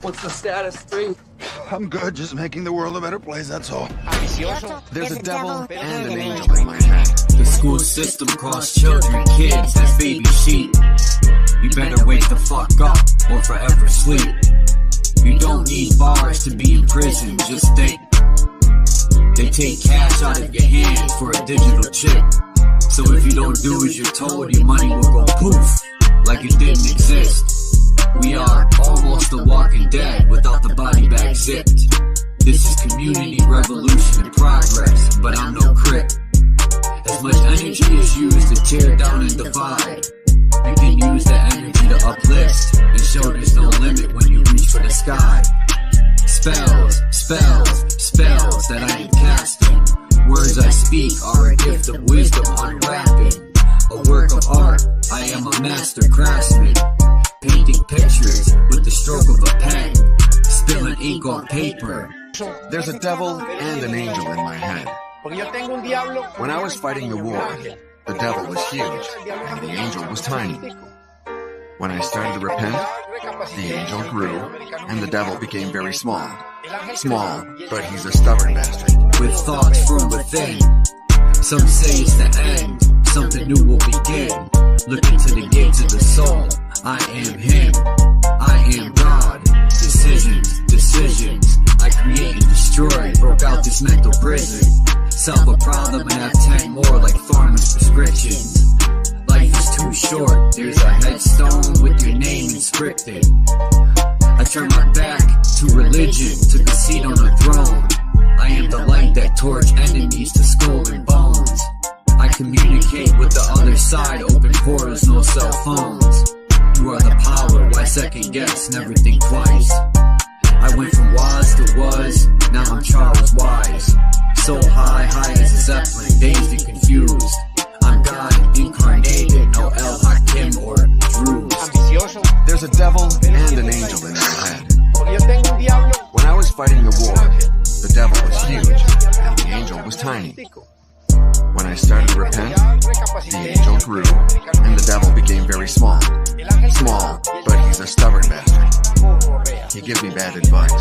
What's the status, 3? I'm good, just making the world a better place, that's all. There's a devil and an angel in my head. The school system costs children, kids, as baby sheep. You better wake the fuck up or forever sleep. You don't need bars to be in prison, just think. They take cash out of your hand for a digital chip. So if you don't do as you're told, your money will go poof, like it didn't exist. We are almost the Walking Dead without the body bag zipped. This is community revolution in progress, but I'm no crip. As much energy is used to tear down and divide, you can use that energy to uplift and show there's no limit when you reach for the sky. Spells, spells, spells that I am casting. Words I speak are a gift of wisdom unwrapping. A work of art, I am a master craftsman. Painting pictures with the stroke of a pen, spilling ink on paper. There's a devil and an angel in my head. When I was fighting the war, the devil was huge and the angel was tiny. When I started to repent, the angel grew and the devil became very small. Small, but he's a stubborn bastard. With thoughts from within, some say it's the end, something new will begin. Look into the gates of the soul. I am him, I am God. Decisions, decisions, I create and destroy. Broke out this mental prison. Solve a problem and have 10 more like farmers' prescriptions. Life is too short, there's a headstone with your name inscripted. I turn my back to religion, took a seat on the throne. I am the light that torch enemies to skull and bones. I communicate with the other side, open portals, no cell phones. You are the power, why second guess, never think twice. I went from was to was, now I'm Charles Wise. So high, high as a zeppelin, dazed and confused. I'm God incarnated, no El Hakim or Druze. There's a devil and an angel in my head. When I was fighting the war, the devil was huge and the angel was tiny. When I started to repent, the angel grew and the devil became very small. Small, but he's a stubborn bastard. He gives me bad advice,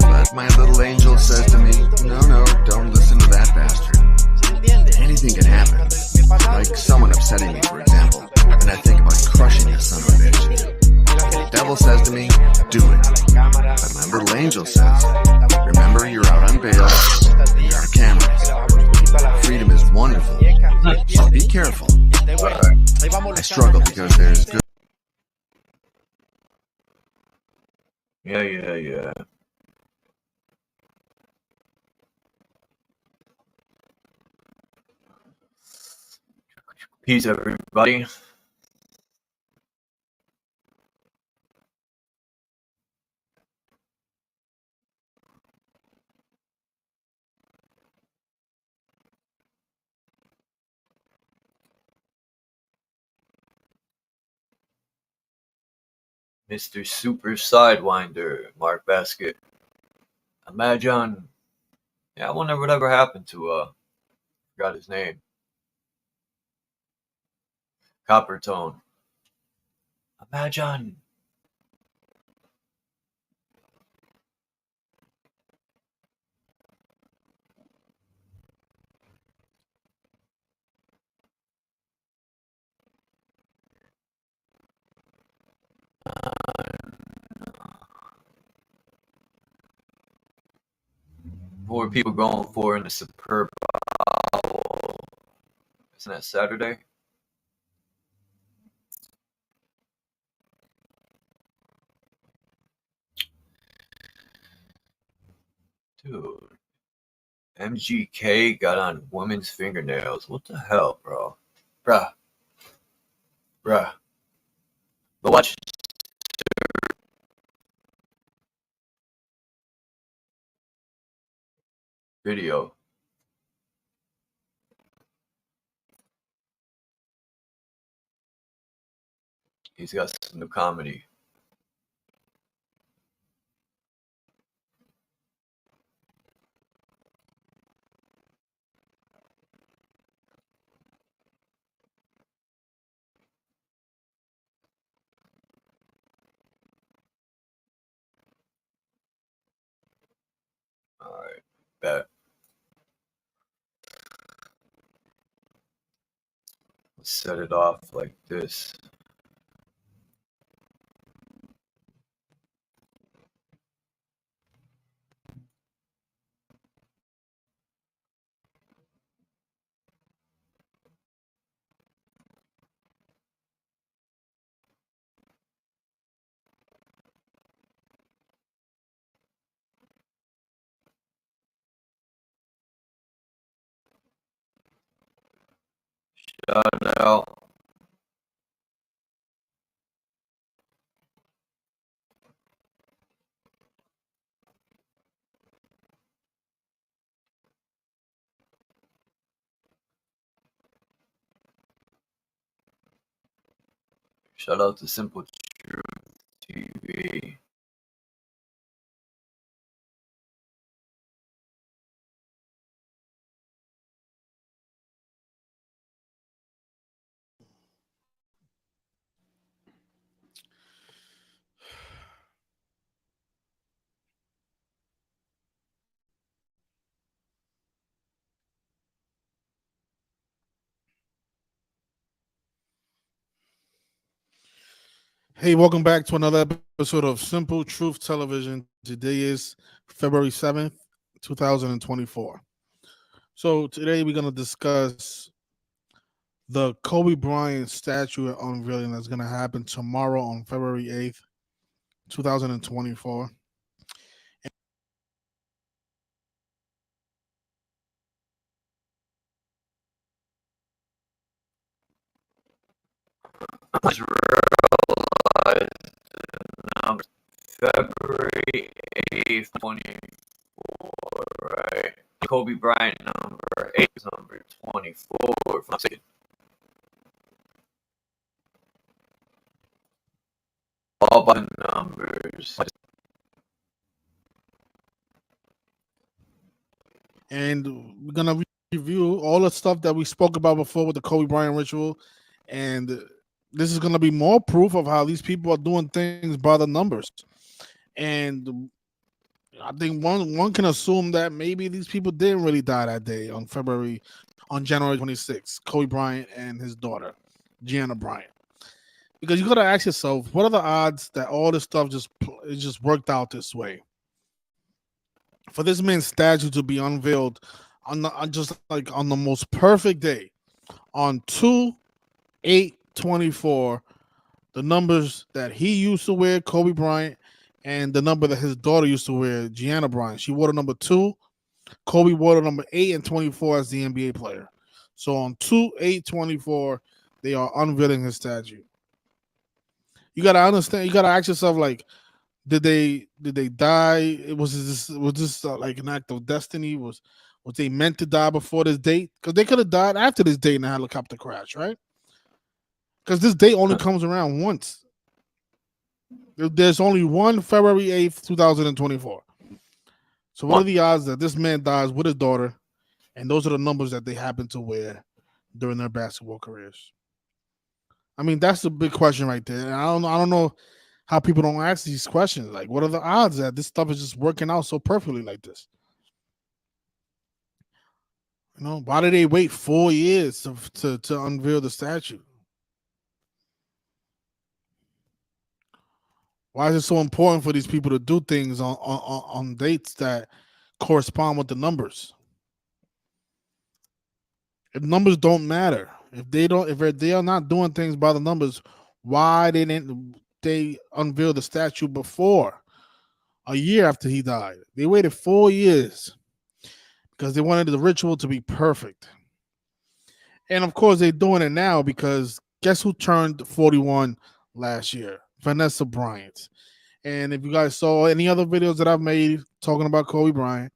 but my little angel says to me, no, don't listen to that bastard. Anything can happen, like someone upsetting me, for example, and I think about crushing the son of a bitch. The devil says to me, do it. But my little angel says, remember, you're out on bail, there are cameras. Freedom is wonderful, so be careful. I struggle because there's good. Yeah. Peace, everybody. Mr. Super Sidewinder, Mark Basket. Imagine, I wonder whatever happened to, forgot his name. Copper Tone. Imagine. What were people going for in the Superb Owl? Isn't that Saturday? Dude. MGK got on women's fingernails. What the hell, bro? Bruh. But watch video. He's got some new comedy. Let's set it off like this. Shout out. Shout out to Simple Truth TV. Hey, welcome back to another episode of Simple Truth Television. Today is February 7th, 2024. So today we're going to discuss the Kobe Bryant statue unveiling that's going to happen tomorrow on February 8th, 2024. Number February 8th, 24, right? Kobe Bryant number 8 is number 24. If I'm mistaken. All by numbers. And we're going to review all the stuff that we spoke about before with the Kobe Bryant ritual. And this is going to be more proof of how these people are doing things by the numbers. And I think one can assume that maybe these people didn't really die that day on January 26th, Kobe Bryant and his daughter, Gianna Bryant. Because you got to ask yourself, what are the odds that all this stuff just worked out this way? For this man's statue to be unveiled on the most perfect day, on 2/8/24, the numbers that he used to wear, Kobe Bryant, and the number that his daughter used to wear, Gianna Bryant. She wore the number 2. Kobe wore the number 8 and 24 as the NBA player. So on 2/8/24, they are unveiling his statue. You gotta understand. You gotta ask yourself, like, did they die? Was this like an act of destiny? Was they meant to die before this date? Because they could have died after this date in a helicopter crash, right? Because this date only comes around once. There's only one February 8th, 2024. So what are the odds that this man dies with his daughter, and those are the numbers that they happen to wear during their basketball careers? I mean, that's the big question right there. And I don't know how people don't ask these questions. Like, what are the odds that this stuff is just working out so perfectly like this? You know, why did they wait 4 years to unveil the statue? Why is it so important for these people to do things on dates that correspond with the numbers? If numbers don't matter, if they are not doing things by the numbers, why didn't they unveil the statue before, a year after he died? They waited 4 years because they wanted the ritual to be perfect. And of course, they're doing it now because guess who turned 41 last year? Vanessa Bryant. And if you guys saw any other videos that I've made talking about Kobe Bryant,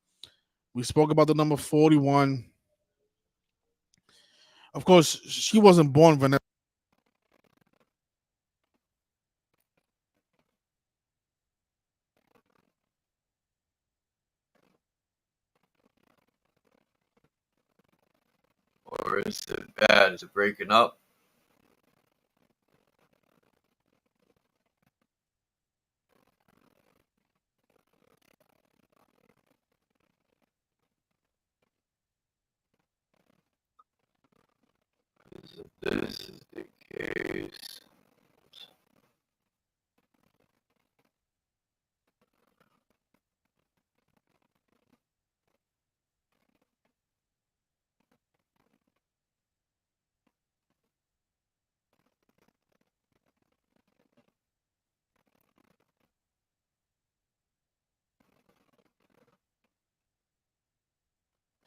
we spoke about the number 41. Of course, she wasn't born Vanessa. Or is it bad? Is it breaking up? Is it this is the case.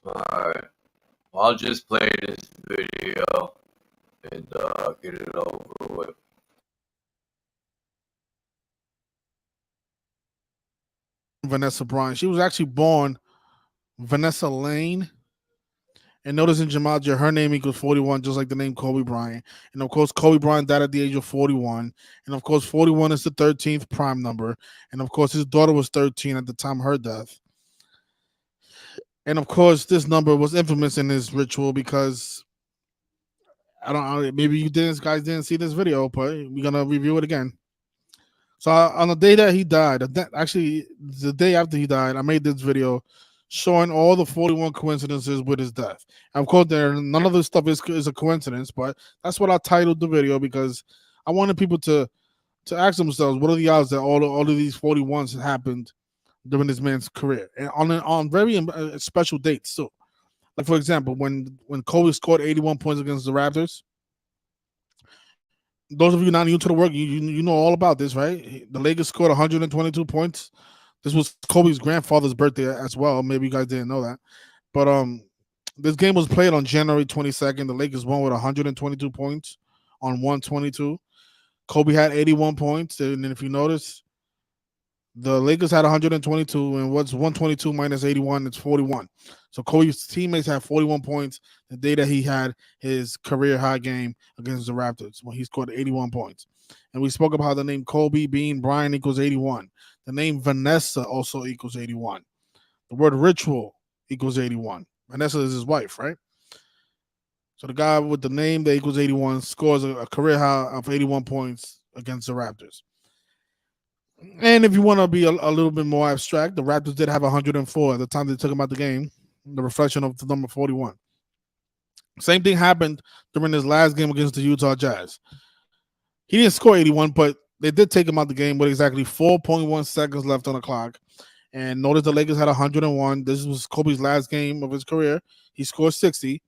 Alright, I'll just play this video and get it over with. Vanessa Bryant. She was actually born Vanessa Lane. And notice in Gematria, her name equals 41, just like the name Kobe Bryant. And of course, Kobe Bryant died at the age of 41. And of course, 41 is the 13th prime number. And of course, his daughter was 13 at the time of her death. And of course, this number was infamous in this ritual because I don't know, maybe you guys didn't see this video, but we're gonna review it again. So on the day that he died, actually the day after he died, I made this video showing all the 41 coincidences with his death. And of course, none of this stuff is a coincidence, but that's what I titled the video because I wanted people to ask themselves, what are the odds that all of these 41s happened during this man's career, and on very special dates too. Like for example, when Kobe scored 81 points against the Raptors. Those of you not new to the work, you know all about this, right? The Lakers scored 122 points. This was Kobe's grandfather's birthday as well. Maybe you guys didn't know that. But this game was played on January 22nd. The Lakers won with 122 points on 122. Kobe had 81 points. And if you notice, the Lakers had 122, and what's 122 minus 81? It's 41. So Kobe's teammates had 41 points the day that he had his career high game against the Raptors when he scored 81 points. And we spoke about the name Kobe being Bryant equals 81. The name Vanessa also equals 81. The word ritual equals 81. Vanessa is his wife, right? So the guy with the name that equals 81 scores a career high of 81 points against the Raptors. And if you want to be a little bit more abstract, the Raptors did have 104 at the time they took him out the game, the reflection of the number 41. Same thing happened during his last game against the Utah Jazz. He didn't score 81, but they did take him out the game with exactly 4.1 seconds left on the clock. And notice the Lakers had 101. This was Kobe's last game of his career. He scored 60.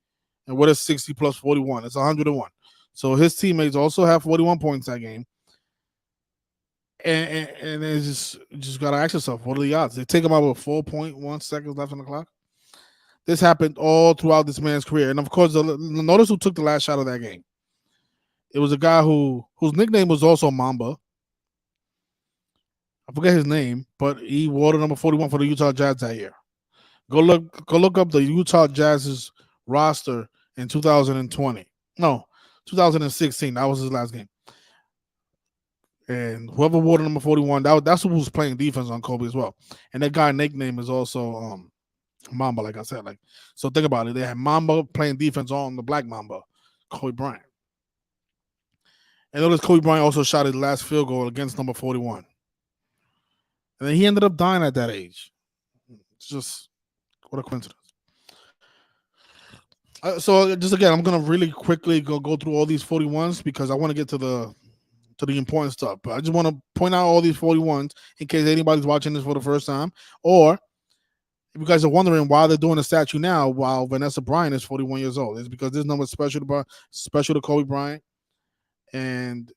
And what is 60 plus 41? It's 101. So his teammates also have 41 points that game. And it's just got to ask yourself, what are the odds? They take him out with 4.1 seconds left on the clock. This happened all throughout this man's career. And of course, notice who took the last shot of that game. It was a guy whose nickname was also Mamba. I forget his name, but he wore the number 41 for the Utah Jazz that year. Go look up the Utah Jazz's roster in 2020. No, 2016. That was his last game. And whoever wore the number 41, that's who was playing defense on Kobe as well. And that guy's nickname is also Mamba, like I said. So think about it. They had Mamba playing defense on the Black Mamba, Kobe Bryant. And notice Kobe Bryant also shot his last field goal against number 41. And then he ended up dying at that age. It's just, what a coincidence. So just again, I'm going to really quickly go through all these 41s because I want to get to the important stuff. But I just want to point out all these 41s in case anybody's watching this for the first time. Or if you guys are wondering why they're doing a statue now while Vanessa Bryant is 41 years old. It's because this number is special to Kobe Bryant. And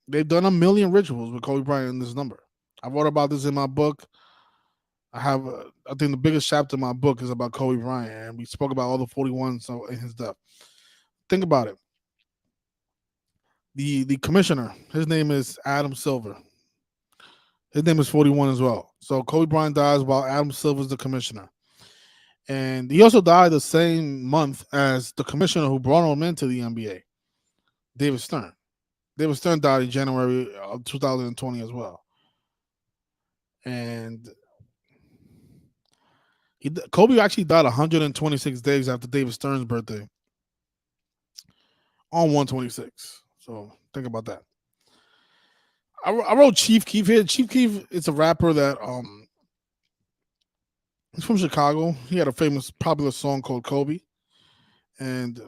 they've done 1 million rituals with Kobe Bryant in this number. I wrote about this in my book. I think the biggest chapter in my book is about Kobe Bryant, and we spoke about all the 41s in his death. Think about it. The commissioner, his name is Adam Silver. His name is 41 as well. So Kobe Bryant dies while Adam Silver is the commissioner. And he also died the same month as the commissioner who brought him into the NBA, David Stern. David Stern died in January of 2020 as well. And Kobe actually died 126 days after David Stern's birthday on 126. So think about that. I wrote Chief Keef here. Chief Keef is a rapper that he's from Chicago. He had a famous popular song called Kobe. And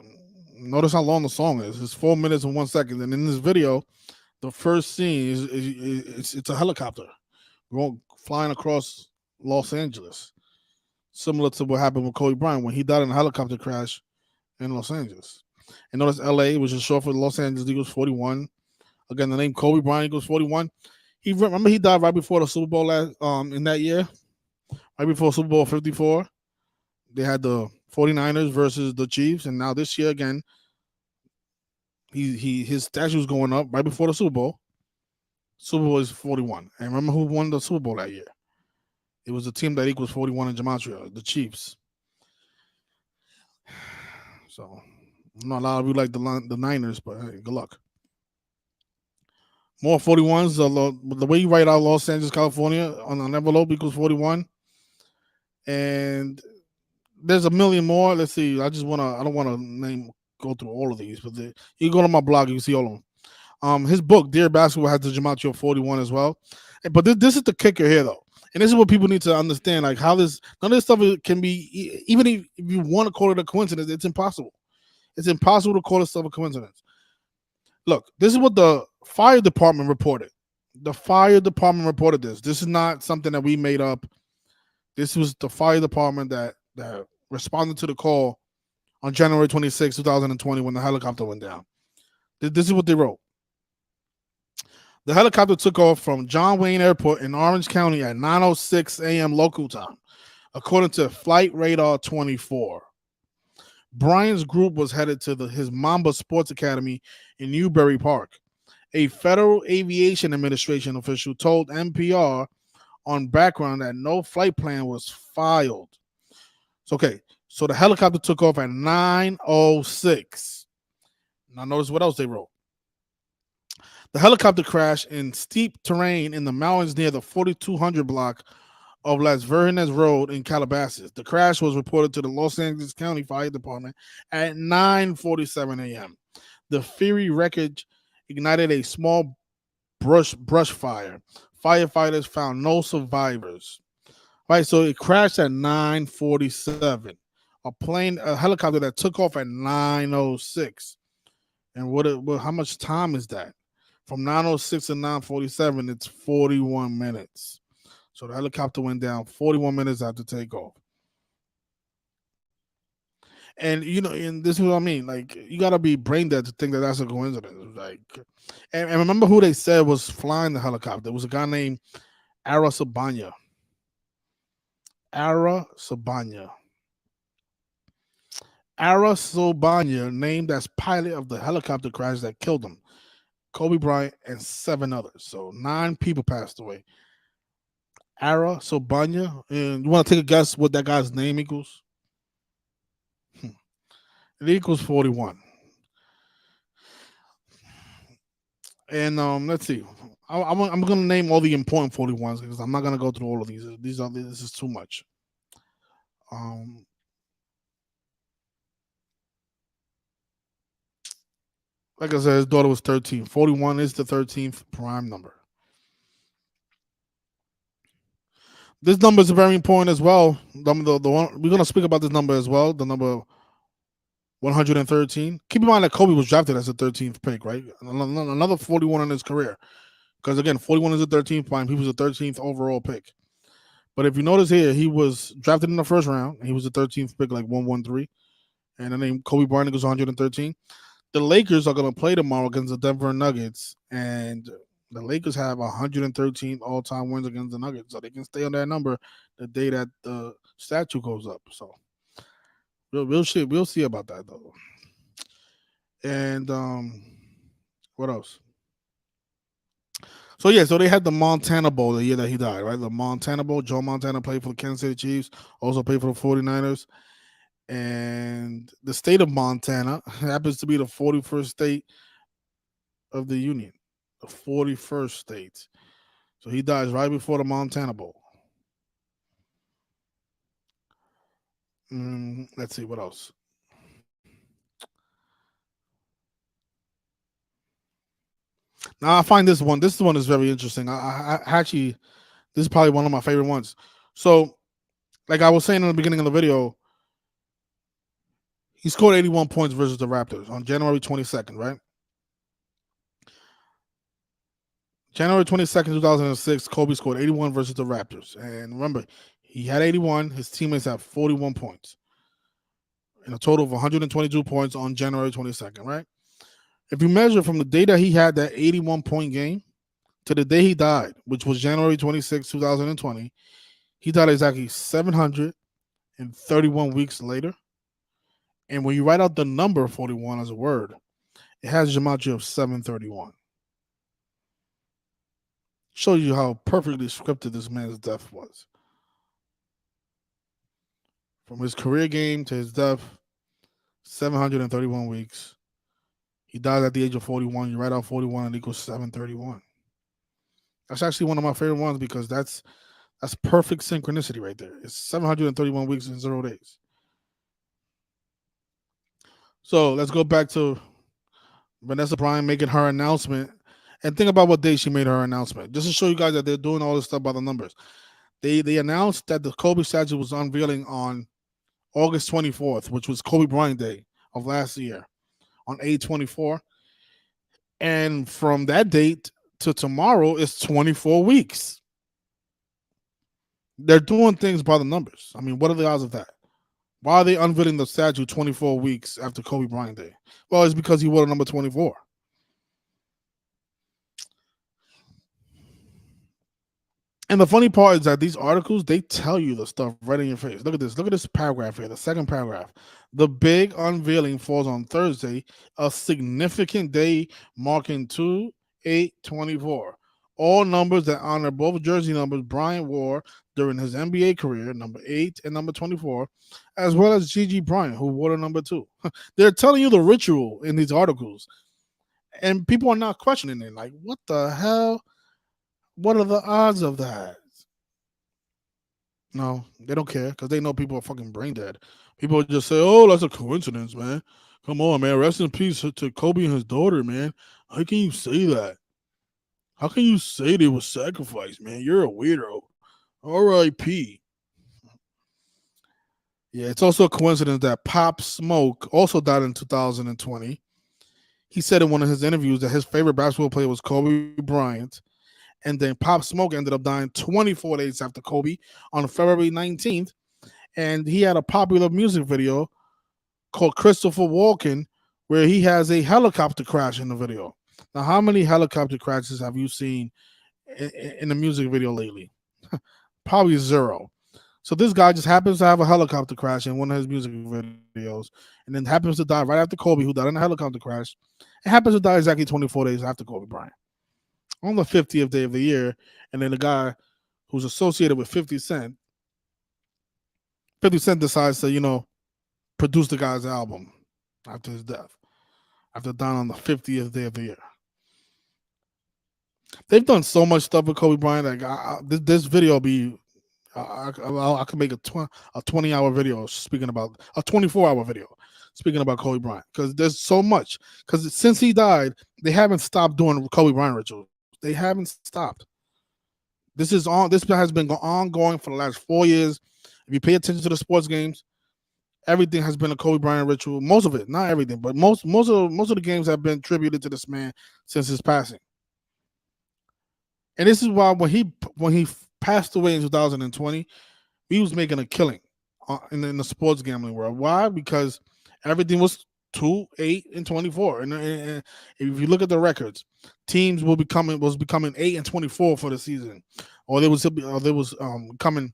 Notice how long the song is. It's 4 minutes and 1 second. And in this video, the first scene is it's a helicopter flying across Los Angeles, similar to what happened with Kobe Bryant when he died in a helicopter crash in Los Angeles. And notice LA, which is short for Los Angeles equals 41. Again, the name Kobe Bryant equals 41. Remember he died right before the Super Bowl in that year, right before Super Bowl 54. They had the 49ers versus the Chiefs, and now this year again, his statue's going up right before the Super Bowl. Super Bowl is 41. And remember who won the Super Bowl that year? It was a team that equals 41 in gematria, the Chiefs. So, not a lot of you like the Niners, but hey, good luck. More 41s. The way you write out Los Angeles, California on an envelope equals 41. And there's a million more. Let's see. I don't want to go through all of these, but you can go to my blog, you can see all of them. His book, Dear Basketball, has the gematria of 41 as well. But this is the kicker here, though. And this is what people need to understand, like how none of this stuff can be, even if you want to call it a coincidence, it's impossible. It's impossible to call this stuff a coincidence. Look, this is what the fire department reported. The fire department reported this. This is not something that we made up. This was the fire department that responded to the call on January 26, 2020, when the helicopter went down. This is what they wrote. The helicopter took off from John Wayne Airport in Orange County at 9:06 a.m. local time, according to Flight Radar 24. Bryant's group was headed to his Mamba Sports Academy in Newbury Park. A Federal Aviation Administration official told NPR on background that no flight plan was filed. So the helicopter took off at 9:06. Now notice what else they wrote. The helicopter crashed in steep terrain in the mountains near the 4200 block of Las Vergenes Road in Calabasas. The crash was reported to the Los Angeles County Fire Department at 9:47 a.m. The fiery wreckage ignited a small brush fire. Firefighters found no survivors. Right, so it crashed at 9:47. A helicopter that took off at 9:06. And how much time is that? From 9:06 to 9:47, it's 41 minutes. So the helicopter went down 41 minutes after takeoff. And and this is what I mean. Like, you gotta be brain dead to think that that's a coincidence. Like, and remember who they said was flying the helicopter? It was a guy named Ara Sabanya. Ara Sobanya, named as pilot of the helicopter crash that killed him. Kobe Bryant and 7 others. So 9 people passed away. Ara Sobanya. And you want to take a guess what that guy's name equals? It equals 41. And let's see. I'm going to name all the important 41s because I'm not going to go through all of these. This is too much. Like I said, his daughter was 13. 41 is the 13th prime number. This number is very important as well. The one, we're going to speak about this number as well, the number 113. Keep in mind that Kobe was drafted as the 13th pick, right? Another 41 in his career. Because, again, 41 is the 13th prime. He was the 13th overall pick. But if you notice here, he was drafted in the first round. He was the 13th pick, like 113. And the name Kobe Bryant was 113. The Lakers are going to play tomorrow against the Denver Nuggets, and the Lakers have 113 all-time wins against the Nuggets, so they can stay on that number the day that the statue goes up. So we'll see about that, though. And what else? So they had the Montana Bowl the year that he died, right? The Montana Bowl. Joe Montana played for the Kansas City Chiefs, also played for the 49ers. And the state of Montana happens to be the 41st state of the Union. The 41st state. So he dies right before the Montana Bowl. Let's see, what else? Now, I find this one. This one is very interesting. I actually, this is probably one of my favorite ones. So, like I was saying in the beginning of the video, He scored 81 points versus the Raptors on January 22nd, right? January 22nd, 2006, Kobe scored 81 versus the Raptors. And remember, he had 81. His teammates had 41 points. In a total of 122 points on January 22nd, right? If you measure from the day that he had that 81-point game to the day he died, which was January 26, 2020, he died exactly 731 weeks later. And when you write out the number 41 as a word, it has a gematria of 731. Shows you how perfectly scripted this man's death was. From his career game to his death, 731 weeks. He died at the age of 41. You write out 41 and it equals 731. That's actually one of my favorite ones because that's perfect synchronicity right there. It's 731 weeks and 0 days. So let's go back to Vanessa Bryant making her announcement. And think about what day she made her announcement. Just to show you guys that they're doing all this stuff by the numbers. They announced that the Kobe statue was unveiling on August 24th, which was Kobe Bryant Day of last year, on 8/24. And from that date to tomorrow is 24 weeks. They're doing things by the numbers. I mean, what are the odds of that? Why are they unveiling the statue 24 weeks after Kobe Bryant Day? Well, it's because he wore number 24. And the funny part is that these articles, they tell you the stuff right in your face. Look at this. Look at this paragraph here, the second paragraph. The big unveiling falls on Thursday, a significant day marking 2/8/24. All numbers that honor both jersey numbers Bryant wore during his NBA career, number 8 and number 24, as well as Gigi Bryant, who wore the number 2. They're telling you the ritual in these articles. And people are not questioning it. Like, what the hell? What are the odds of that? No, they don't care because they know people are fucking brain dead. People just say, oh, that's a coincidence, man. Come on, man. Rest in peace to Kobe and his daughter, man. How can you say that? How can you say they were sacrificed, man? You're a weirdo. R.I.P. Yeah, it's also a coincidence that Pop Smoke also died in 2020. He said in one of his interviews that his favorite basketball player was Kobe Bryant. And then Pop Smoke ended up dying 24 days after Kobe on February 19th. And he had a popular music video called Christopher Walken, where he has a helicopter crash in the video. Now, how many helicopter crashes have you seen in the music video lately? Probably 0. So this guy just happens to have a helicopter crash in one of his music videos, and then happens to die right after Kobe, who died in a helicopter crash, and happens to die exactly 24 days after Kobe Bryant, on the 50th day of the year. And then the guy who's associated with 50 Cent decides to, produce the guy's album after his death, after dying on the 50th day of the year. They've done so much stuff with Kobe Bryant. Like this video will be, I could make a 20-hour video speaking about, a 24-hour video speaking about Kobe Bryant, because there's so much. Because since he died, they haven't stopped doing Kobe Bryant rituals. They haven't stopped. This has been ongoing for the last 4 years. If you pay attention to the sports games, everything has been a Kobe Bryant ritual. Most of it, not everything, but most of the games have been attributed to this man since his passing. And this is why when he passed away in 2020, he was making a killing in the sports gambling world. Why? Because everything was 2, 8, and 24. And if you look at the records, teams was becoming 8 and 24 for the season, or there was coming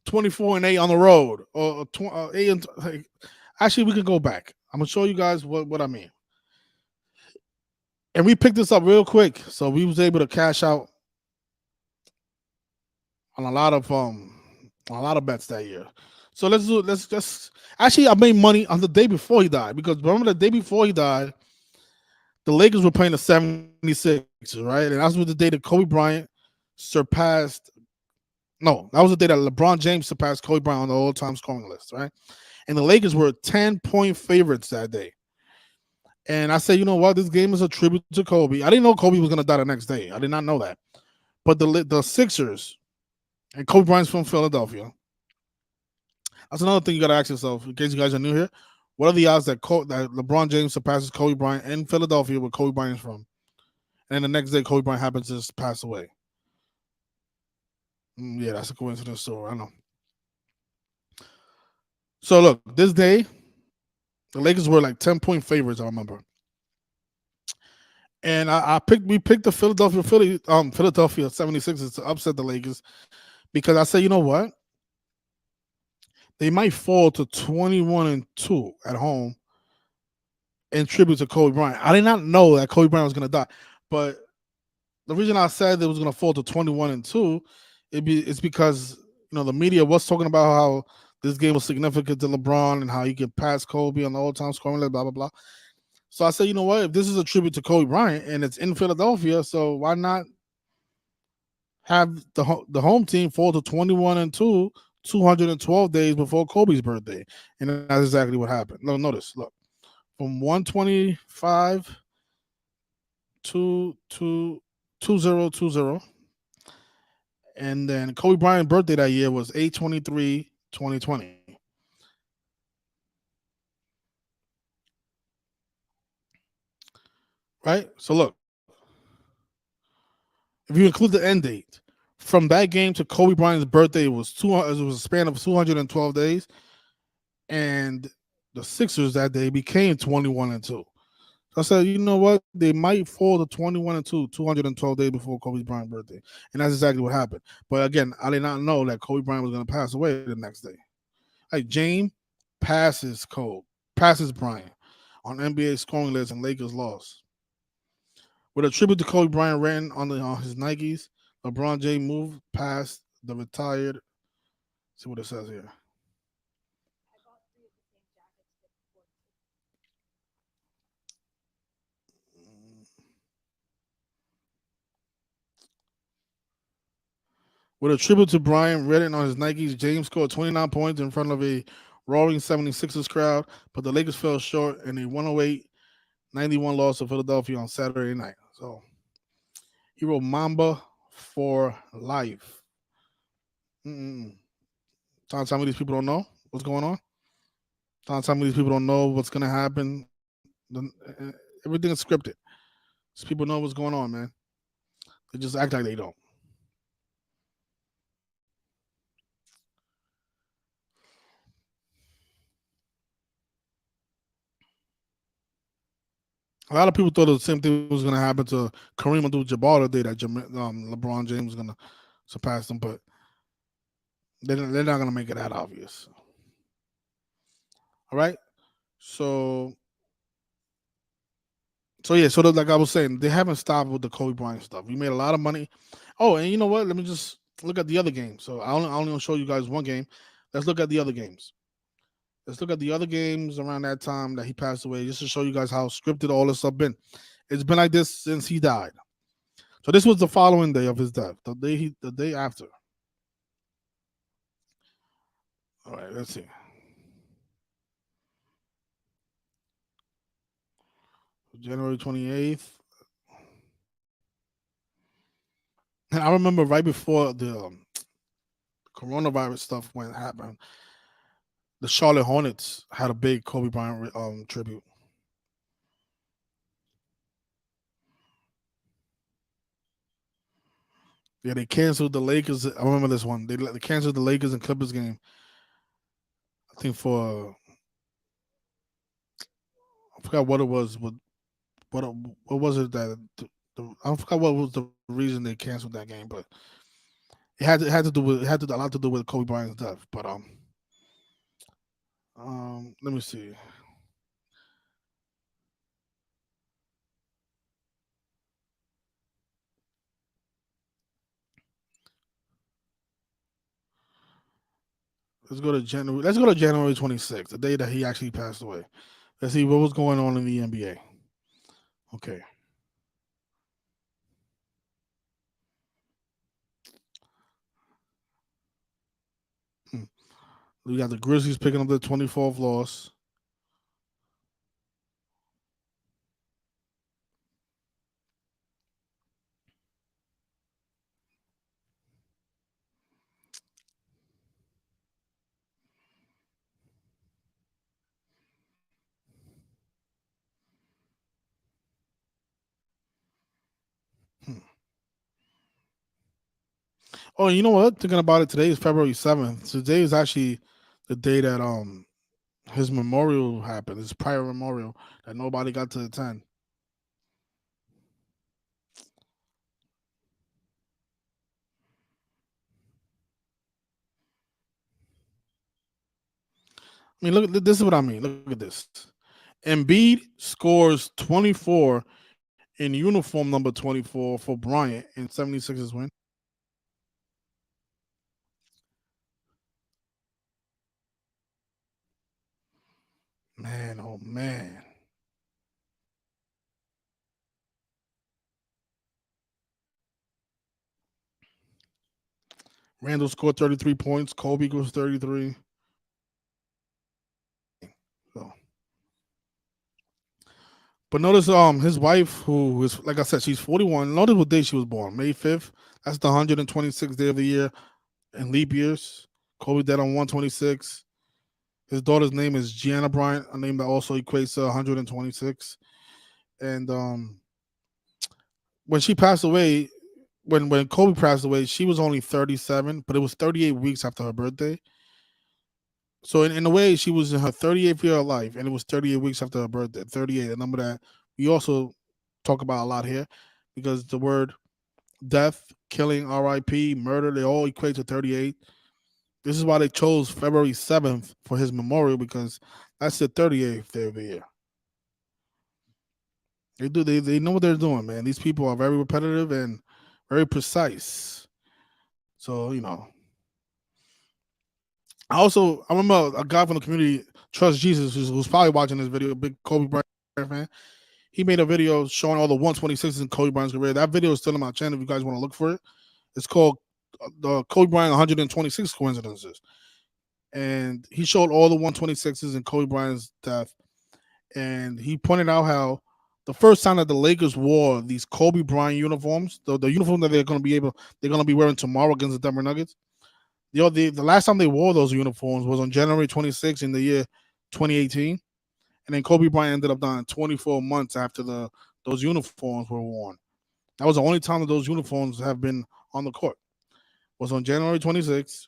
24 and 8 on the road, or 8 and actually we can go back. I'm gonna show you guys what I mean. And we picked this up real quick, so we was able to cash out on a lot of bets that year. So let's just actually I made money on the day before he died, because remember the day before he died, the Lakers were playing the 76ers, right? And that was the day that Kobe Bryant surpassed. No, that was the day that LeBron James surpassed Kobe Bryant on the all-time scoring list, right? And the Lakers were 10-point favorites that day. And I said, you know what? This game is a tribute to Kobe. I didn't know Kobe was going to die the next day. I did not know that. But the Sixers, and Kobe Bryant's from Philadelphia. That's another thing you got to ask yourself in case you guys are new here. What are the odds that that LeBron James surpasses Kobe Bryant in Philadelphia, where Kobe Bryant is from, and the next day Kobe Bryant happens to just pass away? Yeah, that's a coincidence story. I know. So look, this day the Lakers were like 10-point favorites. I remember, and we picked the Philadelphia 76ers to upset the Lakers because I said, you know what, they might fall to 21-2 at home in tribute to Kobe Bryant. I did not know that Kobe Bryant was going to die, but the reason I said it was going to fall to 21-2, it's because the media was talking about how this game was significant to LeBron and how he could pass Kobe on the all-time scoring list, blah blah blah. So I said, you know what? If this is a tribute to Kobe Bryant and it's in Philadelphia, so why not have the home team fall to 21-2, 212 days before Kobe's birthday? And that's exactly what happened. No, notice, look, from 125 to 2020, and then Kobe Bryant's birthday that year was 8/23/2020. Right? So look, if you include the end date, from that game to Kobe Bryant's birthday, it was a span of 212 days, and the Sixers that day became 21-2. So I said, you know what? They might fall to 21-2, 212 days before Kobe Bryant's birthday, and that's exactly what happened. But again, I did not know that Kobe Bryant was going to pass away the next day. Like James passes Bryant on NBA scoring list, and Lakers lost. With a tribute to Kobe Bryant written on his Nikes, LeBron James moved past the retired. See what it says here. With a tribute to Bryant written on his Nikes, James scored 29 points in front of a roaring 76ers crowd, but the Lakers fell short in a 108-91 loss to Philadelphia on Saturday night. So he wrote Mamba for life. Trying to tell me these people don't know what's going on? Trying to tell me these people don't know what's going to happen? Everything is scripted. These people know what's going on, man. They just act like they don't. A lot of people thought the same thing was going to happen to Kareem Abdul-Jabbar the day that LeBron James was going to surpass him, but they're not going to make it that obvious. All right? So like I was saying, they haven't stopped with the Kobe Bryant stuff. We made a lot of money. Oh, and you know what? Let me just look at the other games. So I only show you guys one game. Let's look at the other games. Let's look at the other games around that time that he passed away, just to show you guys how scripted all this stuff been. It's been like this since he died. So this was the following day of his death, the day after. All right, let's see. January 28th. And I remember right before the coronavirus stuff happened, the Charlotte Hornets had a big Kobe Bryant tribute. Yeah, they canceled the Lakers. I remember this one. They canceled the Lakers and Clippers game. I think I forgot what it was. What was it that I forgot what was the reason they canceled that game, but it had a lot to do with Kobe Bryant's death. But let me see. Let's go to January 26th, the day that he actually passed away. Let's see what was going on in the NBA. Okay. We got the Grizzlies picking up their 24th loss. Oh, you know what? Thinking about it, today is February 7th. Today is actually the day that his memorial happened. His prior memorial that nobody got to attend. I mean, look. This is what I mean. Look at this. Embiid scores 24 in uniform number 24 for Bryant in 76ers win. Man, oh man. Randall scored 33 points. Kobe goes 33. So, but notice his wife, who is, like I said, she's 41. Notice what day she was born. May 5th. That's the 126th day of the year in leap years. Kobe dead on 126. His daughter's name is Gianna Bryant, a name that also equates to 126. And when she passed away, when Kobe passed away, she was only 37, but it was 38 weeks after her birthday. So in a way, she was in her 38th year of life, and it was 38 weeks after her birthday. 38, a number that we also talk about a lot here, because the word death, killing, RIP, murder, they all equate to 38. This is why they chose February 7th for his memorial, because that's the 38th day of the year. They know what they're doing, man. These people are very repetitive and very precise. So, I remember a guy from the community, Trust Jesus, who's probably watching this video, big Kobe Bryant fan. He made a video showing all the 126s in Kobe Bryant's career. That video is still on my channel if you guys want to look for it. It's called the Kobe Bryant 126 Coincidences. And he showed all the 126s in Kobe Bryant's death. And he pointed out how the first time that the Lakers wore these Kobe Bryant uniforms, the uniform that they're going to be wearing tomorrow against the Denver Nuggets. The last time they wore those uniforms was on January 26th in the year 2018. And then Kobe Bryant ended up dying 24 months after those uniforms were worn. That was the only time that those uniforms have been on the court. Was on January 26th,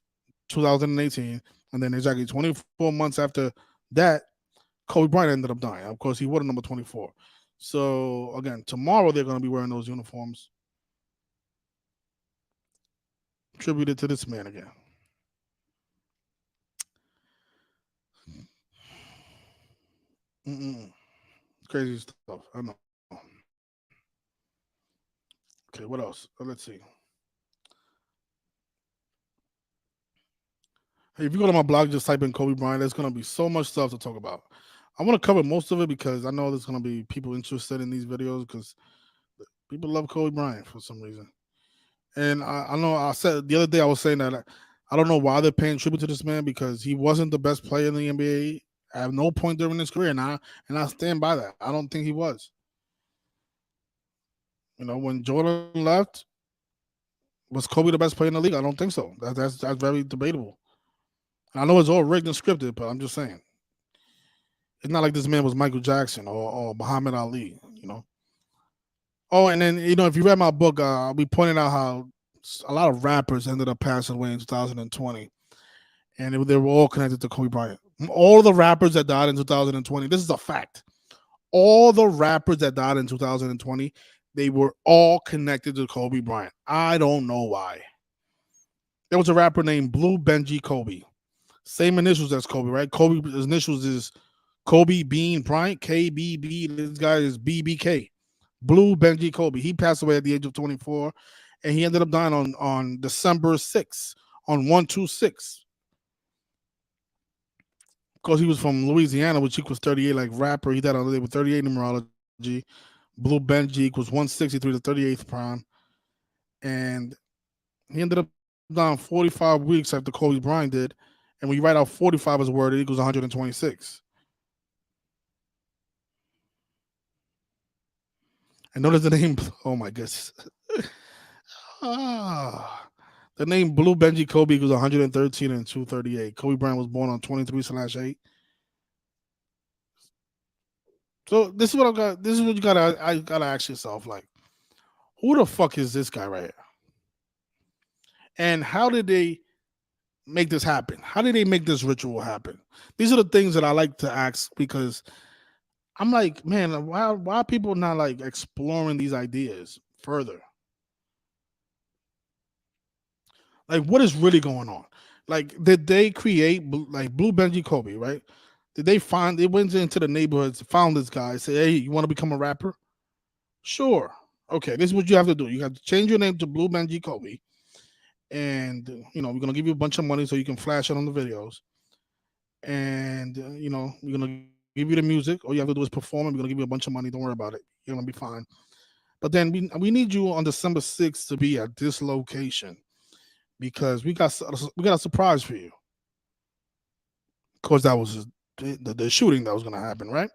2018. And then exactly 24 months after that, Kobe Bryant ended up dying. Of course, he wore number 24. So, again, tomorrow they're going to be wearing those uniforms. Attributed to this man again. Crazy stuff. I know. Okay, what else? Let's see. Hey, if you go to my blog, just type in Kobe Bryant. There's going to be so much stuff to talk about. I want to cover most of it because I know there's going to be people interested in these videos because people love Kobe Bryant for some reason. And I know I said the other day I was saying that I don't know why they're paying tribute to this man because he wasn't the best player in the NBA at no point during his career, and I stand by that. I don't think he was. When Jordan left, was Kobe the best player in the league? I don't think so. That's very debatable. And I know it's all rigged and scripted, but I'm just saying. It's not like this man was Michael Jackson or Muhammad Ali, Oh, and then, if you read my book, I'll be pointing out how a lot of rappers ended up passing away in 2020. And they were all connected to Kobe Bryant. All the rappers that died in 2020, this is a fact. All the rappers that died in 2020, they were all connected to Kobe Bryant. I don't know why. There was a rapper named Blue Benji Kobe. Same initials as Kobe, right? Kobe's initials is Kobe Bean Bryant, KBB. This guy is BBK. Blue Benji Kobe. He passed away at the age of 24, and he ended up dying on December 6th, on 126. Because he was from Louisiana, which equals 38, like rapper. He died on the day with 38 numerology. Blue Benji equals 163 to 38th prime. And he ended up dying 45 weeks after Kobe Bryant did. And when you write out 45 as a word, it equals 126. And notice the name. Oh my goodness. The name Blue Benji Kobe equals 113 and 238. Kobe Bryant was born on 23/8. So this is what I got. This is what I gotta ask yourself. Like, who the fuck is this guy right here? And how did they make this happen? How did they make this ritual happen? These are the things that I like to ask because I'm like, man, why are people not like exploring these ideas further? Like, what is really going on? Like, did they create like Blue Benji Kobe, right? Did they went into the neighborhoods, found this guy, say, hey, you want to become a rapper? Sure. Okay, this is what you have to do. You have to change your name to Blue Benji Kobe. And, we're going to give you a bunch of money so you can flash it on the videos. And, we're going to give you the music. All you have to do is perform, and we're going to give you a bunch of money. Don't worry about it. You're going to be fine. But then we need you on December 6th to be at this location because we got a surprise for you. Of course, that was the shooting that was going to happen, right?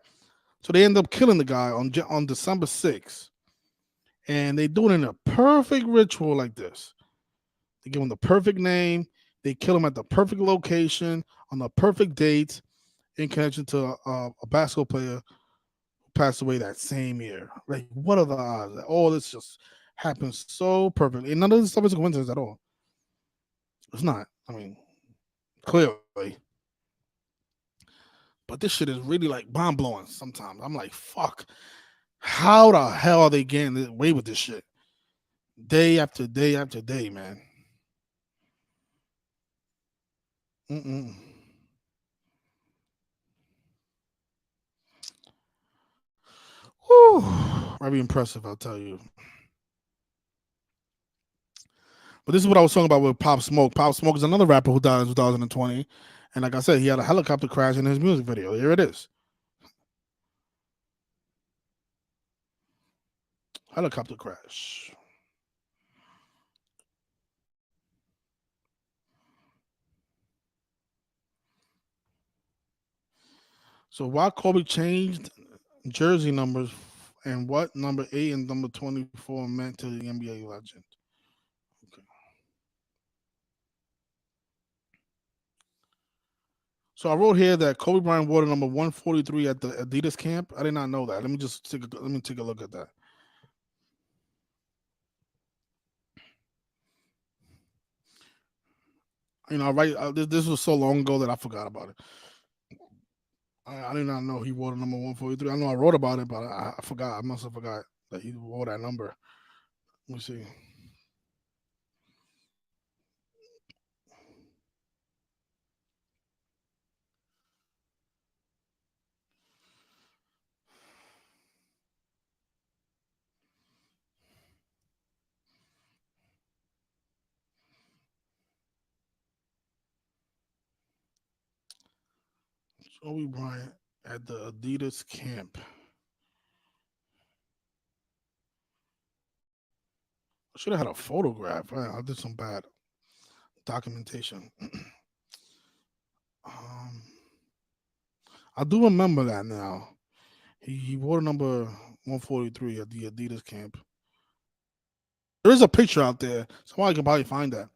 So they end up killing the guy on December 6th. And they do it in a perfect ritual like this. They give him the perfect name. They kill him at the perfect location on the perfect date in connection to a basketball player who passed away that same year. Like, what are the odds that all this just happens so perfectly? And none of this stuff is a coincidence at all. It's not. I mean, clearly. But this shit is really like bomb blowing sometimes. I'm like, fuck. How the hell are they getting away with this shit? Day after day after day, man. Mm-mm. Whew. Very impressive, I'll tell you. But this is what I was talking about with Pop Smoke. Pop Smoke is another rapper who died in 2020. And like I said, he had a helicopter crash in his music video. Here it is. Helicopter crash. So why Kobe changed jersey numbers and what number 8 and number 24 meant to the NBA legend? Okay. So I wrote here that Kobe Bryant wore number 143 at the Adidas camp. I did not know that. Let me take a look at that. This was so long ago that I forgot about it. I did not know he wore the number 143. I know I wrote about it, but I forgot. I must have forgot that he wore that number. Let me see. Kobe Bryant at the Adidas camp. I should have had a photograph. I did some bad documentation. um, I do remember that now. He wore number 143 at the Adidas camp. There is a picture out there. Somebody can probably find that.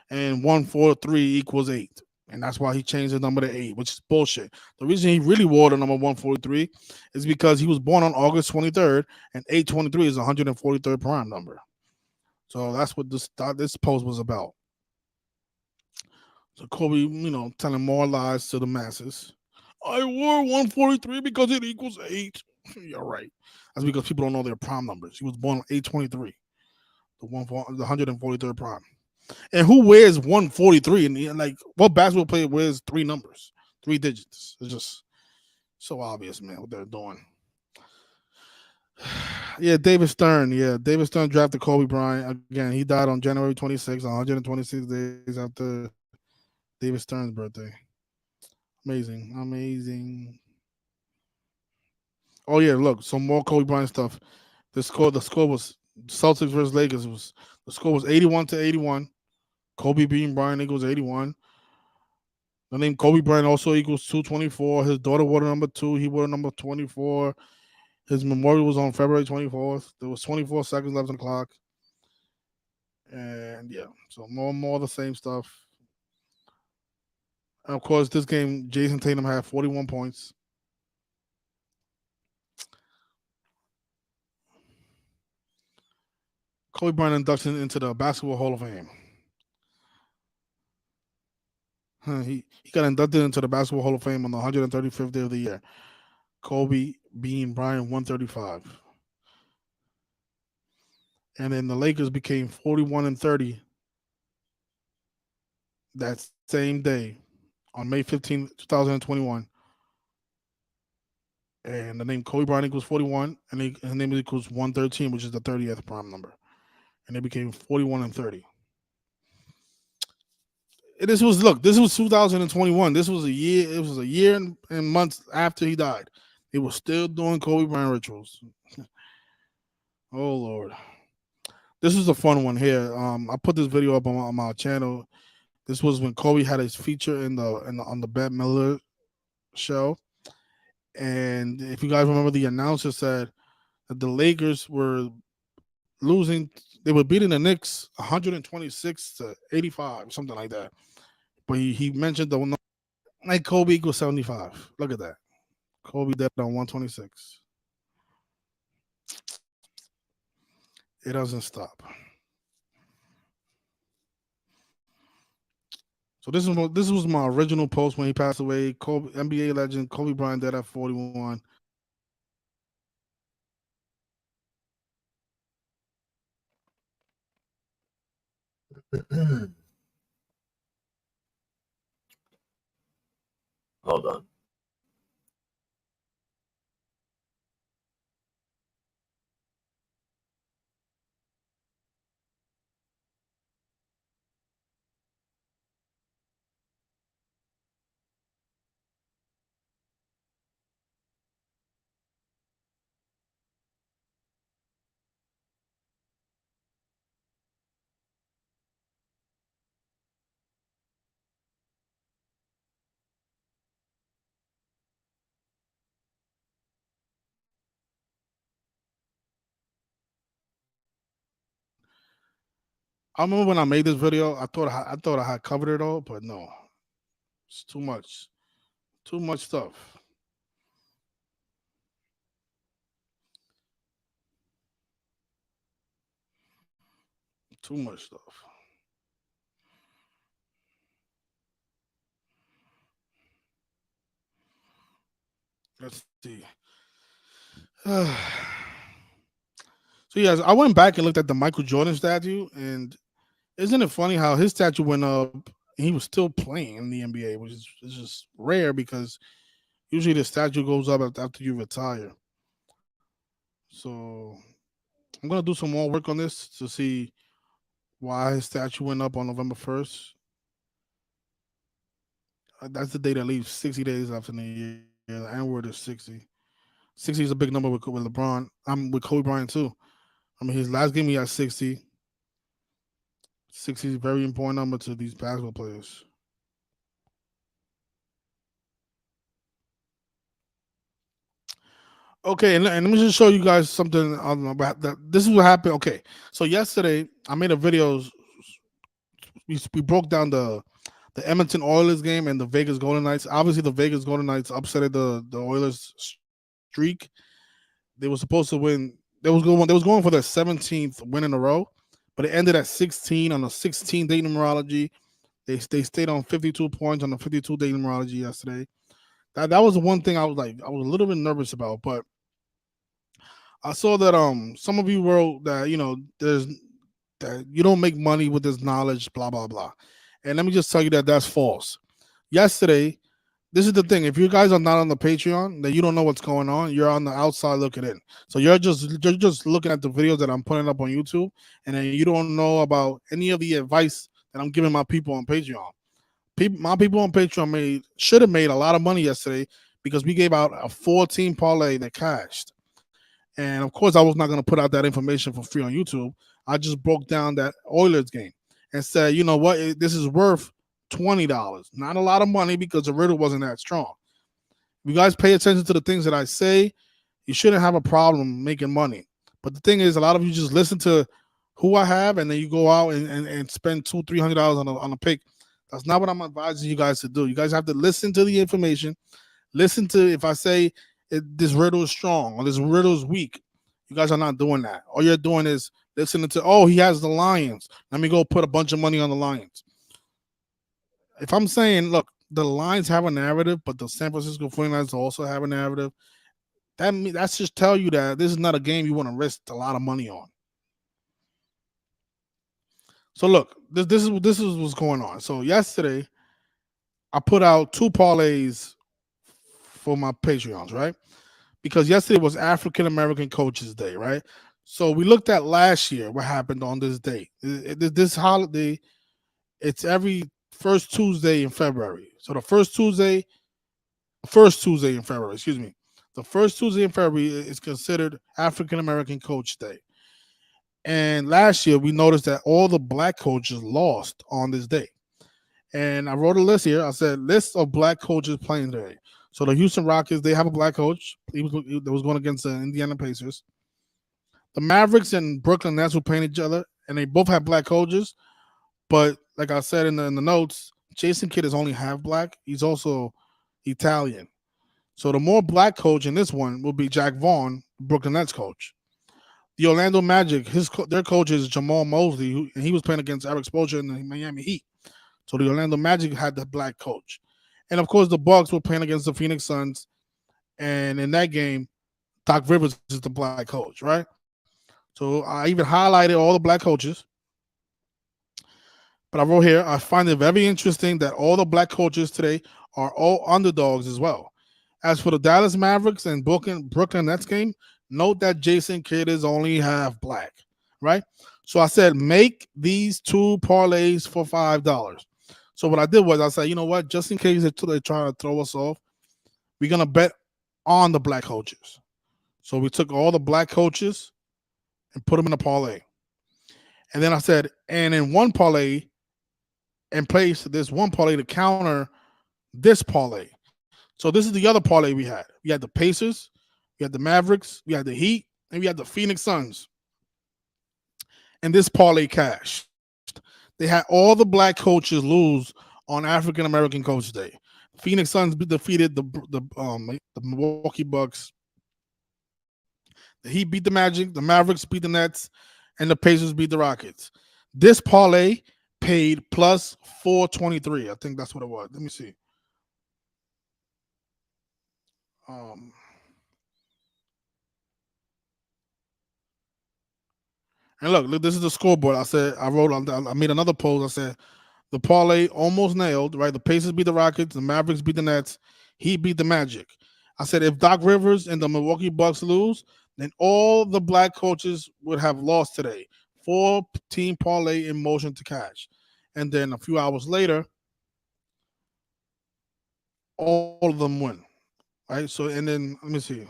And 143 equals 8. And that's why he changed the number to 8, which is bullshit. The reason he really wore the number 143 is because he was born on August 23rd, and 823 is 143rd prime number. So that's what this post was about. So Kobe, telling more lies to the masses. I wore 143 because it equals 8. You're right. That's because people don't know their prime numbers. He was born on 823, the 143rd prime. And who wears 143? And like, what basketball player wears 3 numbers, 3 digits? It's just so obvious, man, what they're doing. Yeah, David Stern. Yeah, David Stern drafted Kobe Bryant. Again, he died on January 26th, 126 days after David Stern's birthday. Amazing. Oh yeah, look, some more Kobe Bryant stuff. The score was Celtics versus Lakers. The score was 81-81. Kobe beating Bryant equals 81. The name Kobe Bryant also equals 224. His daughter wore number 2. He wore number 24. His memorial was on February 24th. There was 24 seconds left on the clock. And yeah, so more of the same stuff. And of course, this game, Jason Tatum had 41 points. Kobe Bryant induction into the Basketball Hall of Fame. He got inducted into the Basketball Hall of Fame on the 135th day of the year. Kobe, Bean, Bryant, 135. And then the Lakers became 41-30 that same day on May 15th, 2021. And the name Kobe Bryant equals 41, and his name equals 113, which is the 30th prime number. And they became 41-30. And this was 2021. This was a year. It was a year and months after he died. They were still doing Kobe Bryant rituals. Oh Lord, this is a fun one here. I put this video up on my channel. This was when Kobe had his feature on the Bette Miller show. And if you guys remember, the announcer said that the Lakers were losing. They were beating the Knicks 126-85, something like that. But he mentioned the one like Kobe equals 75. Look at that. Kobe dead on 126. It doesn't stop. So this was my original post when he passed away. Kobe, NBA legend Kobe Bryant dead at 41. Hold on. I remember when I made this video, I thought I had covered it all, but no, it's too much stuff. Too much stuff. Let's see. So yes, I went back and looked at the Michael Jordan statue, and isn't it funny how his statue went up and he was still playing in the NBA, which is just rare because usually the statue goes up after you retire. So I'm gonna do some more work on this to see why his statue went up on November 1st. That's the day that leaves 60 days after the year. The N word is 60. 60 is a big number with LeBron. I'm with Kobe Bryant too. I mean, his last game he had 60. 60 is a very important number to these basketball players. Okay, and let me just show you guys something about that. This is what happened. Okay, so yesterday I made a video. We broke down the Edmonton Oilers game and the Vegas Golden Knights. Obviously, the Vegas Golden Knights upset the Oilers streak. They were supposed to win. They was going for their 17th win in a row, but it ended at 16 on the 16-day numerology. They stayed on 52 points on the 52-day numerology yesterday. That was the one thing I was a little bit nervous about, but I saw that some of you wrote that that you don't make money with this knowledge, blah blah blah. And let me just tell you that that's false. Yesterday, this is the thing. If you guys are not on the Patreon, then you don't know what's going on. You're on the outside looking in. So you're just looking at the videos that I'm putting up on YouTube, and then you don't know about any of the advice that I'm giving my people on Patreon. My people on Patreon should have made a lot of money yesterday because we gave out a 14 parlay that cashed. And of course, I was not going to put out that information for free on YouTube. I just broke down that Oilers game and said, you know what, this is worth $20. Not a lot of money because the riddle wasn't that strong. If you guys pay attention to the things that I say, you shouldn't have a problem making money. But the thing is, a lot of you just listen to who I have, and then you go out and spend $200-300 on a pick. That's not what I'm advising you guys to do. You guys have to listen to the information. Listen to if I say this riddle is strong or this riddle is weak. You guys are not doing that. All you're doing is listening to, oh, he has the Lions. Let me go put a bunch of money on the Lions. if I'm saying, look, the lines have a narrative, but the San Francisco 49ers also have a narrative, that's just tell you that this is not a game you want to risk a lot of money on. So look, this is what's going on. So yesterday, I put out 2 parlays for my Patreons, right? Because yesterday was African American Coaches Day, right? So we looked at last year what happened on this day. This holiday, it's every first Tuesday in February. So the first Tuesday in February, excuse me. The first Tuesday in February is considered African American Coach Day. And last year we noticed that all the black coaches lost on this day. And I wrote a list here. I said list of black coaches playing today. So the Houston Rockets, they have a black coach. He was going against the Indiana Pacers. The Mavericks and Brooklyn Nets were playing each other, and they both have black coaches. But like I said in the notes, Jason Kidd is only half black. He's also Italian. So the more black coach in this one will be Jack Vaughn, Brooklyn Nets coach. The Orlando Magic, their coach is Jamal Mosley, and he was playing against Eric Spoelstra in the Miami Heat. So the Orlando Magic had the black coach. And of course, the Bucks were playing against the Phoenix Suns. And in that game, Doc Rivers is the black coach, right? So I even highlighted all the black coaches. But I wrote here, I find it very interesting that all the black coaches today are all underdogs as well. As for the Dallas Mavericks and Brooklyn Nets game, note that Jason Kidd is only half black, right? So I said, make these 2 parlays for $5. So what I did was I said, you know what? Just in case they try to throw us off, we're going to bet on the black coaches. So we took all the black coaches and put them in a parlay. And then I said, and in one parlay, and place this one parlay to counter this parlay. So this is the other parlay we had. We had the Pacers, we had the Mavericks, we had the Heat, and we had the Phoenix Suns. And this parlay cashed. They had all the black coaches lose on African American Coach Day. Phoenix Suns defeated the Milwaukee Bucks. The Heat beat the Magic, the Mavericks beat the Nets, and the Pacers beat the Rockets. This parlay paid plus 423. I think that's what it was. Let me see. And look, this is the scoreboard. I made another post. I said the parlay almost nailed, right? The Pacers beat the Rockets, the Mavericks beat the Nets, Heat beat the Magic. I said if Doc Rivers and the Milwaukee Bucks lose, then all the black coaches would have lost today. 4-team parlay in motion to cash. And then a few hours later, all of them win. Right? So, and then let me see.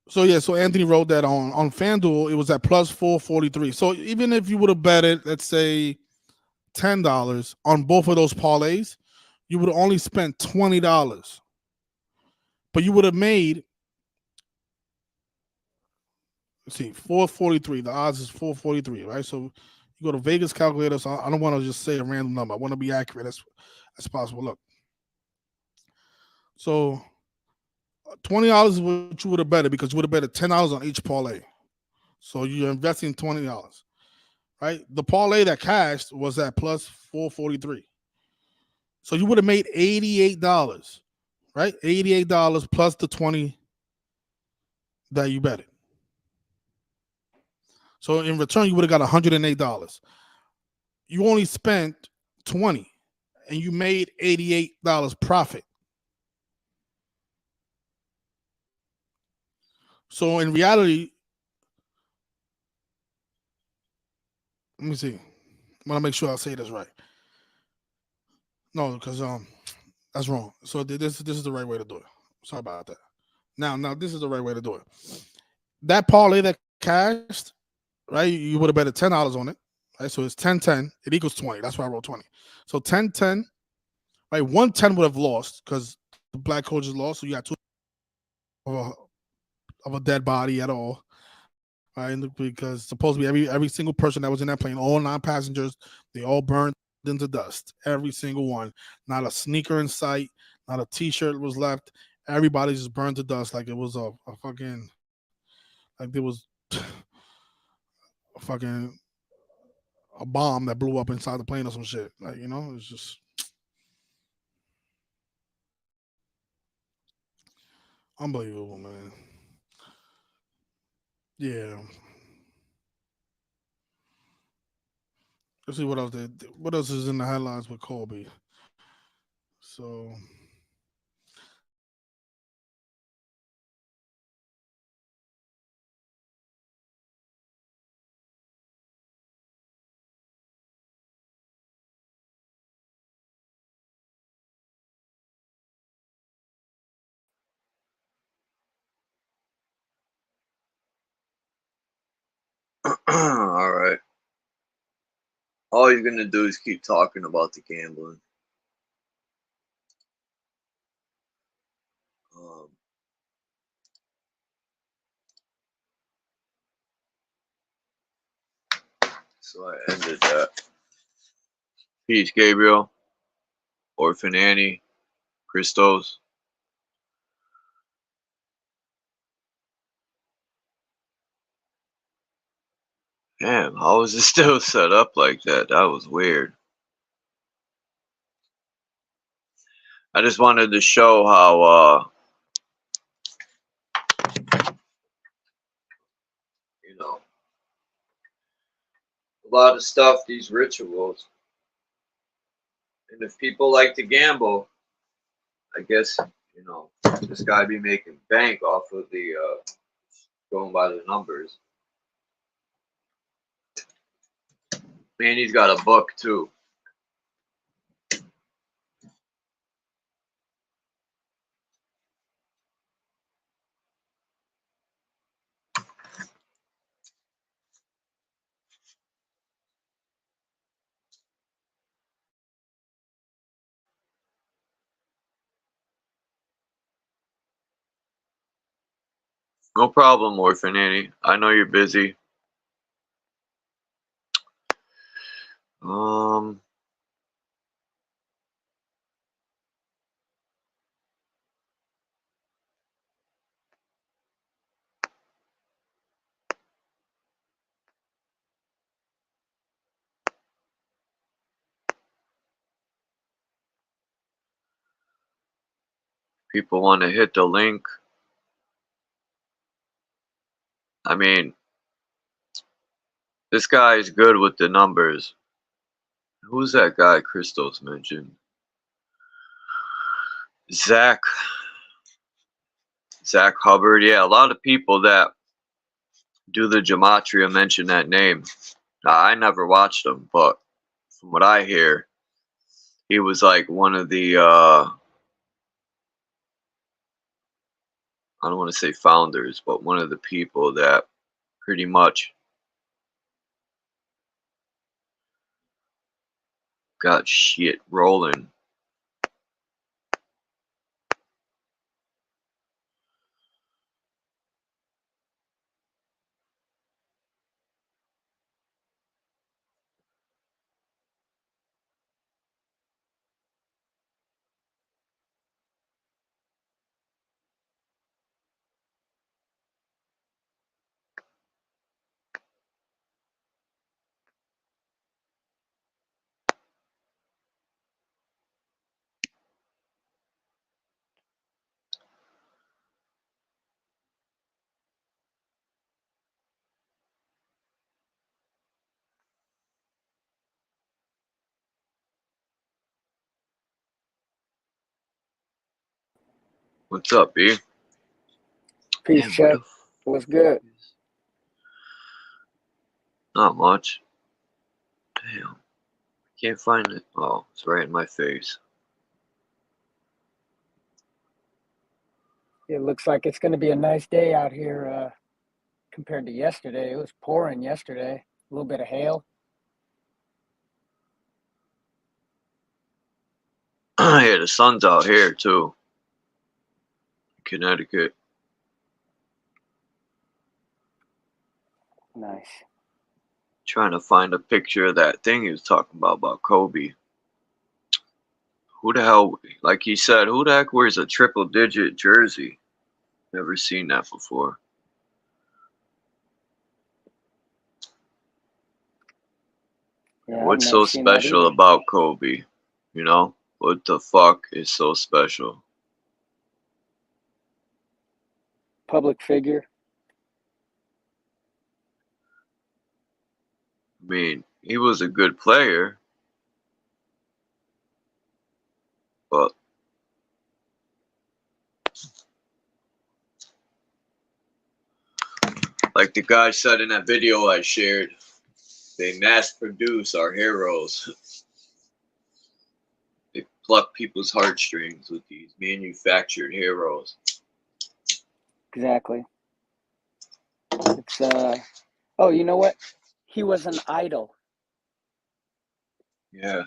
So yeah, so Anthony wrote that on FanDuel, it was at plus 443. So even if you would have betted, let's say $10 on both of those parlays, you would have only spent $20. But you would have made, let's see, 443. The odds is 443, right? So you go to Vegas calculator. So I don't want to just say a random number. I want to be accurate as possible. Look. So $20 is what you would have betted because you would have betted $10 on each parlay. So you're investing $20, right? The parlay that cashed was at plus 443. So you would have made $88, right? $88 plus the 20 that you betted. So in return, you would have got $108. You only spent $20 and you made $88 profit. So in reality, let me see. I want to make sure I say this right. No, because that's wrong. So this is the right way to do it. Sorry about that. Now this is the right way to do it. That parlay that cashed, right? You would have betted $10 on it, right? So it's 10-10. It equals 20. That's why I wrote 20. So 10-10, right? 110 would have lost because the black coaches lost. So you got two of a dead body at all, right? Because supposedly every single person that was in that plane, all 9 passengers, they all burned into dust. Every single one. Not a sneaker in sight. Not a T-shirt was left. Everybody just burned to dust like it was a fucking, like there was a fucking a bomb that blew up inside the plane or some shit. Like, you know, it's just unbelievable, man. Yeah. Let's see what else. What else is in the headlines with Kobe? So. All right. All he's gonna do is keep talking about the gambling. So I ended that. Peace, Gabriel, Orphan Annie, Christos. Damn, how is it still set up like that? That was weird. I just wanted to show how, you know, a lot of stuff, these rituals. And if people like to gamble, I guess, you know, this guy be making bank off of the, going by the numbers. And he's got a book, too. No problem, Orphan Annie. I know you're busy. People want to hit the link. I mean, this guy is good with the numbers. Who's that guy Christos mentioned? Zach Hubbard. Yeah, a lot of people that do the gematria mention that name. I never watched him, but from what I hear, he was like one of the, I don't want to say founders, but one of the people that pretty much got shit rolling. What's up, B? Peace, Damn, Chef. What's good? Not much. Damn. Can't find it. Oh, it's right in my face. It looks like it's going to be a nice day out here compared to yesterday. It was pouring yesterday, a little bit of hail. Yeah, the sun's out here too. Connecticut. Nice. Trying to find a picture of that thing he was talking about Kobe. Who the hell, like he said, who the heck wears a triple digit jersey? Never seen that before. Yeah, I've What's never so seen that special either. about Kobe? You know, what the fuck is so special? Public figure. I mean, he was a good player, but like the guy said in that video I shared, they mass produce our heroes. They pluck people's heartstrings with these manufactured heroes. Exactly. It's oh, you know what? He was an idol. Yeah.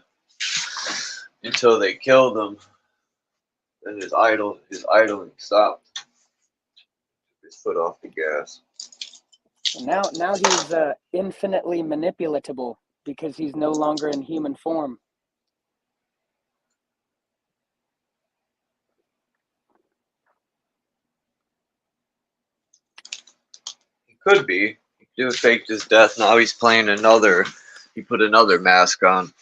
Until they killed him, then his idling stopped. His foot off the gas. Now he's infinitely manipulatable because he's no longer in human form. He could be. He could have faked his death. Now he's playing another. He put another mask on.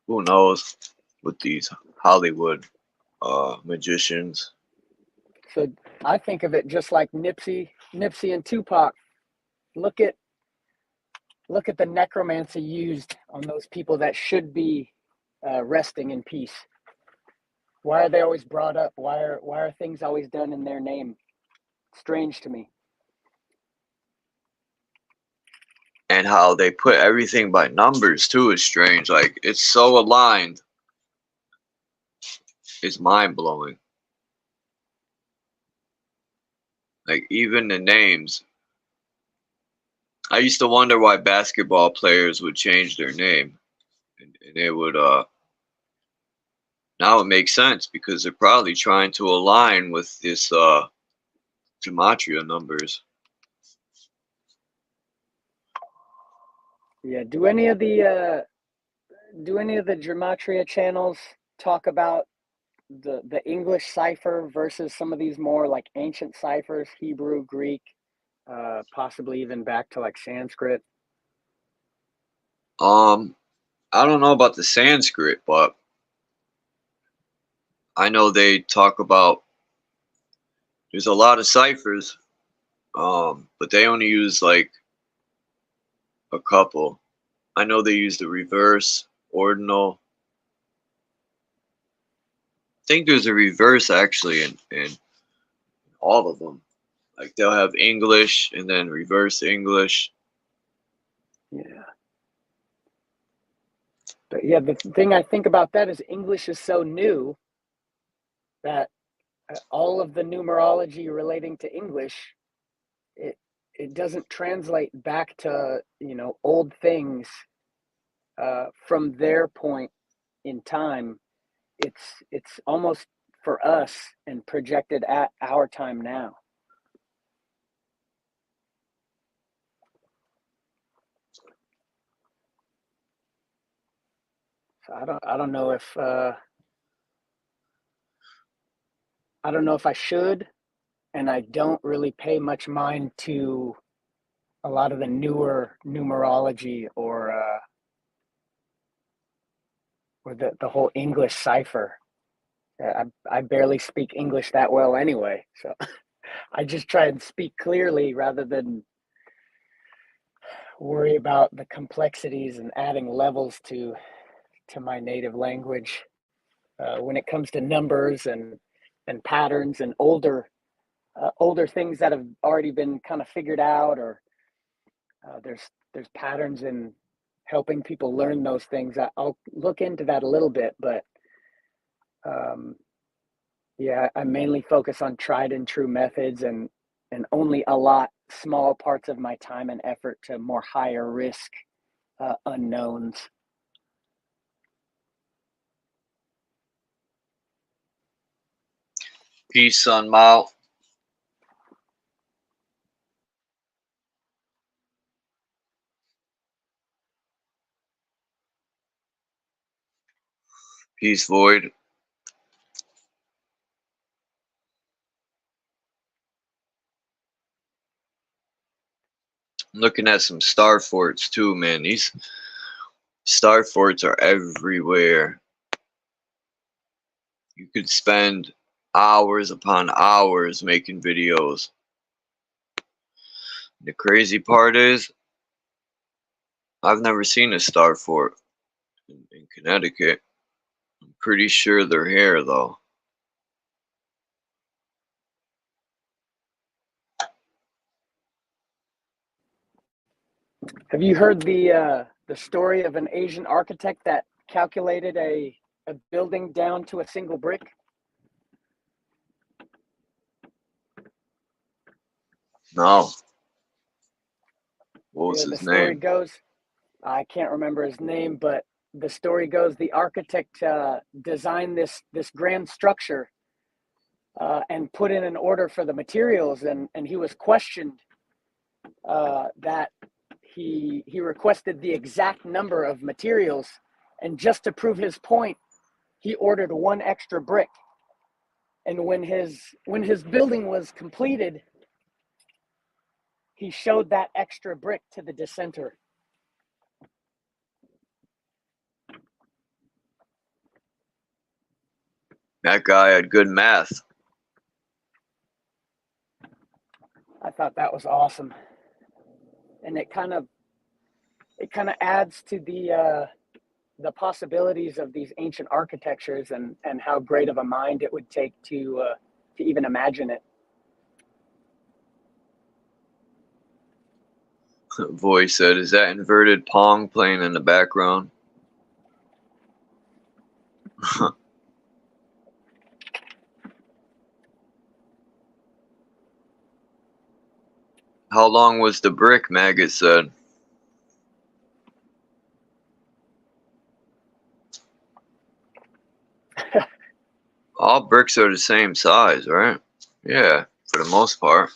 Who knows? With these Hollywood magicians. So I think of it just like Nipsey and Tupac. Look at the necromancy used on those people that should be resting in peace. Why are they always brought up? Why are things always done in their name? Strange to me. And how they put everything by numbers too is strange. Like, it's so aligned. It's mind blowing. Like, even the names. I used to wonder why basketball players would change their name. And they would, now it makes sense because they're probably trying to align with this, gematria numbers. Yeah. Do any of the gematria channels talk about the English cipher versus some of these more like ancient ciphers, Hebrew, Greek, possibly even back to like Sanskrit? I don't know about the Sanskrit, but I know they talk about there's a lot of ciphers, but they only use like a couple. I know they use the reverse, ordinal. I think there's a reverse actually in all of them. Like they'll have English and then reverse English. Yeah. But yeah, the thing I think about that is English is so new that all of the numerology relating to English, it doesn't translate back to, old things from their point in time. It's almost for us and projected at our time now. So I don't know if I should, and I don't really pay much mind to a lot of the newer numerology or the whole English cipher. I barely speak English that well anyway, so I just try and speak clearly rather than worry about the complexities and adding levels to my native language. When it comes to numbers and patterns and older things that have already been kind of figured out, or there's patterns in helping people learn those things. I'll look into that a little bit, but yeah, I mainly focus on tried and true methods and only allot small parts of my time and effort to more higher risk unknowns. Peace, Sun Mao. Peace, Void. I'm looking at some star forts too, man. Star forts are everywhere. You could spend hours upon hours making videos. The crazy part is, I've never seen a star fort in Connecticut. I'm pretty sure they're here though. Have you heard the story of an Asian architect that calculated a building down to a single brick? No. What was Yeah, the his story name? goes, I can't remember his name, but the story goes the architect designed this grand structure and put in an order for the materials, and he was questioned that he requested the exact number of materials, and just to prove his point, he ordered one extra brick. And when his building was completed, he showed that extra brick to the dissenter. That guy had good math. I thought that was awesome, and it kind of adds to the possibilities of these ancient architectures, and how great of a mind it would take to even imagine it. Voice said, is that inverted Pong playing in the background? How long was the brick, Maggot said? All bricks are the same size, right? Yeah, for the most part.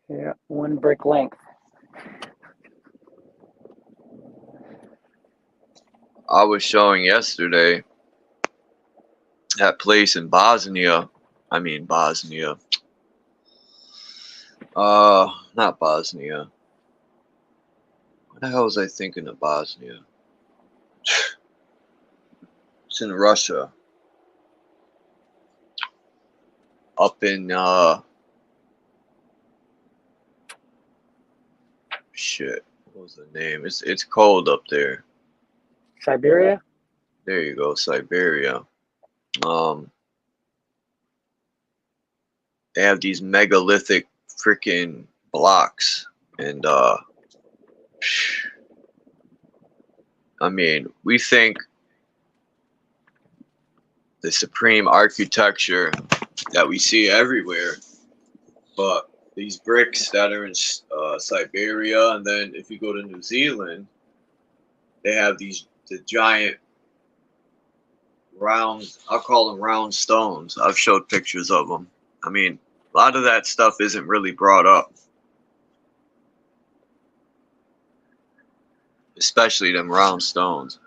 Yeah, one brick length. I was showing yesterday that place in Bosnia. I mean Bosnia. Not Bosnia. What the hell was I thinking of Bosnia? It's in Russia. Up in shit. What was the name? It's cold up there. Siberia? There you go, Siberia. They have these megalithic freaking blocks, and I mean, we think the supreme architecture that we see everywhere, but these bricks that are in Siberia, and then if you go to New Zealand, they have the giant round, I'll call them round stones. I've showed pictures of them. I mean, a lot of that stuff isn't really brought up, especially them round stones.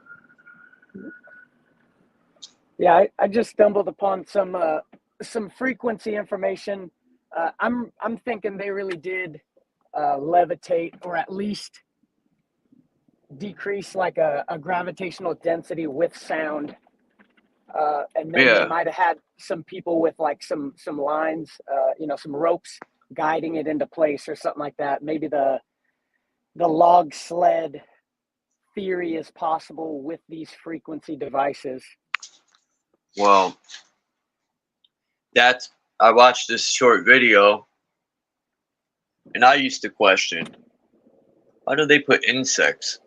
Yeah, I just stumbled upon some frequency information. I'm thinking they really did levitate, or at least decrease like a gravitational density with sound. And then they might have had some people with like some lines, some ropes guiding it into place or something like that. Maybe the log sled theory is possible with these frequency devices. Well, I watched this short video, and I used to question, why do they put insects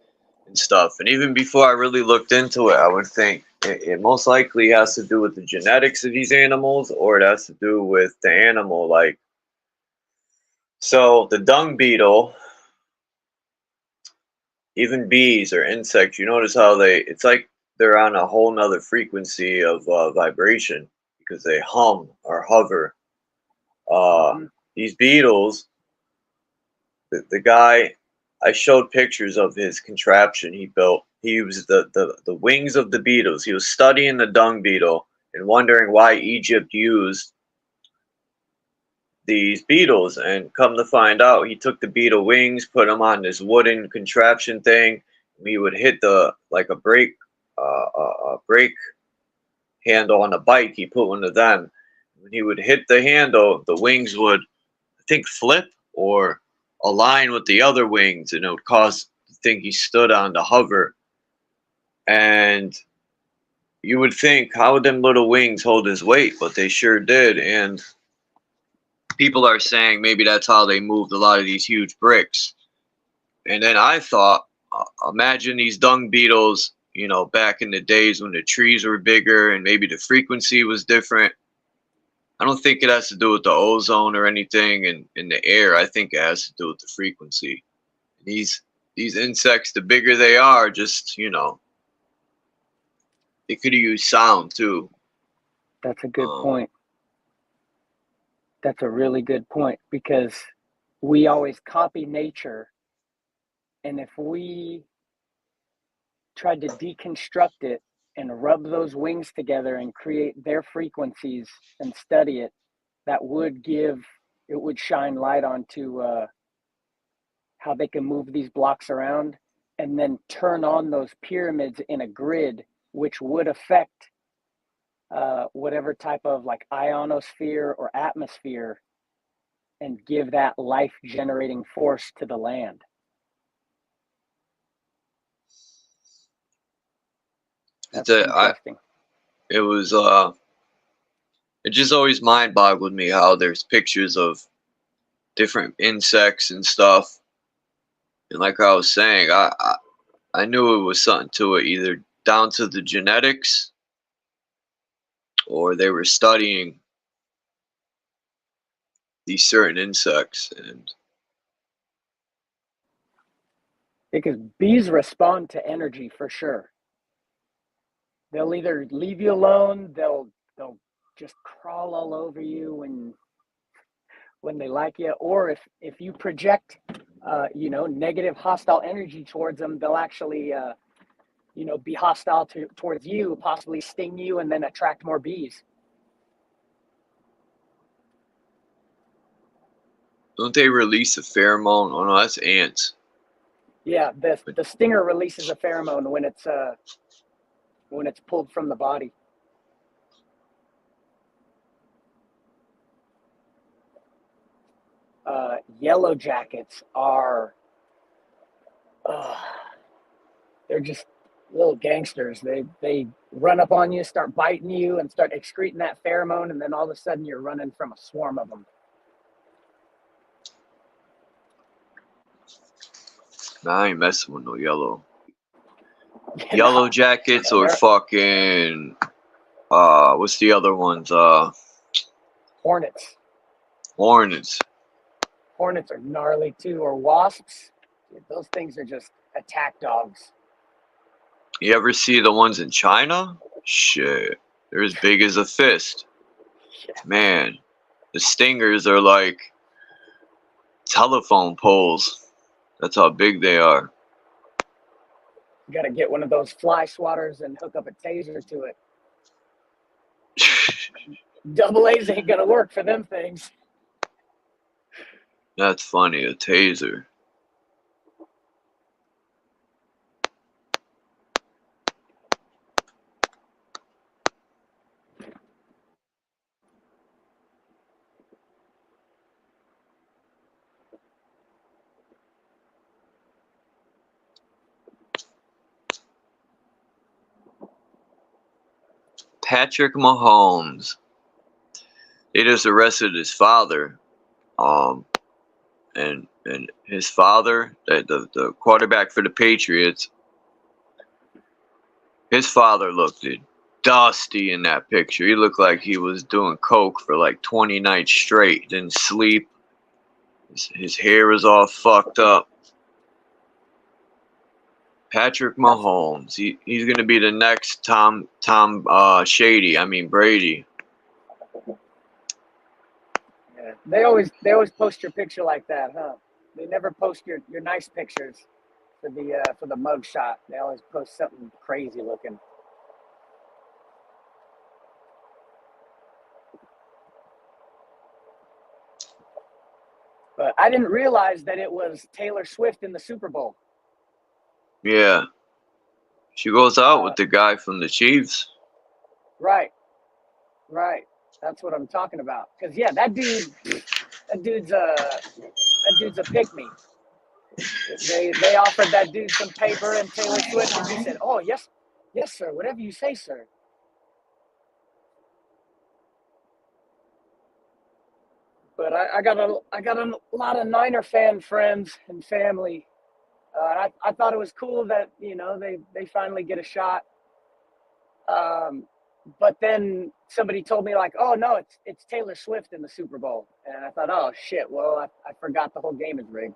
and stuff? And even before I really looked into it, I would think it most likely has to do with the genetics of these animals, or it has to do with the animal. Like, so the dung beetle, even bees or insects, you notice how it's like they're on a whole nother frequency of vibration, because they hum or hover. These beetles, the guy, I showed pictures of his contraption he built. He used the wings of the beetles. He was studying the dung beetle and wondering why Egypt used these beetles, and come to find out, he took the beetle wings, put them on this wooden contraption thing. He would hit the like a brake handle on a bike. He put one of them. When he would hit the handle, the wings would, I think, flip or align with the other wings, and it would cause the thing he stood on to hover. And you would think, how would them little wings hold his weight? But they sure did. And people are saying maybe that's how they moved a lot of these huge bricks. And then I thought, imagine these dung beetles, you know, back in the days when the trees were bigger and maybe the frequency was different. I don't think it has to do with the ozone or anything in the air. I think it has to do with the frequency. These insects, the bigger they are, just, you know, they could use sound too. That's a good point. That's a really good point, because we always copy nature, and if we tried to deconstruct it and rub those wings together and create their frequencies and study it, that would shine light onto how they can move these blocks around and then turn on those pyramids in a grid, which would affect whatever type of like ionosphere or atmosphere, and give that life generating force to the land. That's interesting. It just always mind boggled me how there's pictures of different insects and stuff. And like I was saying, I knew it was something to it, either down to the genetics or they were studying these certain insects. And because bees respond to energy for sure. They'll either leave you alone, they'll just crawl all over you when they like you, or if you project negative hostile energy towards them, they'll actually be hostile towards you, possibly sting you, and then attract more bees. don't they release a pheromone? Oh no, that's ants. Yeah, the stinger releases a pheromone when it's pulled from the body. Yellow jackets are they're just little gangsters. They run up on you, start biting you, and start excreting that pheromone, and then all of a sudden you're running from a swarm of them. I ain't messing with no yellow. Yellow jackets or fucking what's the other ones? Hornets. Hornets are gnarly too, or wasps. Those things are just attack dogs. You ever see the ones in China? Shit, they're as big as a fist. Yeah. Man, the stingers are like telephone poles. That's how big they are. You gotta get one of those fly swatters and hook up a taser to it. Double A's ain't gonna work for them things. That's funny, a taser. Patrick Mahomes. They just arrested his father. And his father, the quarterback for the Patriots, his father looked dusty in that picture. He looked like he was doing coke for like 20 nights straight, didn't sleep. His hair was all fucked up. Patrick Mahomes, he's gonna be the next Tom Brady. Yeah. They always post your picture like that, huh? They never post your nice pictures for the mug shot. They always post something crazy looking. But I didn't realize that it was Taylor Swift in the Super Bowl. Yeah. She goes out with the guy from the Chiefs. Right. That's what I'm talking about. Because yeah, that dude's a pick me. They offered that dude some paper and Taylor Swift, and he said, "Oh yes, sir. Whatever you say, sir." But I got a lot of Niner fan friends and family. I thought it was cool that they finally get a shot. But then somebody told me like, "Oh no, it's Taylor Swift in the Super Bowl," and I thought, "Oh shit, well I forgot the whole game is rigged."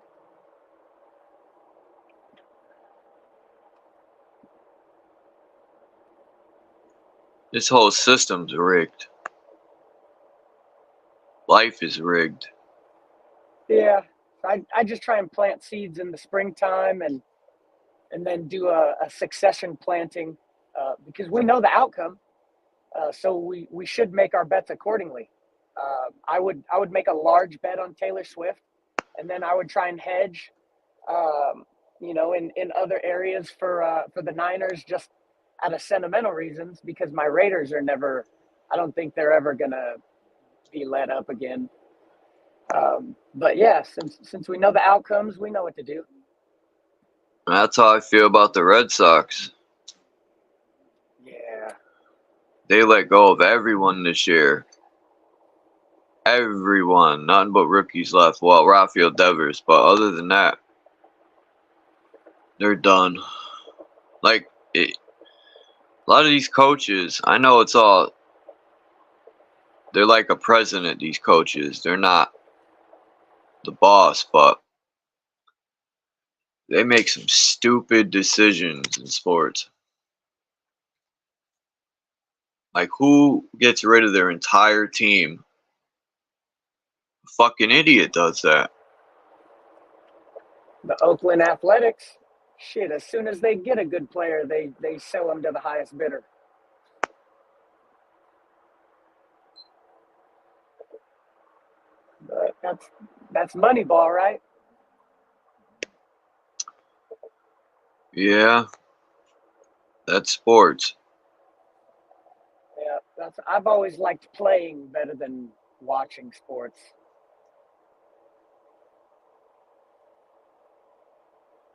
This whole system's rigged. Life is rigged. Yeah, I just try and plant seeds in the springtime and then do a succession planting because we know the outcome, so we should make our bets accordingly. I would make a large bet on Taylor Swift, and then I would try and hedge, in other areas for the Niners just out of sentimental reasons because my Raiders are never. I don't think they're ever gonna be let up again. But yeah, since we know the outcomes, we know what to do. That's how I feel about the Red Sox. Yeah. They let go of everyone this year. Everyone. Nothing but rookies left. Well, Rafael Devers. But other than that, they're done. Like, a lot of these coaches, I know it's all... They're like a president, these coaches. They're not the boss, but they make some stupid decisions in sports. Like, who gets rid of their entire team? A fucking idiot does that. The Oakland Athletics, shit, as soon as they get a good player, they sell them to the highest bidder. But that's Moneyball, right? Yeah. That's sports. Yeah, I've always liked playing better than watching sports.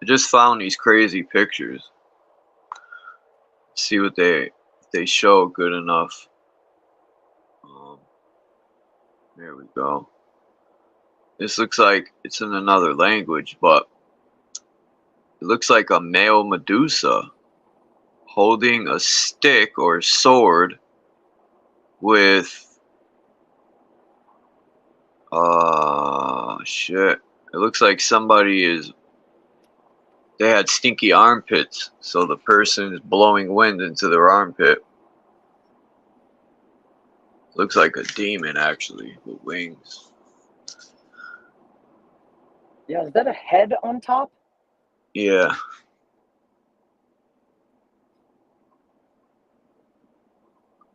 I just found these crazy pictures. See what they show good enough. There we go. This looks like it's in another language, but it looks like a male Medusa holding a stick or sword with shit. It looks like they had stinky armpits, so the person is blowing wind into their armpit. Looks like a demon, actually, with wings. Yeah, is that a head on top? Yeah.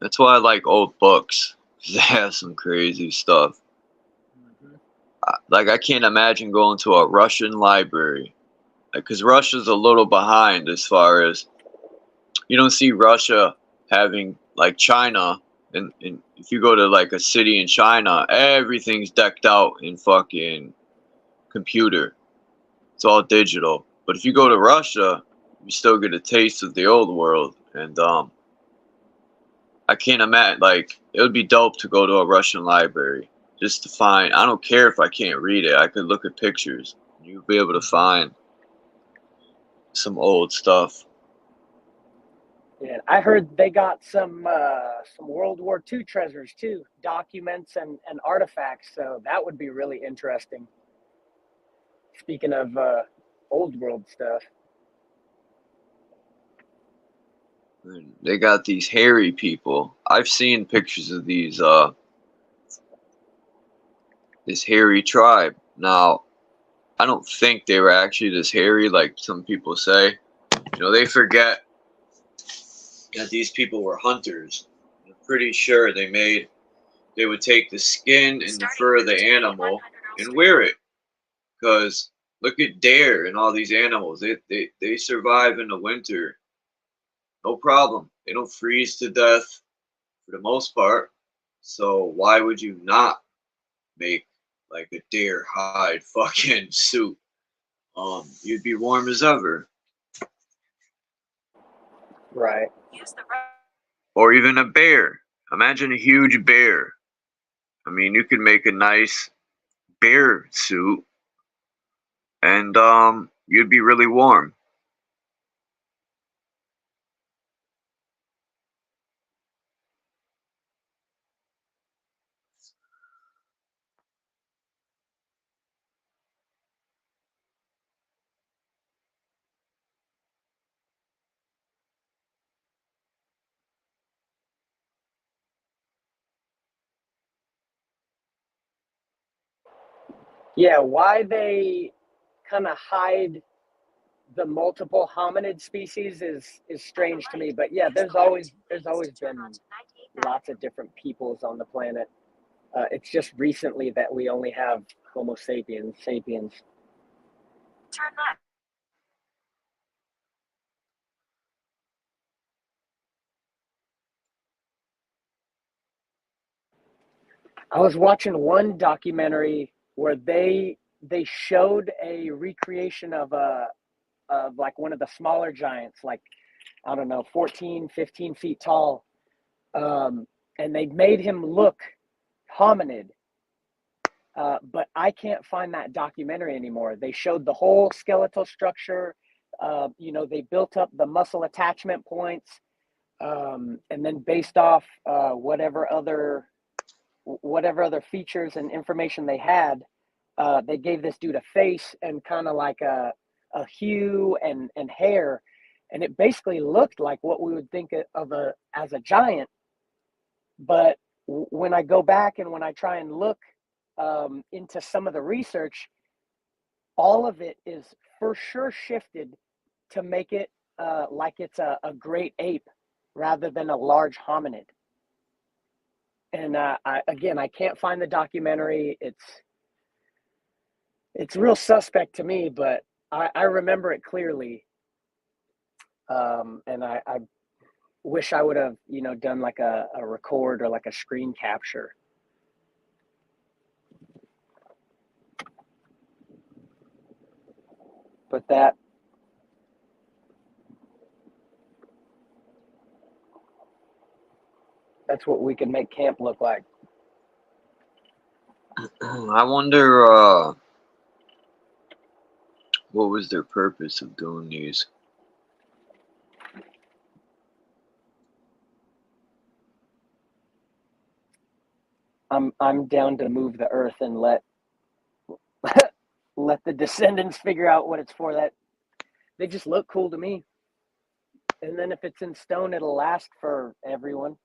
That's why I like old books. They have some crazy stuff. Like, I can't imagine going to a Russian library. Because Russia's a little behind as far as... You don't see Russia having, like, China. And if you go to, like, a city in China, everything's decked out in fucking computer. It's all digital. But if you go to Russia, you still get a taste of the old world. And, I can't imagine, like, it would be dope to go to a Russian library. Just to find, I don't care if I can't read it. I could look at pictures. You'll be able to find some old stuff. Yeah, I heard they got some World War II treasures too, documents and artifacts. So that would be really interesting. Speaking of old world stuff. They got these hairy people. I've seen pictures of these this hairy tribe. Now, I don't think they were actually this hairy like some people say. You know, they forget that these people were hunters. I'm pretty sure they would take the skin and the fur of the animal and wear it Because look at deer and all these animals. They survive in the winter. No problem. They don't freeze to death for the most part. So why would you not make like a deer hide fucking suit? You'd be warm as ever. Right. Or even a bear. Imagine a huge bear. I mean, you could make a nice bear suit, and you'd be really warm. Yeah, why they kind of hide the multiple hominid species is strange to me. But yeah, there's always been lots of different peoples on the planet. It's just recently that we only have Homo sapiens. Turn left. I was watching one documentary where they showed a recreation of like one of the smaller giants, like I don't know, 14, 15 feet tall, and they made him look hominid. But I can't find that documentary anymore. They showed the whole skeletal structure. They built up the muscle attachment points, and then based off whatever other features and information they had, they gave this dude a face and kind of like a hue and hair, and it basically looked like what we would think of as a giant. But when I go back and when I try and look into some of the research, all of it is for sure shifted to make it like it's a great ape rather than a large hominid. And I can't find the documentary. It's real suspect to me, but I remember it clearly. And I wish I would have, done like a record or like a screen capture. But that's what we can make camp look like. I wonder what was their purpose of doing these. I'm down to move the earth and let the descendants figure out what it's for. That they just look cool to me. And then if it's in stone, it'll last for everyone.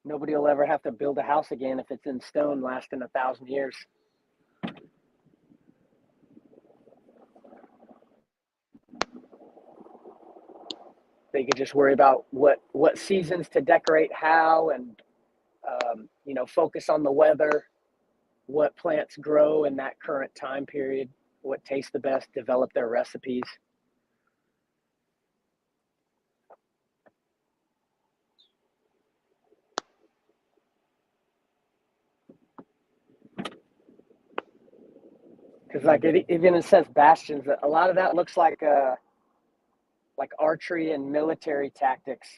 Nobody will ever have to build a house again if it's in stone, lasting 1,000 years. They could just worry about what seasons to decorate how, and focus on the weather, what plants grow in that current time period, what tastes the best, develop their recipes. Because like it even says bastions, a lot of that looks like archery and military tactics.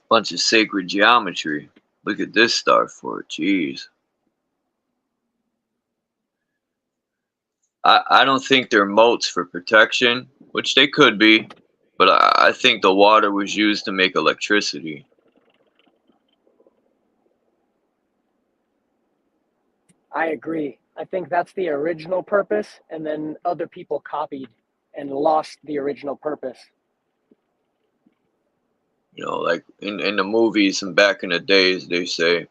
Bunch of sacred geometry. Look at this star fort. Jeez. I don't think they're moats for protection, which they could be, but I think the water was used to make electricity. I agree. I think that's the original purpose, and then other people copied and lost the original purpose. Like in the movies and back in the days, they say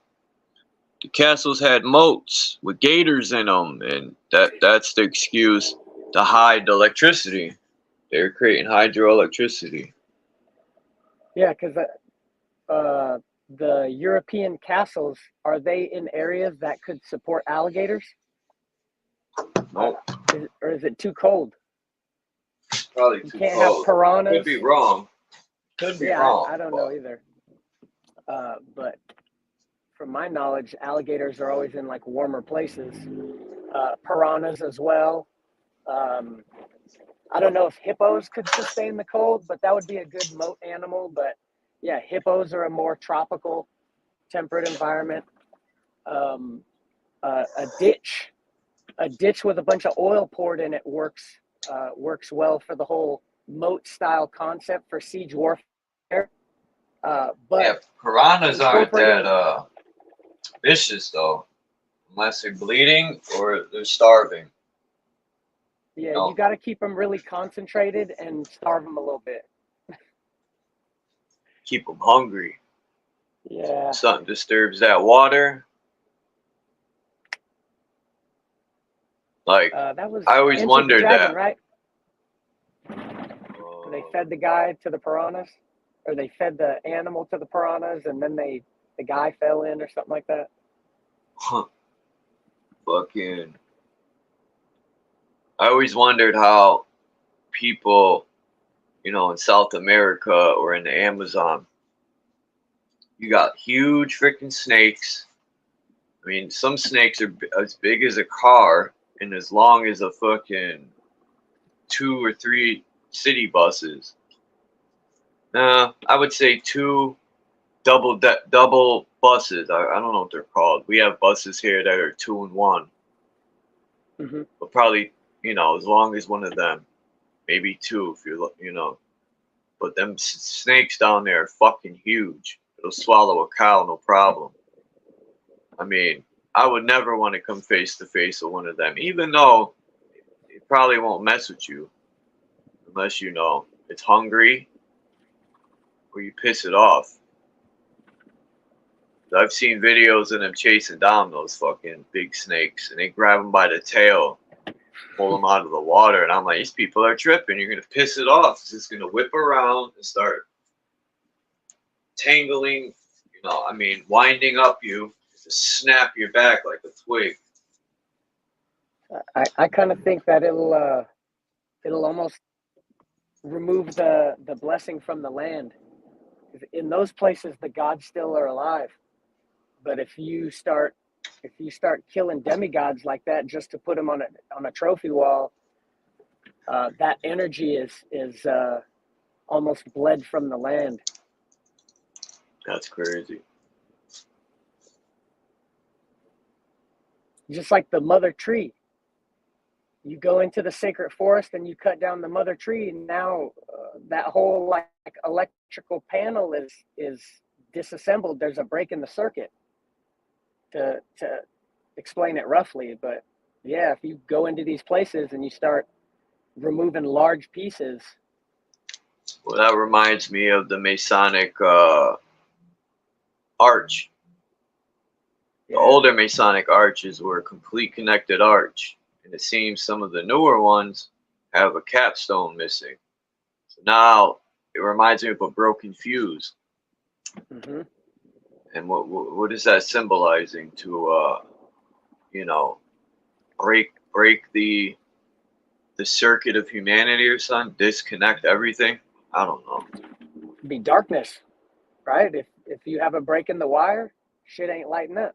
the castles had moats with gators in them, and that's the excuse to hide the electricity. They're creating hydroelectricity. Yeah, because the European castles, are they in areas that could support alligators? Nope. Or is it too cold? Probably You too can't cold. have piranhas. Could be wrong. Could be Yeah, wrong. I don't know either. But from my knowledge, alligators are always in like warmer places. Piranhas as well. I don't know if hippos could sustain the cold, but that would be a good moat animal. But yeah, hippos are a more tropical, temperate environment. A ditch with a bunch of oil poured in it works well for the whole moat style concept for siege warfare. But yeah, piranhas aren't incorporating- that vicious though, unless they're bleeding or they're starving. yeah, No. you got to keep them really concentrated and starve them a little bit. Keep them hungry. Yeah. Something disturbs that water. Like That was I always Enter the wondered Dragon, that. right? They fed the guy to the piranhas, or they fed the animal to the piranhas, and then the guy fell in or something like that. Fucking. I always wondered how people, you know, in South America or in the Amazon, you got huge freaking snakes. I mean, some snakes are as big as a car and as long as a fucking 2 or 3 city buses. I would say 2 double buses. I don't know what they're called. We have buses here that are 2 and 1. Mm-hmm. But probably, you know, as long as one of them, maybe 2 if you're, you know. But them snakes down there are fucking huge. It'll swallow a cow, no problem. I mean, I would never want to come face to face with one of them, even though it probably won't mess with you unless you know it's hungry or you piss it off. I've seen videos of them chasing down those fucking big snakes, and they grab them by the tail, pull them out of the water, and I'm like, these people are tripping. You're gonna piss it off. It's just gonna whip around and start tangling, you know, I mean, winding up you to snap your back like a twig. I kind of think that it'll almost remove the blessing from the land. In those places, the gods still are alive. But if you start killing demigods like that just to put them on a trophy wall, that energy is almost bled from the land. That's crazy. Just like the mother tree. You go into the sacred forest and you cut down the mother tree, and now that whole like electrical panel is disassembled. There's a break in the circuit. To explain it roughly, but yeah, if you go into these places and you start removing large pieces. Well, that reminds me of the Masonic arch. Yeah. The older Masonic arches were a complete connected arch, and it seems some of the newer ones have a capstone missing. So now it reminds me of a broken fuse. Mm-hmm. And what is that symbolizing? To you know, break the circuit of humanity or something, disconnect everything. I don't know. Be darkness, right? If you have a break in the wire, shit ain't lighting up.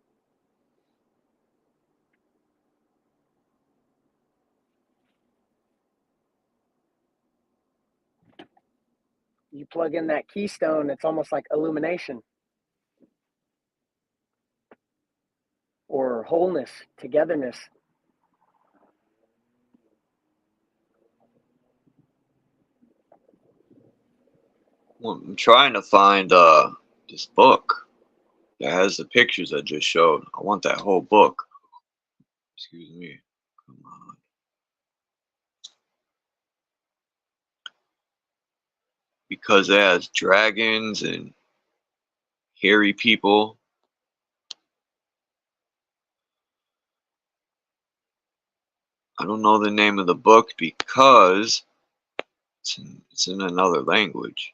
You plug in that keystone, it's almost like illumination or wholeness, togetherness. Well, I'm trying to find this book that has the pictures I just showed. I want that whole book. Excuse me. Come on. Because it has dragons and hairy people. I don't know the name of the book because it's in another language.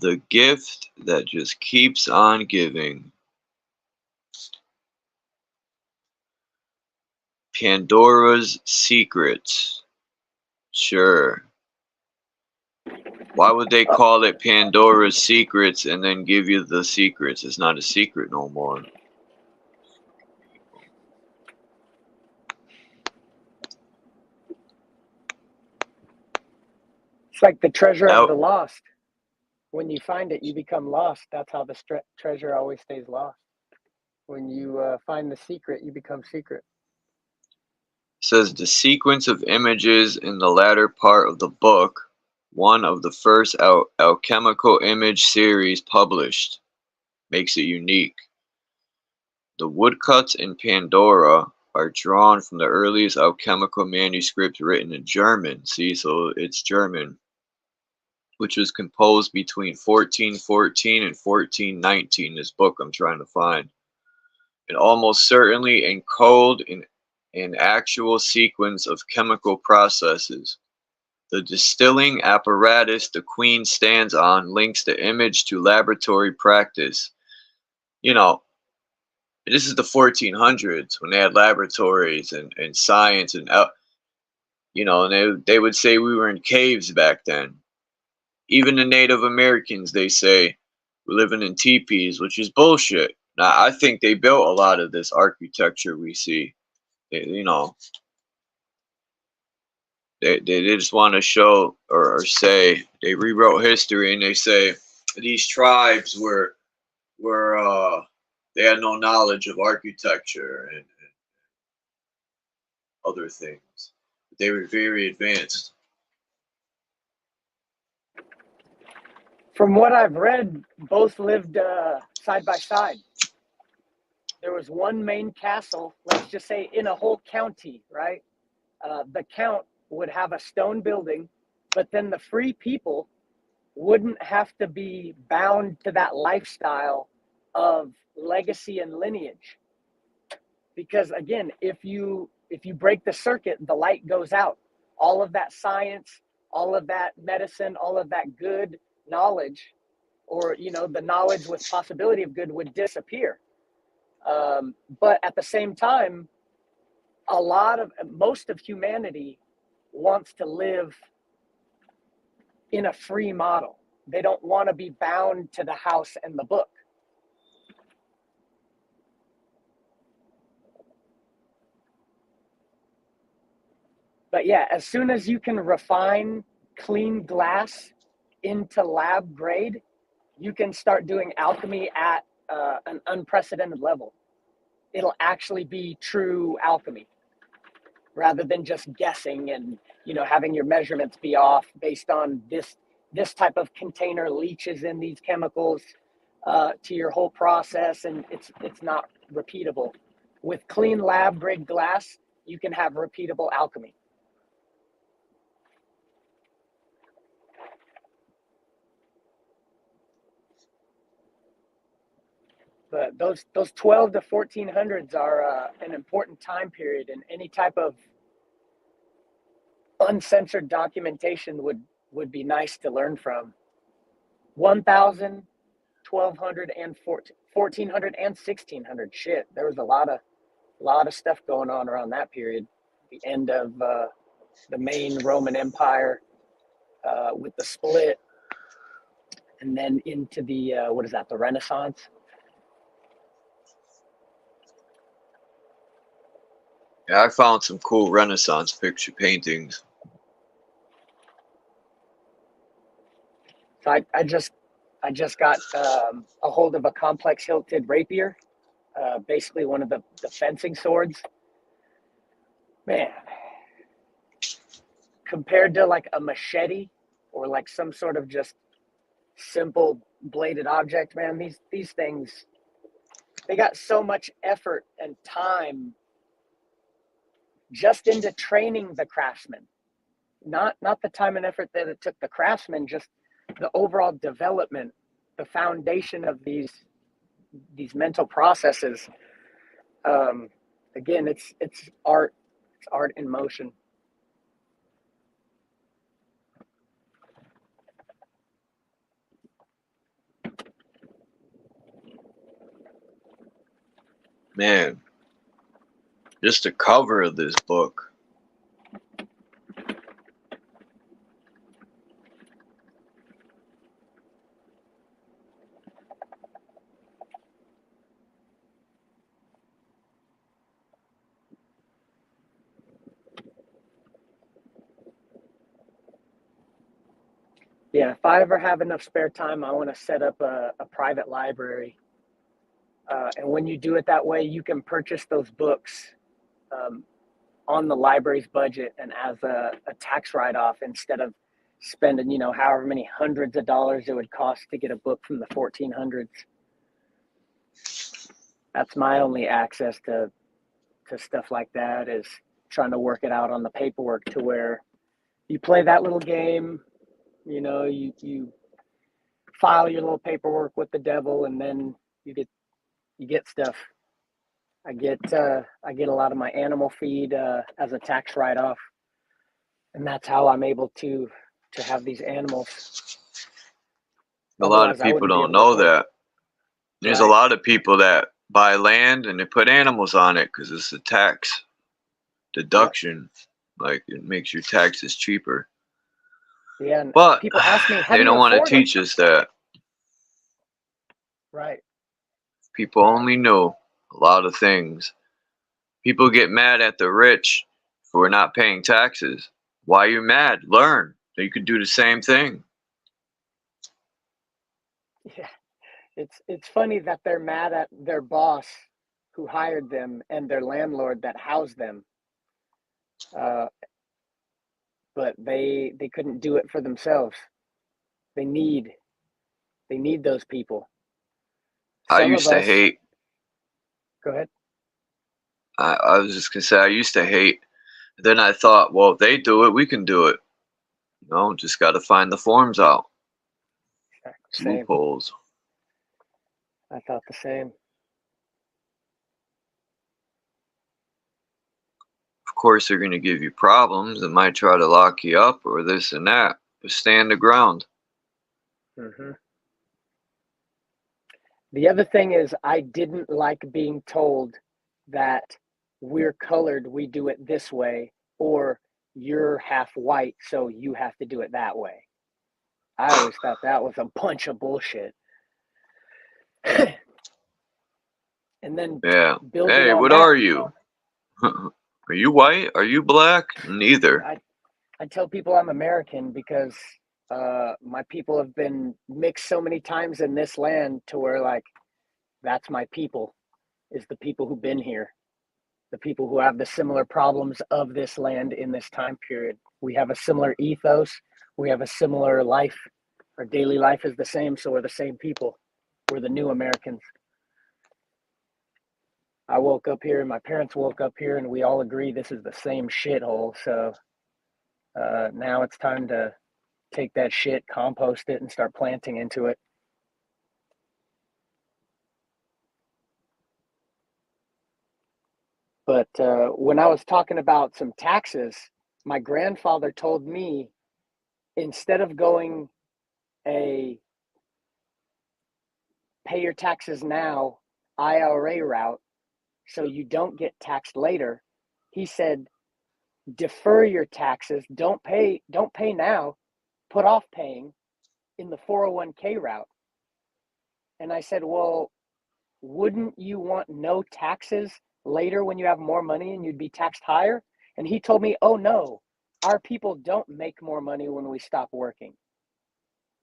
The gift that just keeps on giving. Pandora's Secrets. Sure. Why would they call it Pandora's Secrets and then give you the secrets? It's not a secret no more. It's like the treasure of Out. the lost. When you find it, you become lost. That's how the treasure always stays lost. When you find the secret, you become secret. Says the sequence of images in the latter part of the book, one of the first alchemical image series published, makes it unique. The woodcuts in Pandora are drawn from the earliest alchemical manuscript written in German. See, so it's German, which was composed between 1414 and 1419. This book I'm trying to find. And almost certainly encode an actual sequence of chemical processes. The distilling apparatus the queen stands on links the image to laboratory practice. You know, this is the 1400s when they had laboratories and science and, you know, and they would say we were in caves back then. Even the Native Americans, they say we're living in teepees, which is bullshit. Now, I think they built a lot of this architecture we see. You know, they just want to show or say they rewrote history, and they say these tribes were they had no knowledge of architecture and other things. They were very advanced. From what I've read, both lived side by side. There was one main castle, let's just say in a whole county, right? The count would have a stone building, but then the free people wouldn't have to be bound to that lifestyle of legacy and lineage. Because again, if you break the circuit, the light goes out. All of that science, all of that medicine, all of that good knowledge, or you know, the knowledge with possibility of good would disappear. But at the same time, most of humanity wants to live in a free model. They don't want to be bound to the house and the book. But yeah, as soon as you can refine clean glass into lab grade, you can start doing alchemy at an unprecedented level. It'll actually be true alchemy rather than just guessing and, you know, having your measurements be off based on this type of container leaches in these chemicals to your whole process, and it's not repeatable. With clean lab grade glass, you can have repeatable alchemy. But those 12 to 1400s are an important time period, and any type of uncensored documentation would be nice to learn from. 1000, 1200, and 1400 and 1600. Shit, there was a lot of stuff going on around that period. The end of the main Roman Empire with the split, and then into the the Renaissance. Yeah, I found some cool Renaissance picture paintings. So I just got a hold of a complex hilted rapier, basically one of the fencing swords. Man, compared to like a machete or like some sort of just simple bladed object, man, these things, they got so much effort and time just into training the craftsman. Not the time and effort that it took the craftsman, just the overall development, the foundation of these mental processes. Again, it's art. It's art in motion. Man, just the cover of this book. Yeah, if I ever have enough spare time, I want to set up a private library. And when you do it that way, you can purchase those books on the library's budget and as a tax write-off instead of spending, you know, however many hundreds of dollars it would cost to get a book from the 1400s. That's my only access to stuff like that, is trying to work it out on the paperwork to where you play that little game, you know, you file your little paperwork with the devil, and then you get stuff. I get a lot of my animal feed as a tax write-off, and that's how I'm able to have these animals. A lot of Otherwise, I people wouldn't be don't able to know afford it. that. There's a Right. lot of people that buy land and they put animals on it because it's a tax deduction. Like, it makes your taxes cheaper. Yeah, and But people ask me, how they do you don't want to afford them? teach us that. Right. People only know a lot of things. People get mad at the rich for not paying taxes. Why are you mad? Learn. You could do the same thing. Yeah. It's funny that they're mad at their boss who hired them and their landlord that housed them. But they couldn't do it for themselves. They need those people. I Some of used to us, hate, go ahead. I was just going to say, I used to hate. Then I thought, well, if they do it, we can do it. No, just got to find the forms out. Same. Loopholes. I thought the same. Of course, they're going to give you problems. They might try to lock you up or this and that. But stand the ground. Mm-hmm. The other thing is, I didn't like being told that we're colored, we do it this way, or you're half white, so you have to do it that way. I always thought that was a bunch of bullshit. And then Yeah. building Hey, on what that, are you? Are you white? Are you black? Neither. I tell people I'm American because my people have been mixed so many times in this land to where, like, that's my people, is the people who've been here, the people who have the similar problems of this land in this time period. We have a similar ethos. We have a similar life. Our daily life is the same, so we're the same people. We're the new Americans. I woke up here and my parents woke up here and we all agree this is the same shithole. So now it's time to take that shit, compost it, and start planting into it. But when I was talking about some taxes, my grandfather told me, instead of going a pay your taxes now IRA route so you don't get taxed later, he said, defer your taxes, don't pay now, put off paying in the 401k route. And I said, well, wouldn't you want no taxes later when you have more money and you'd be taxed higher? And he told me, oh no, our people don't make more money when we stop working.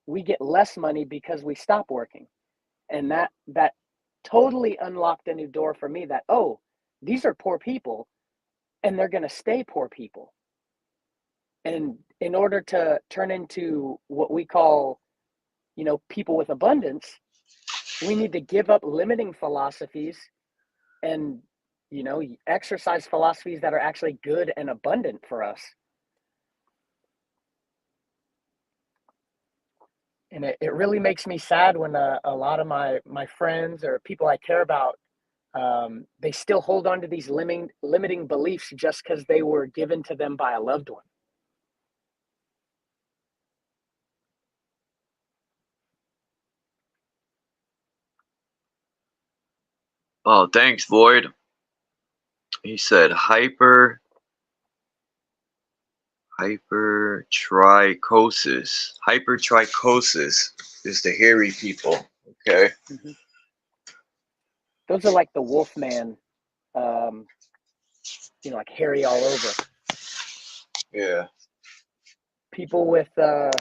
We get less money because we stop working. And that totally unlocked a new door for me, that, oh, these are poor people and they're going to stay poor people. And in order to turn into what we call, you know, people with abundance, we need to give up limiting philosophies and, you know, exercise philosophies that are actually good and abundant for us. And it really makes me sad when a lot of my friends or people I care about, they still hold on to these limiting beliefs just because they were given to them by a loved one. Oh, thanks, Void. He said hypertrichosis. Hypertrichosis is the hairy people. Okay. Mm-hmm. Those are like the Wolfman, like hairy all over. Yeah. People with, or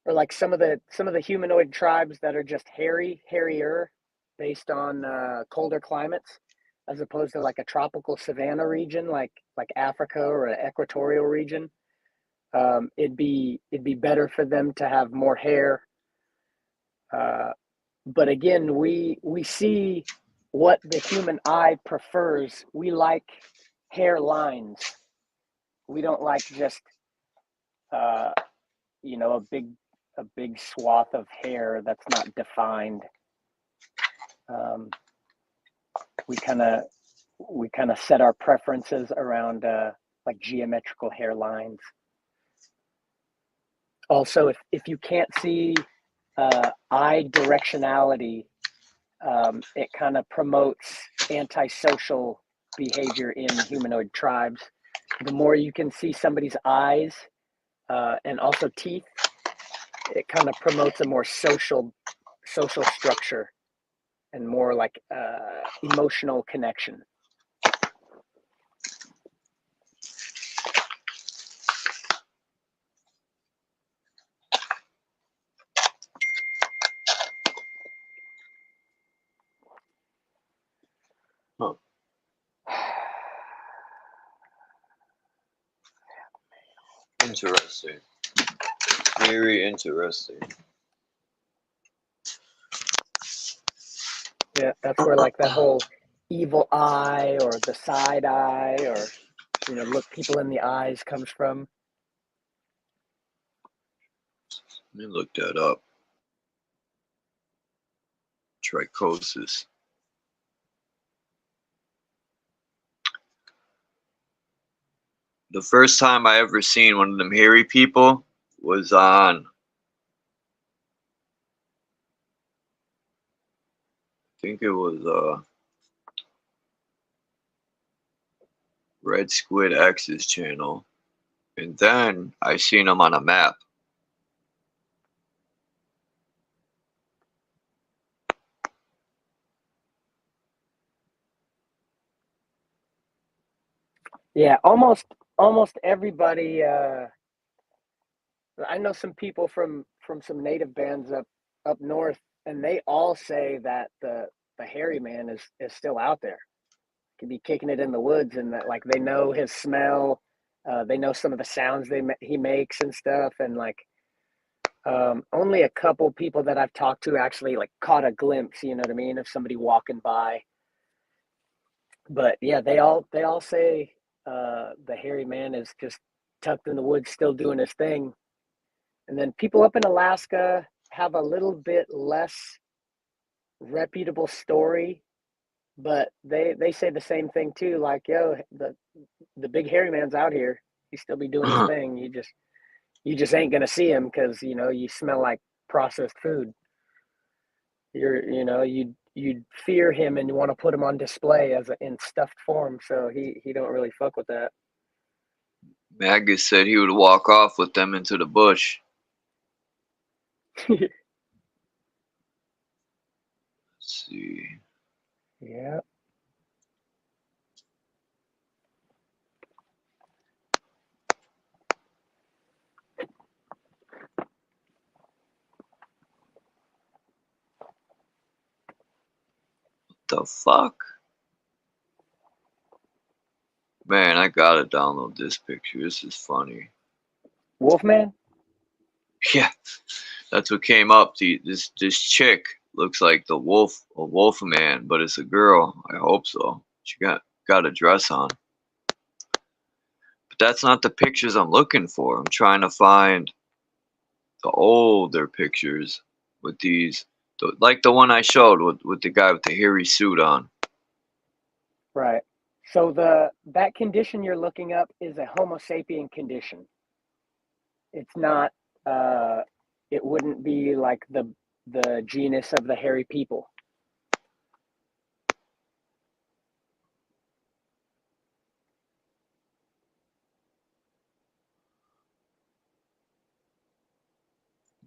like some of the humanoid tribes that are just hairier, based on colder climates, as opposed to like a tropical savanna region, like Africa or an equatorial region. It'd be better for them to have more hair. But again, we see what the human eye prefers. We like hair lines. We don't like just a big swath of hair that's not defined. We kind of set our preferences around like geometrical hair lines. Also, if you can't see eye directionality, it kind of promotes antisocial behavior in humanoid tribes. The more you can see somebody's eyes and also teeth, it kind of promotes a more social structure and more like emotional connection. Huh. Interesting. Very interesting. Yeah, that's where like that whole evil eye or the side eye or look people in the eyes comes from. Let me look that up. Trichosis. The first time I ever seen one of them hairy people was on, I think it was Red Squid X's channel, and then I seen him on a map. Yeah, almost everybody. I know some people from some native bands up north, and they all say that the hairy man is still out there. Could be kicking it in the woods, and that like they know his smell. They know some of the sounds he makes and stuff, and like only a couple people that I've talked to actually like caught a glimpse. You know what I mean? Of somebody walking by. But yeah, they all say the hairy man is just tucked in the woods, still doing his thing. And then people up in Alaska have a little bit less reputable story, but they say the same thing too. Like, yo, the big hairy man's out here. He still be doing his thing. You just ain't gonna see him because you smell like processed food. You'd fear him and you want to put him on display in stuffed form. So he don't really fuck with that. Magus said he would walk off with them into the bush. Let's see. Yeah. The fuck? Man, I gotta download this picture. This is funny. Wolfman? Yeah, that's what came up. This chick looks like a wolf man, but it's a girl. I hope so. She got a dress on. But that's not the pictures I'm looking for. I'm trying to find the older pictures with these, like the one I showed with the guy with the hairy suit on. Right. So that condition you're looking up is a Homo sapien condition. It's not. It wouldn't be like the genus of the hairy people.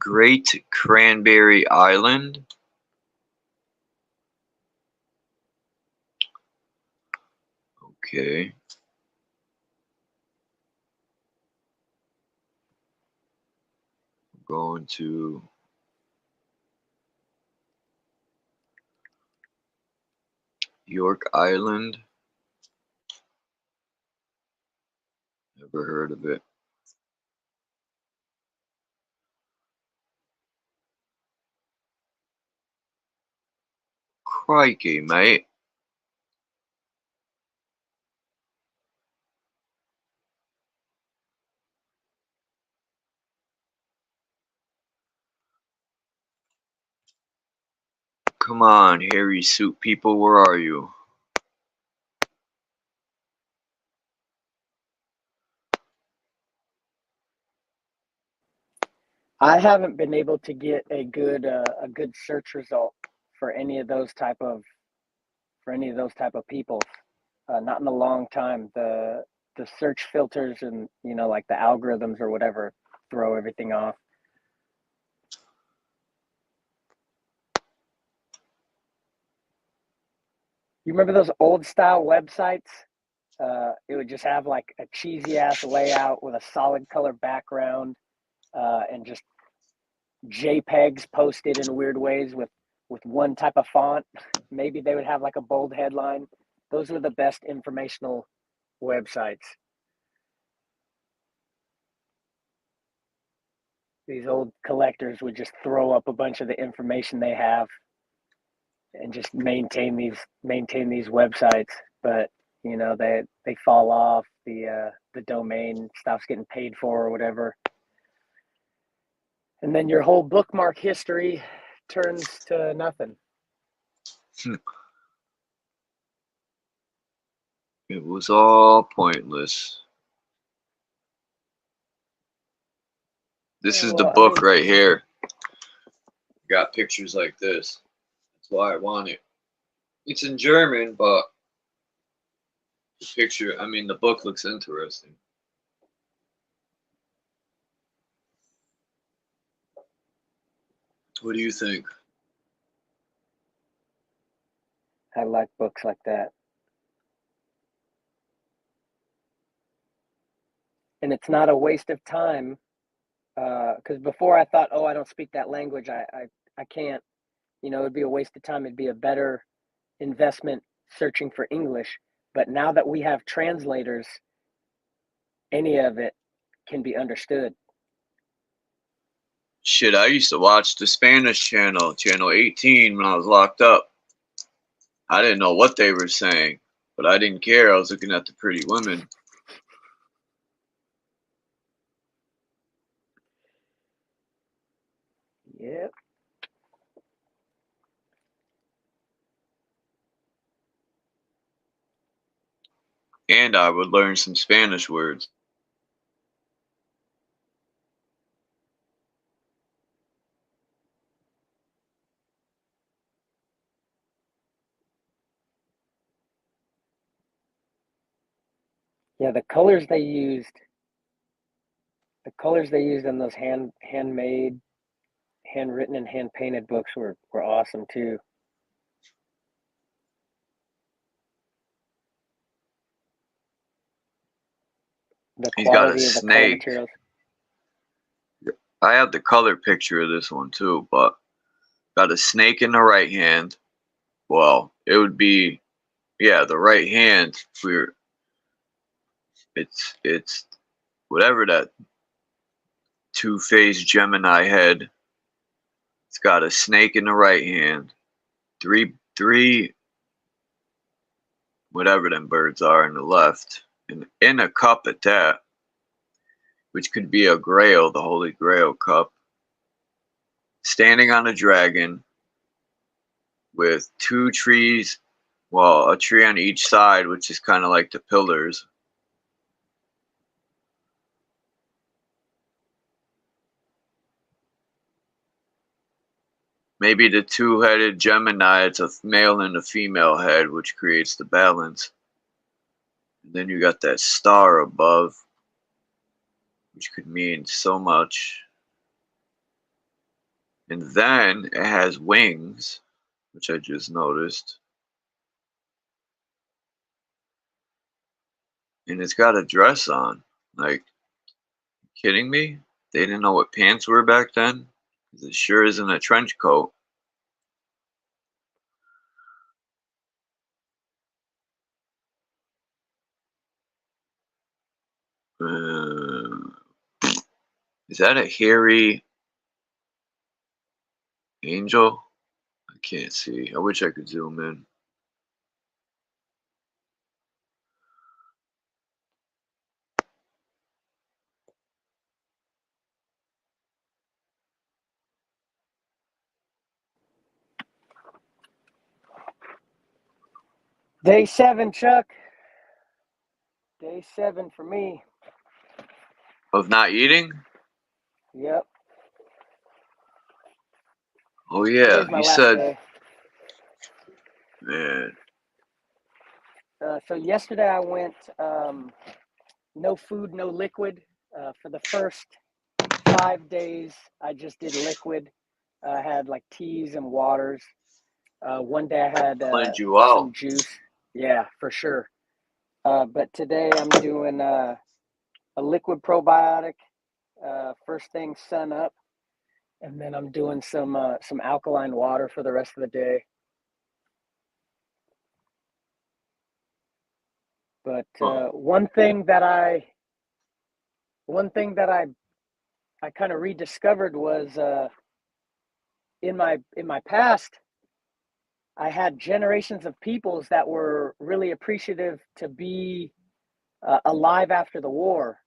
Great Cranberry Island. Okay. Going to York Island. Never heard of it. Crikey, mate. Come on, hairy suit people, where are you? I haven't been able to get a good search result for any of those type of people. Not in a long time. The search filters and like the algorithms or whatever throw everything off. You remember those old style websites? It would just have like a cheesy ass layout with a solid color background, and just JPEGs posted in weird ways with one type of font. Maybe they would have like a bold headline. Those were the best informational websites. These old collectors would just throw up a bunch of the information they have and just maintain these websites. But they fall off. The domain stops getting paid for or whatever, and then your whole bookmark history turns to nothing. It was all pointless. This is the book right here. Got pictures like this. That's why I want it. It's in German, but the book looks interesting. What do you think? I like books like that. And it's not a waste of time, because before I thought, oh, I don't speak that language, I can't, it'd be a waste of time. It'd be a better investment searching for English. But now that we have translators, any of it can be understood. Shit, I used to watch the Spanish channel, channel 18, when I was locked up. I didn't know what they were saying, but I didn't care. I was looking at the pretty women. Yep. And I would learn some Spanish words. Yeah, the colors they used in those handmade, handwritten, and hand painted books were awesome too. The He's got a quality of the color snake. materials. I have the color picture of this one too, but got a snake in the right hand. Well, it would be, yeah, the right hand. It's whatever that two-faced Gemini head. It's got a snake in the right hand. Three whatever them birds are in the left. And in a cup at that, which could be a grail, the Holy Grail cup. Standing on a dragon with two trees, well, a tree on each side, which is kind of like the pillars. Maybe the two-headed Gemini, it's a male and a female head, which creates the balance. And then you got that star above, which could mean so much. And then it has wings, which I just noticed. And it's got a dress on. Like, kidding me? They didn't know what pants were back then? 'Cause it sure isn't a trench coat. Is that a hairy angel? I can't see. I wish I could zoom in. Day 7, Chuck. Day 7 for me. Of not eating? Yep. Oh yeah, Today's my you last said, day. man. So yesterday I went no food, no liquid. For the first 5 days, I just did liquid. I had like teas and waters. One day I had Cleanse you out. some juice. Yeah, for sure. But today I'm doing a liquid probiotic. First thing, sun up, and then I'm doing some alkaline water for the rest of the day. But one thing that I kind of rediscovered was in my past, I had generations of peoples that were really appreciative to be alive after the war.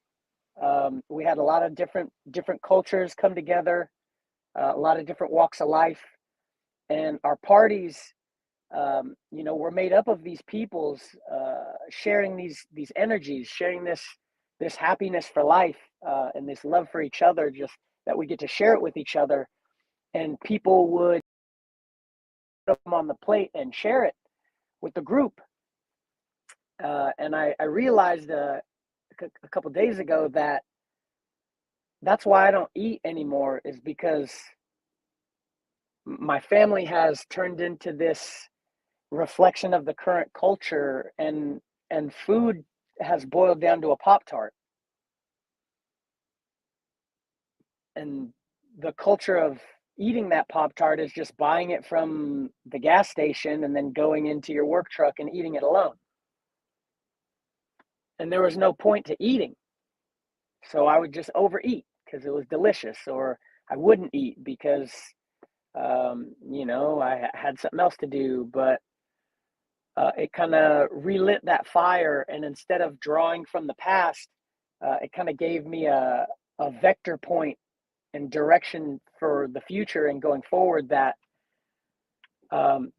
We had a lot of different cultures come together, a lot of different walks of life, and our parties, were made up of these peoples sharing these energies, sharing this happiness for life, and this love for each other, just that we get to share it with each other. And people would put them on the plate and share it with the group. And I realized a couple of days ago that that's why I don't eat anymore, is because my family has turned into this reflection of the current culture, and food has boiled down to a Pop-Tart. And the culture of eating that Pop-Tart is just buying it from the gas station and then going into your work truck and eating it alone. And there was no point to eating. So I would just overeat because it was delicious, or I wouldn't eat because, I had something else to do. But it kind of relit that fire. And instead of drawing from the past, it kind of gave me a vector point and direction for the future and going forward, that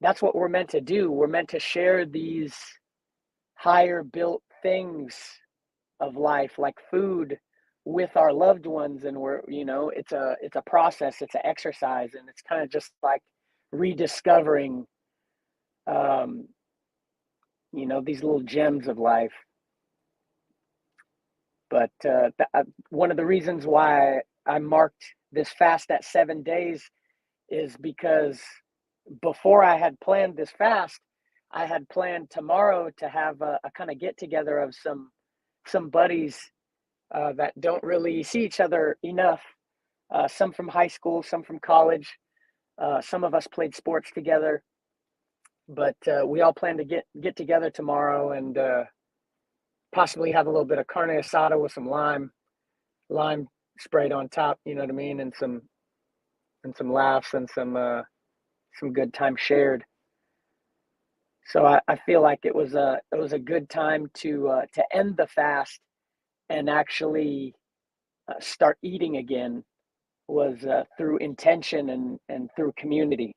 that's what we're meant to do. We're meant to share these higher built things of life, like food, with our loved ones. And it's a process, it's an exercise, and it's kind of just like rediscovering these little gems of life. But one of the reasons why I marked this fast at 7 days is because before I had planned this fast, I had planned tomorrow to have a kind of get together of some buddies that don't really see each other enough. Some from high school, some from college. Some of us played sports together, but we all plan to get together tomorrow and possibly have a little bit of carne asada with some lime sprayed on top. You know what I mean, and some laughs and some good time shared. So I feel like it was a good time to end the fast and actually start eating again, was through intention and through community.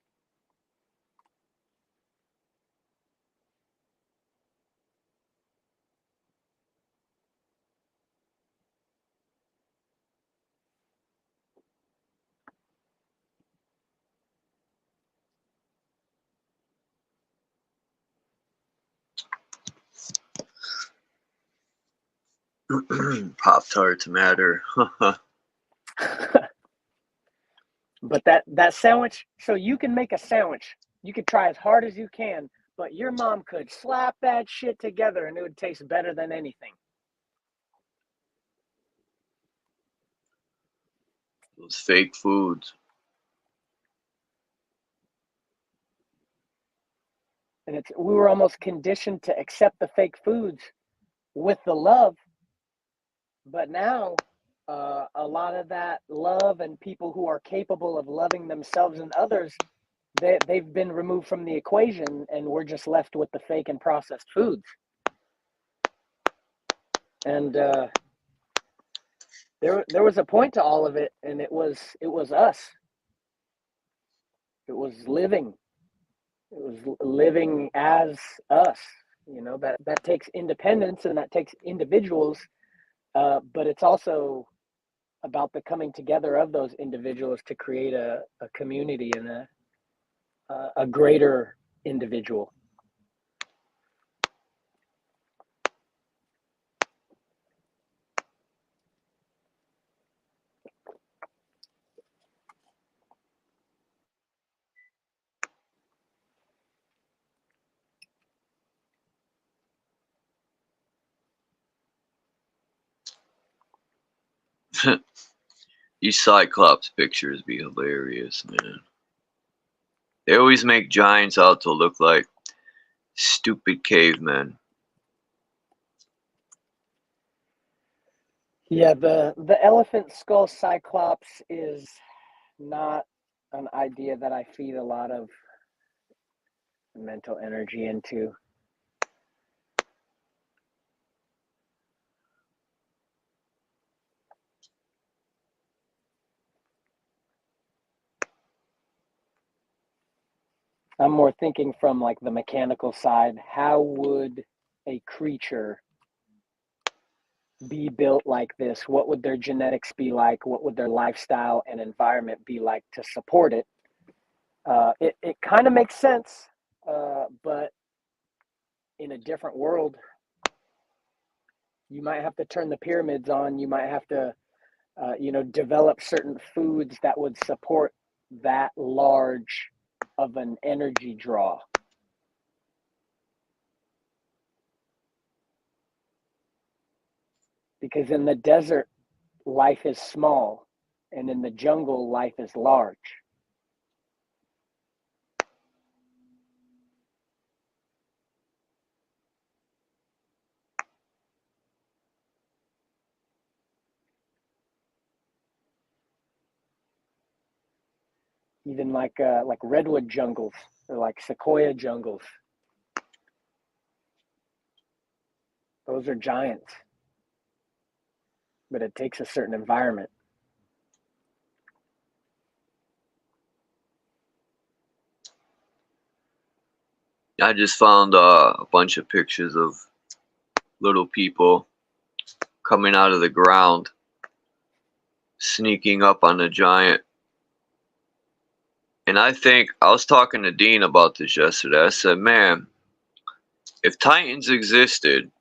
Pop-Tarts matter. But that sandwich, so you can make a sandwich. You could try as hard as you can, but your mom could slap that shit together and it would taste better than anything. Those fake foods. And we were almost conditioned to accept the fake foods with the love. But now, a lot of that love and people who are capable of loving themselves and others, they've been removed from the equation, and we're just left with the fake and processed foods. And there was a point to all of it, and it was us. It was living. It was living as us. You know, that takes independence and that takes individuals, but it's also about the coming together of those individuals to create a community and a greater individual. These Cyclops pictures be hilarious, man. They always make giants out to look like stupid cavemen. Yeah, the elephant skull cyclops is not an idea that I feed a lot of mental energy into. I'm more thinking from like the mechanical side. How would a creature be built like this? What would their genetics be like? What would their lifestyle and environment be like to support it? It kind of makes sense, but in a different world, you might have to turn the pyramids on. You might have to, develop certain foods that would support that large of an energy draw. Because in the desert, life is small, and in the jungle, life is large. Even like redwood jungles or like sequoia jungles. Those are giants, but it takes a certain environment. I just found a bunch of pictures of little people coming out of the ground, sneaking up on the giant. And I was talking to Dean about this yesterday. I said, man, if Titans existed,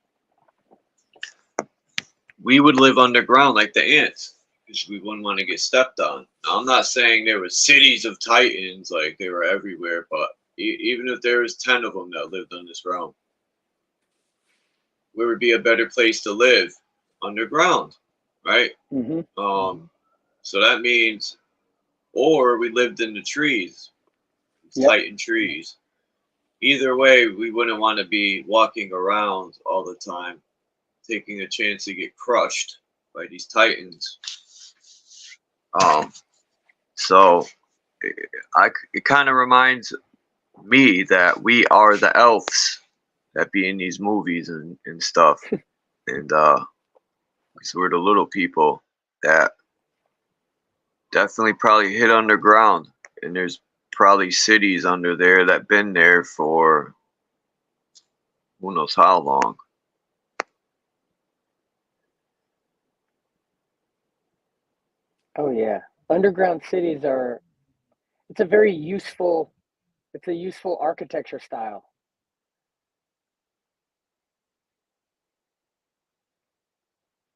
we would live underground like the ants, because we wouldn't want to get stepped on. Now, I'm not saying there were cities of Titans, like they were everywhere, but even if there was 10 of them that lived on this realm, where would be a better place to live? Underground, right? Mm-hmm. So that means, or we lived in the trees, Yep. Titan trees. Either way, we wouldn't want to be walking around all the time, taking a chance to get crushed by these Titans. So it kind of reminds me that we are the elves that be in these movies and stuff. And because we're the little people that definitely probably hit underground. And there's probably cities under there that been there for who knows how long. Oh yeah, underground cities are. It's a useful architecture style.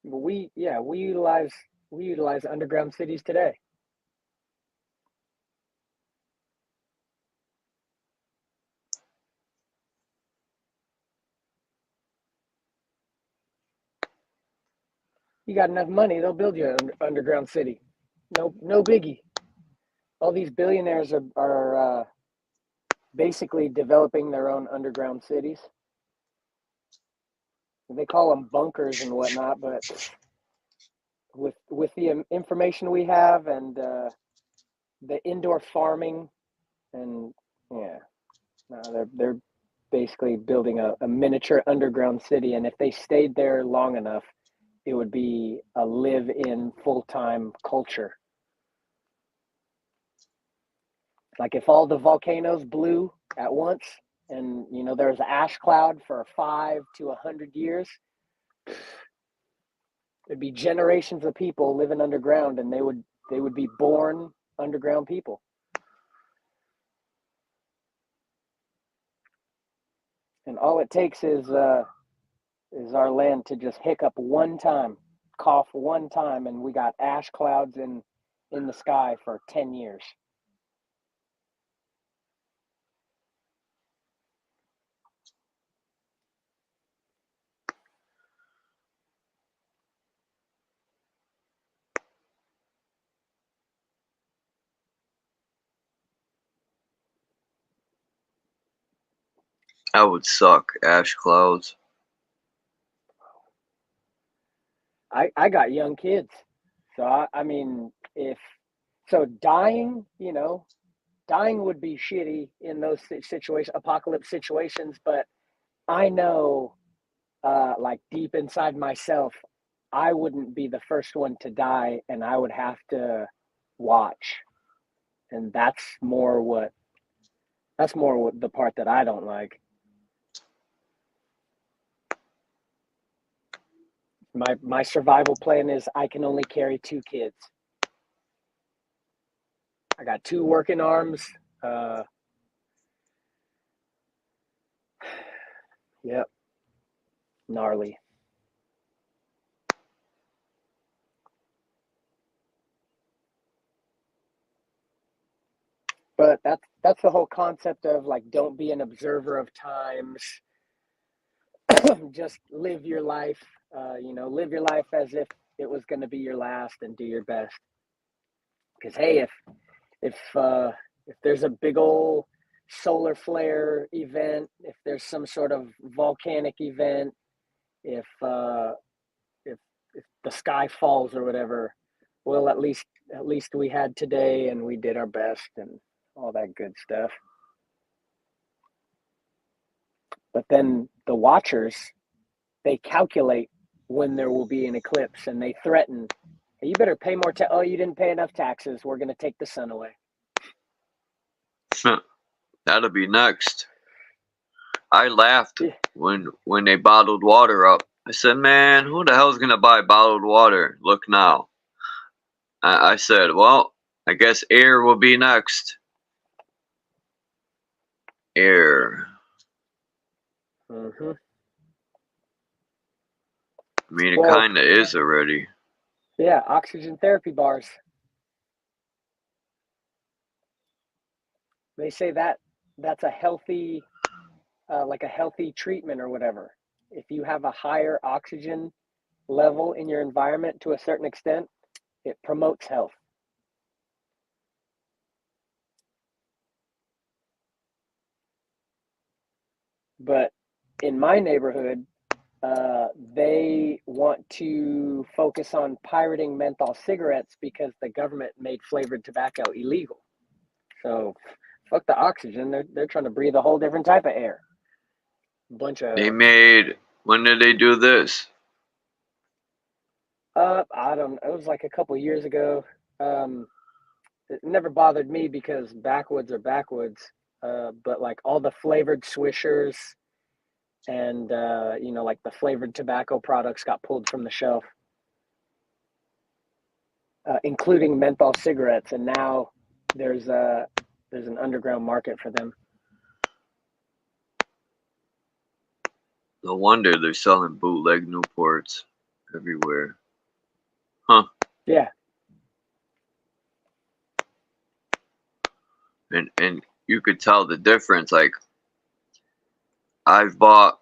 But we utilize underground cities today. You got enough money, they'll build you an underground city. No biggie. All these billionaires are basically developing their own underground cities. They call them bunkers and whatnot, but with the information we have and the indoor farming, and yeah, no, they're basically building a miniature underground city. And if they stayed there long enough, it would be a live-in full-time culture. Like if all the volcanoes blew at once, and there's an ash cloud for 5 to 100 years, there'd be generations of people living underground, and they would be born underground people. And all it takes is our land to just hiccup one time, cough one time, and we got ash clouds in the sky for 10 years. That would suck. Ash clouds. I got young kids, so I mean, dying, dying would be shitty in those apocalypse situations, but I know, like deep inside myself, I wouldn't be the first one to die, and I would have to watch, and that's more the part that I don't like. My survival plan is I can only carry 2 kids. I got 2 working arms. Yep. Gnarly. But that's the whole concept of like, don't be an observer of times. Just live your life. Live your life as if it was going to be your last, and do your best. Because hey, if there's a big old solar flare event, if there's some sort of volcanic event, if the sky falls or whatever, well, at least we had today, and we did our best, and all that good stuff. But then the watchers, they calculate when there will be an eclipse, and they threaten, hey, you better pay more oh, you didn't pay enough taxes, we're going to take the sun away. That'll be next. I laughed when they bottled water up. I said, man, who the hell's gonna buy bottled water? Look now. I said, well, I guess air will be next. Air. Mm-hmm. I mean, it kind of is already. Yeah, oxygen therapy bars. They say that's a healthy, like a healthy treatment or whatever. If you have a higher oxygen level in your environment to a certain extent, it promotes health. But in my neighborhood, they want to focus on pirating menthol cigarettes because the government made flavored tobacco illegal. So fuck the oxygen. They're trying to breathe a whole different type of air. When did they do this? I don't know. It was like a couple years ago. It never bothered me because backwoods are backwoods. But like all the flavored Swishers and like the flavored tobacco products got pulled from the shelf, including menthol cigarettes, and now there's an underground market for them. No wonder they're selling bootleg Newports everywhere. Huh. Yeah. And you could tell the difference. Like, I've bought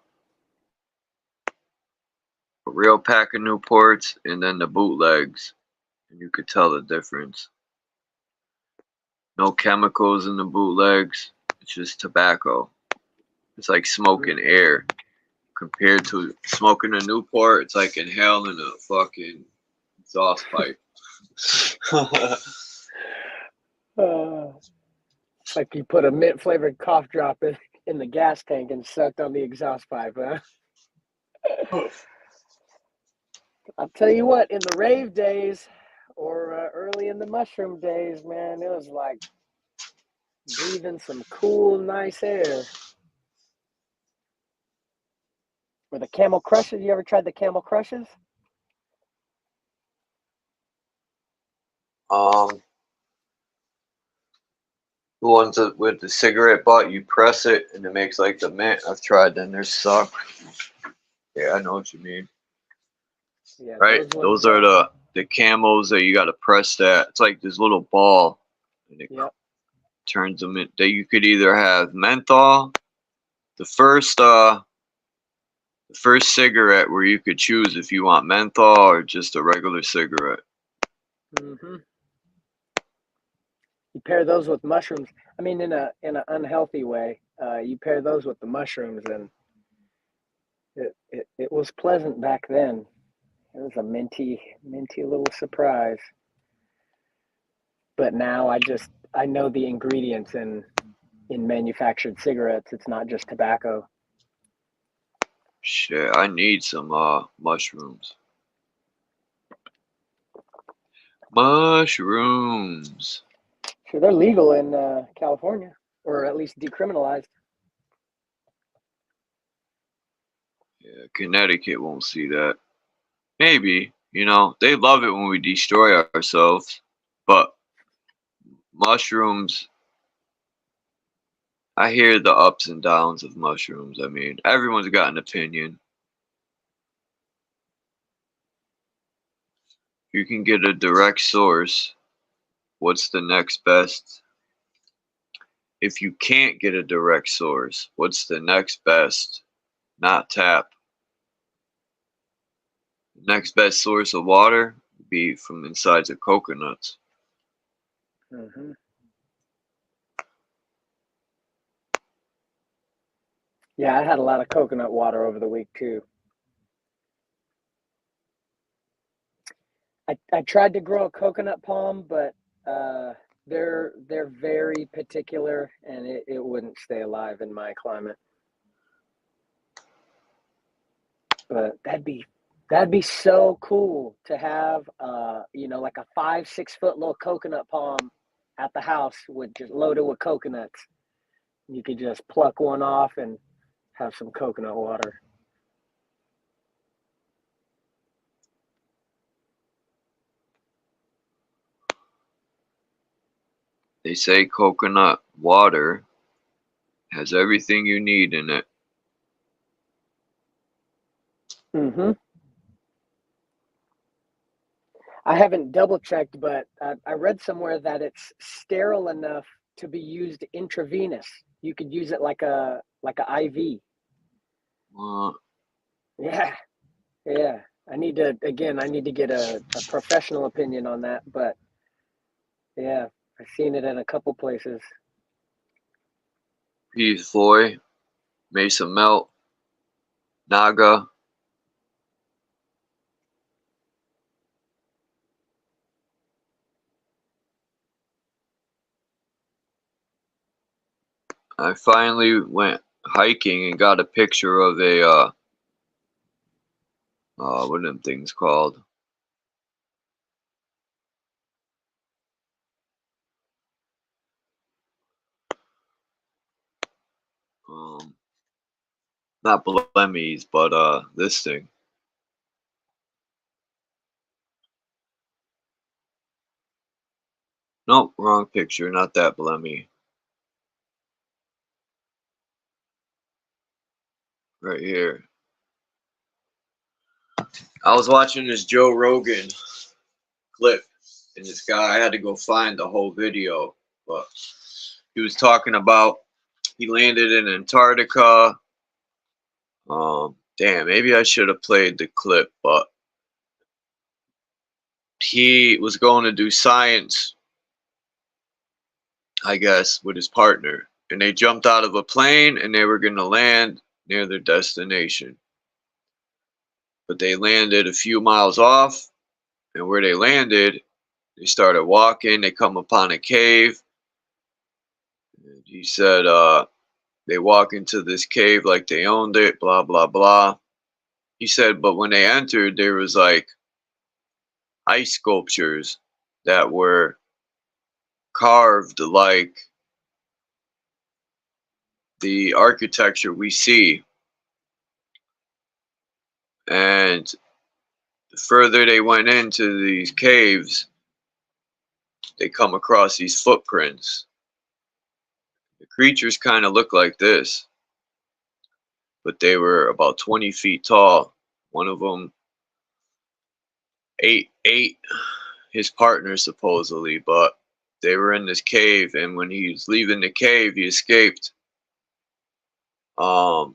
a real pack of Newports and then the bootlegs, and you could tell the difference. No chemicals in the bootlegs, it's just tobacco. It's like smoking air. Compared to smoking a Newport, it's like inhaling a fucking exhaust pipe. Like you put a mint flavored cough drop in the gas tank and sucked on the exhaust pipe, huh? I'll tell you what, in the rave days or early in the mushroom days, man, it was like breathing some cool, nice air. Or the Camel Crushes. You ever tried the Camel Crushes? The ones with the cigarette butt, you press it and it makes like the mint. I've tried them. They suck. Yeah, I know what you mean. Yeah, right? Those are the camos that you got to press that. It's like this little ball. And it turns them in. That you could either have menthol, the first cigarette where you could choose if you want menthol or just a regular cigarette. Mm-hmm. You pair those with mushrooms. I mean, in an unhealthy way. You pair those with the mushrooms, and it was pleasant back then. It was a minty little surprise. But now I know the ingredients in manufactured cigarettes. It's not just tobacco. Shit, I need some mushrooms. Mushrooms. Sure, they're legal in California, or at least decriminalized. Yeah, Connecticut won't see that. Maybe, you know, they love it when we destroy ourselves, but mushrooms, I hear the ups and downs of mushrooms. I mean, everyone's got an opinion. You can get a direct source. What's the next best? If you can't get a direct source, what's the next best? Not tap. The next best source of water would be from insides of coconuts. Mm-hmm. Yeah, I had a lot of coconut water over the week too. I tried to grow a coconut palm, but they're very particular, and it wouldn't stay alive in my climate. But that'd be so cool to have like a 5-6 foot little coconut palm at the house with just loaded with coconuts. You could just pluck one off and have some coconut water. They say coconut water has everything you need in it. Mm-hmm. I haven't double checked, but I read somewhere that it's sterile enough to be used intravenous. You could use it like a IV. Yeah. I need to get a professional opinion on that, but yeah, I've seen it in a couple places. Peace Floyd, Mesa Melt, Naga. I finally went hiking and got a picture of a what are them things called? Not Blemmies, but this thing. Nope, wrong picture, not that Blemmy. Right here. I was watching this Joe Rogan clip, and this guy, I had to go find the whole video, but he was talking about he landed in Antarctica. Damn, maybe I should have played the clip, but he was going to do science, I guess, with his partner. And they jumped out of a plane and they were going to land near their destination. But they landed a few miles off, and where they landed, they started walking. They come upon a cave. And he said, they walk into this cave like they owned it, blah, blah, blah. He said, but when they entered, there was like ice sculptures that were carved like the architecture we see. And the further they went into these caves, they come across these footprints. The creatures kind of look like this, but they were about 20 feet tall. One of them ate his partner supposedly, but they were in this cave, and when he was leaving the cave, he escaped. The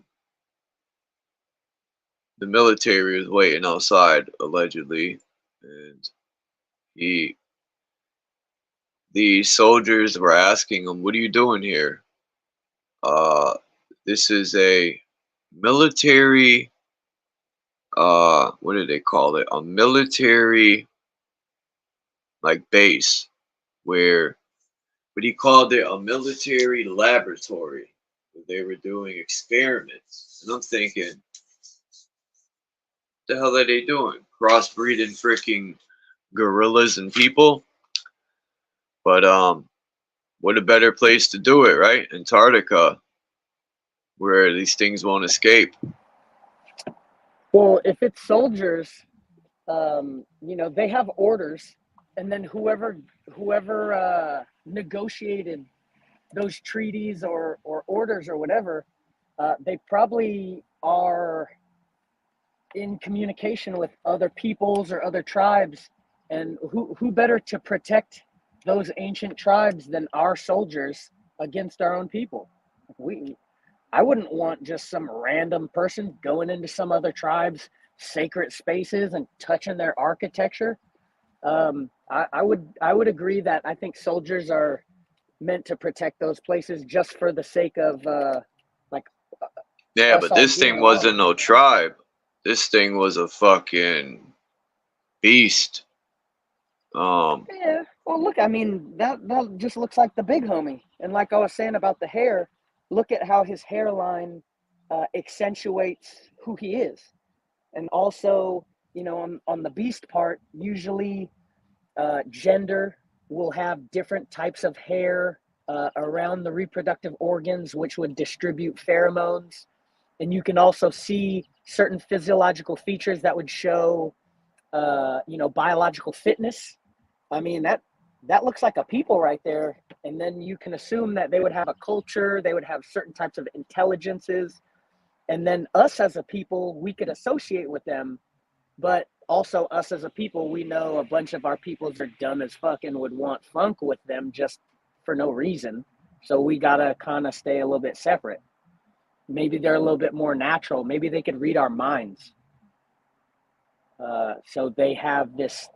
military was waiting outside, allegedly, and the soldiers were asking him, "What are you doing here? This is a military, what do they call it? A military, like, base, where, but he called it a military laboratory, where they were doing experiments." And I'm thinking, the hell are they doing? Crossbreeding freaking gorillas and people? But what a better place to do it, right? Antarctica, where these things won't escape. Well, if it's soldiers, they have orders, and then whoever negotiated those treaties or orders or whatever, they probably are in communication with other peoples or other tribes, and who better to protect those ancient tribes than our soldiers against our own people? I wouldn't want just some random person going into some other tribe's sacred spaces and touching their architecture. I would agree that I think soldiers are meant to protect those places just for the sake of like Yeah, us but all this getting thing wasn't along. no tribe. This thing was a fucking beast. Yeah. Well, look, I mean, that just looks like the big homie. And like I was saying about the hair, look at how his hairline accentuates who he is. And also, on the beast part, usually gender will have different types of hair around the reproductive organs, which would distribute pheromones. And you can also see certain physiological features that would show, biological fitness. I mean, that looks like a people right there. And then you can assume that they would have a culture, they would have certain types of intelligences. And then us as a people, we could associate with them. But also us as a people, we know a bunch of our peoples are dumb as fuck and would want funk with them just for no reason. So we gotta kind of stay a little bit separate. Maybe they're a little bit more natural. Maybe they could read our minds. So they have this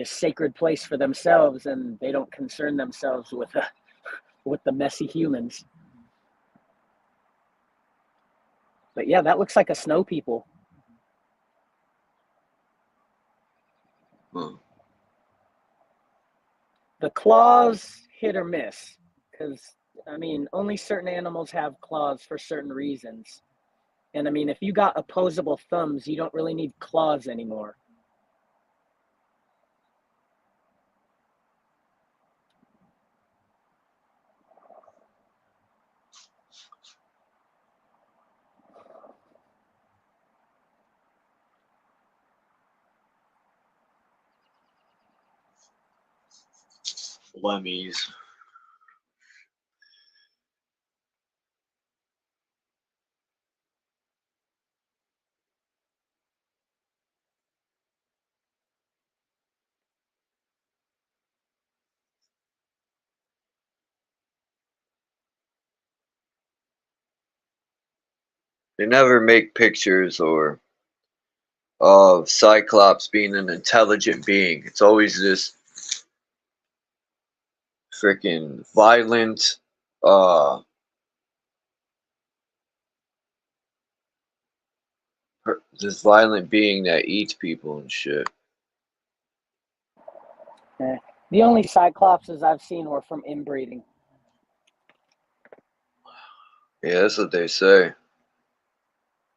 sacred place for themselves, and they don't concern themselves with the messy humans. But yeah, that looks like a snow people. Hmm. The claws, hit or miss, because I mean, only certain animals have claws for certain reasons. And I mean, if you got opposable thumbs, you don't really need claws anymore. Lemmies. They never make pictures or of Cyclops being an intelligent being. It's always this freaking violent, this violent being that eats people and shit. The only Cyclopses I've seen were from inbreeding. Yeah, that's what they say.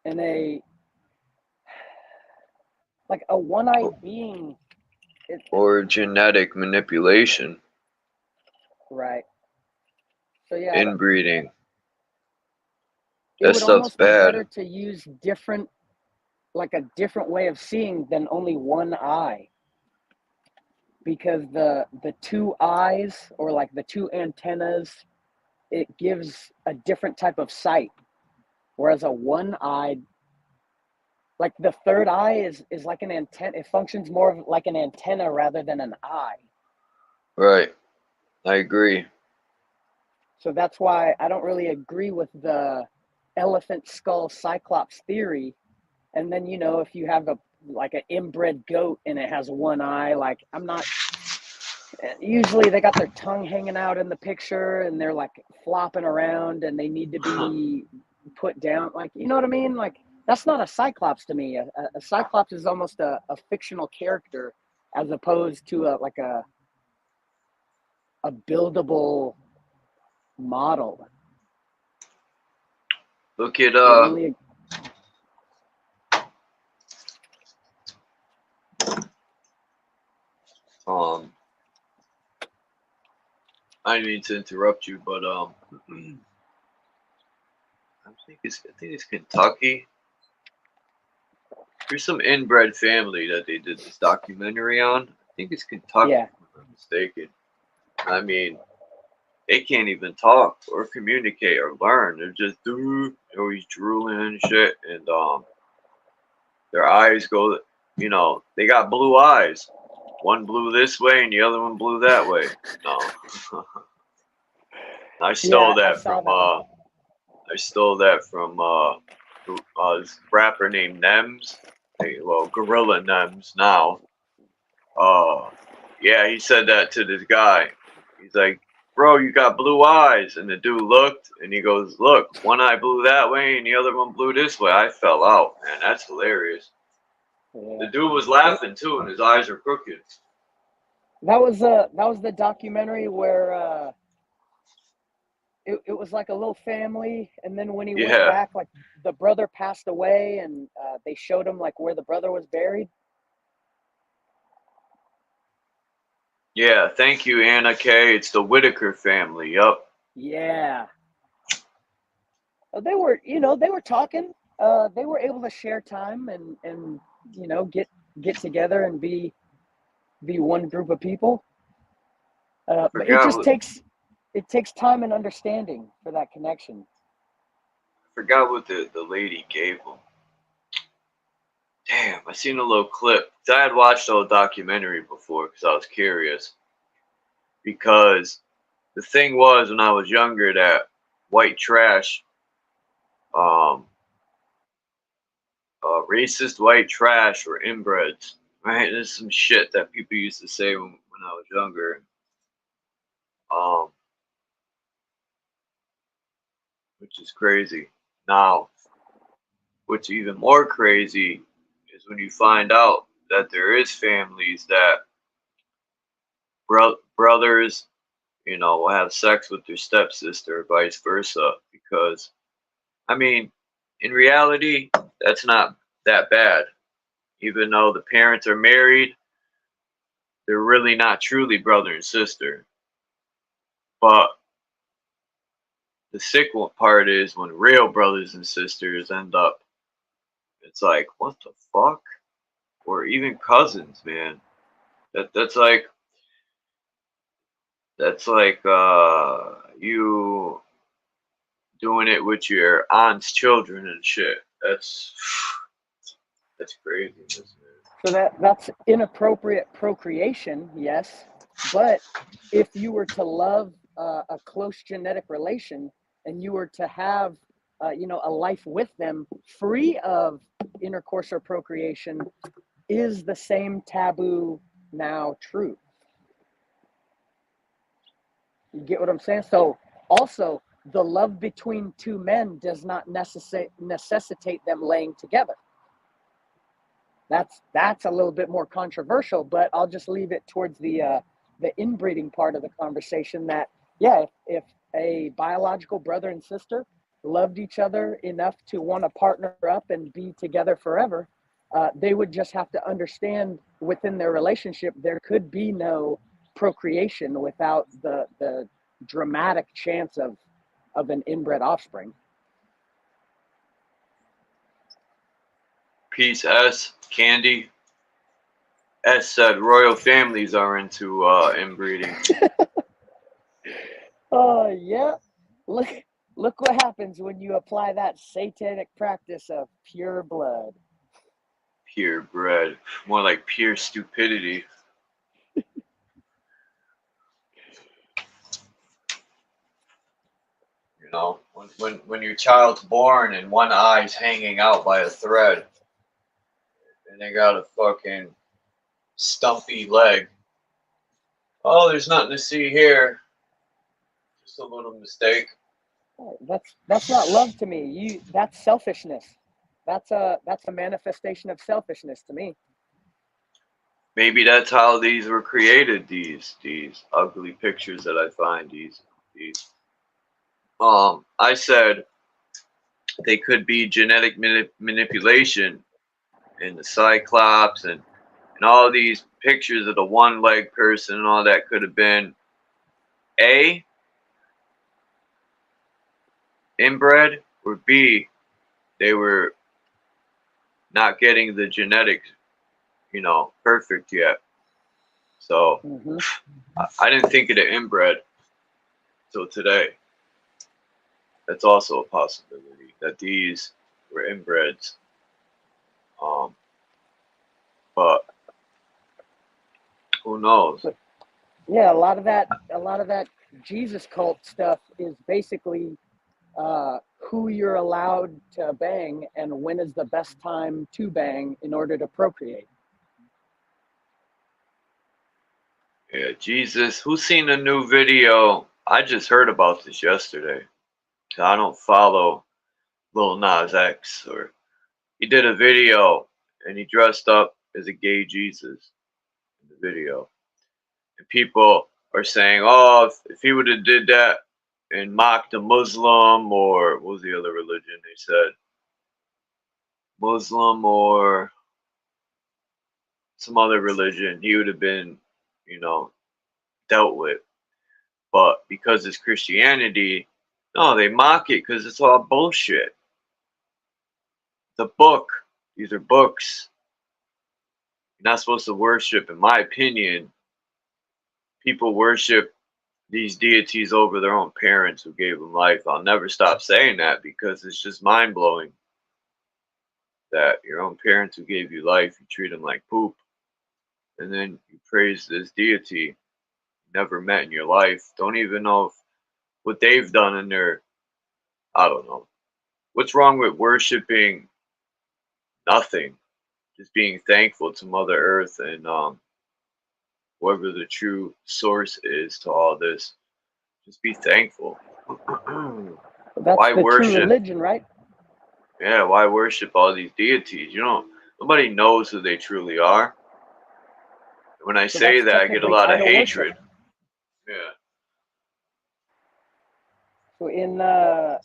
And like a one-eyed being. Or genetic manipulation. Right. So yeah. Inbreeding. It That would stuff's almost be bad. better to use like a different way of seeing than only one eye. Because the two eyes, or like the two antennas, it gives a different type of sight. Whereas a one-eyed, like the third eye is like an antenna. It functions more like an antenna rather than an eye. Right. I agree. So that's why I don't really agree with the elephant skull Cyclops theory. And then, you know, if you have like an inbred goat and it has one eye, like I'm not, usually they got their tongue hanging out in the picture and they're like flopping around and they need to be put down. Like, you know what I mean? Like, that's not a Cyclops to me. A Cyclops is almost a fictional character as opposed to a buildable model. Look at I didn't mean to interrupt you, but I think it's Kentucky. There's some inbred family that they did this documentary on. I think it's Kentucky, Yeah. if I'm not mistaken. I mean, they can't even talk or communicate or learn. They're just always drooling and shit, and their eyes go, you know, they got blue eyes. One blew this way and the other one blew that way. No. I stole that from this rapper named Nems. Well, Gorilla Nems now. Yeah, he said that to this guy. He's like, bro, you got blue eyes. And the dude looked and he goes, look, one eye blew that way and the other one blew this way. I fell out, man. That's hilarious. Yeah. The dude was laughing too and his eyes are crooked. That was the documentary where it was like a little family, and then when he went back, like the brother passed away, and they showed him like where the brother was buried. Yeah, thank you, Anna K. It's the Whitaker family. Yup. Yeah. They were talking. They were able to share time and you know get together and be one group of people. But it takes time and understanding for that connection. I forgot what the lady gave him. Damn, I seen a little clip. I had watched the whole documentary before because I was curious. Because the thing was, when I was younger, that white trash, racist white trash or inbreds, right? There's some shit that people used to say when I was younger. Which is crazy. Now, what's even more crazy is when you find out that there is families that brothers, you know, will have sex with their stepsister, vice versa. Because, I mean, in reality, that's not that bad. Even though the parents are married, they're really not truly brother and sister. But the sick part is when real brothers and sisters end up, it's like, what the fuck? Or even cousins, man. That's like you doing it with your aunt's children and shit. That's crazy. So that's inappropriate procreation, yes. But if you were to love a close genetic relation and you were to have a life with them free of intercourse or procreation, is the same taboo now true? You get what I'm saying? So also, the love between two men does not necessitate them laying together. That's a little bit more controversial, but I'll just leave it towards the inbreeding part of the conversation. That, yeah, if a biological brother and sister loved each other enough to want to partner up and be together forever, they would just have to understand within their relationship there could be no procreation without the dramatic chance of an inbred offspring. Peace S, Candy. S said royal families are into inbreeding. Oh yeah, look what happens when you apply that satanic practice of pure blood. Purebred. More like pure stupidity. You know, when your child's born and one eye's hanging out by a thread, and they got a fucking stumpy leg. Oh, there's nothing to see here. Just a little mistake. That's not love to me. That's selfishness. That's a manifestation of selfishness to me. Maybe that's how these were created. These ugly pictures that I find. These. I said they could be genetic manipulation, and the Cyclops and all these pictures of the one-leg person and all that could have been A, inbred, or B, they were not getting the genetics, perfect yet. So I didn't think of the inbred till today. That's also a possibility that these were inbreds. But who knows? Yeah, a lot of that Jesus cult stuff is basically who you're allowed to bang and when is the best time to bang in order to procreate. Yeah, Jesus. Who's seen a new video? I just heard about this yesterday. I don't follow Lil Nas X, or he did a video and he dressed up as a gay Jesus in the video. And people are saying, oh, if he would have did that and mocked a Muslim, or what was the other religion they said? Muslim or some other religion, he would have been, dealt with. But because it's Christianity, no, they mock it because it's all bullshit. The book, these are books. You're not supposed to worship, in my opinion. People worship these deities over their own parents who gave them life. I'll never stop saying that because it's just mind-blowing that your own parents who gave you life, you treat them like poop. And then you praise this deity you never met in your life. Don't even know what they've done in their, I don't know. What's wrong with worshiping nothing? Just being thankful to Mother Earth and whoever the true source is to all this. Just be thankful. That's why the worship? True religion, right? Yeah, why worship all these deities? Nobody knows who they truly are. When I say that, I get a lot of hatred. Worship. Yeah. So in I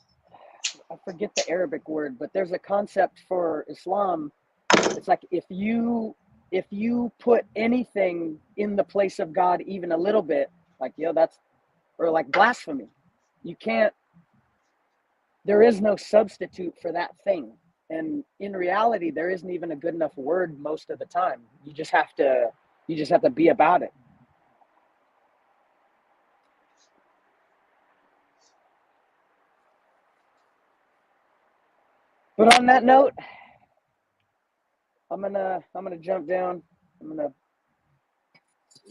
forget the Arabic word, but there's a concept for Islam. It's like if you put anything in the place of God even a little bit, like that's, or like blasphemy. You can't. There is no substitute for that thing, and in reality, there isn't even a good enough word most of the time. You just have to be about it. But on that note, I'm gonna jump down. I'm gonna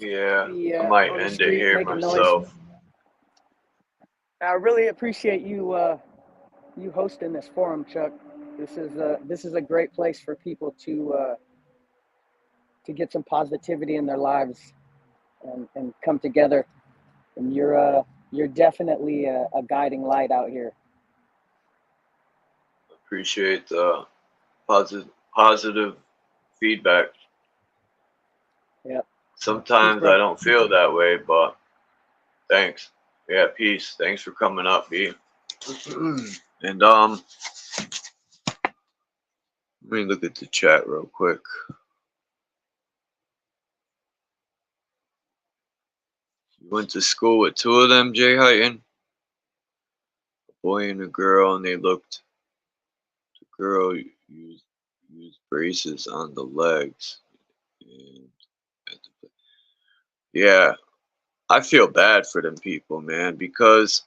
I might end it here myself. I really appreciate you you hosting this forum, Chuck. This is a great place for people to get some positivity in their lives and come together. And you're definitely a guiding light out here. Appreciate the positive feedback. Yeah. Sometimes I don't feel that way, but thanks. Yeah, peace. Thanks for coming up, B. And let me look at the chat real quick. You went to school with two of them, Jay Heighton? A boy and a girl, and they looked. The girl used braces on the legs. And yeah, I feel bad for them people, man, because,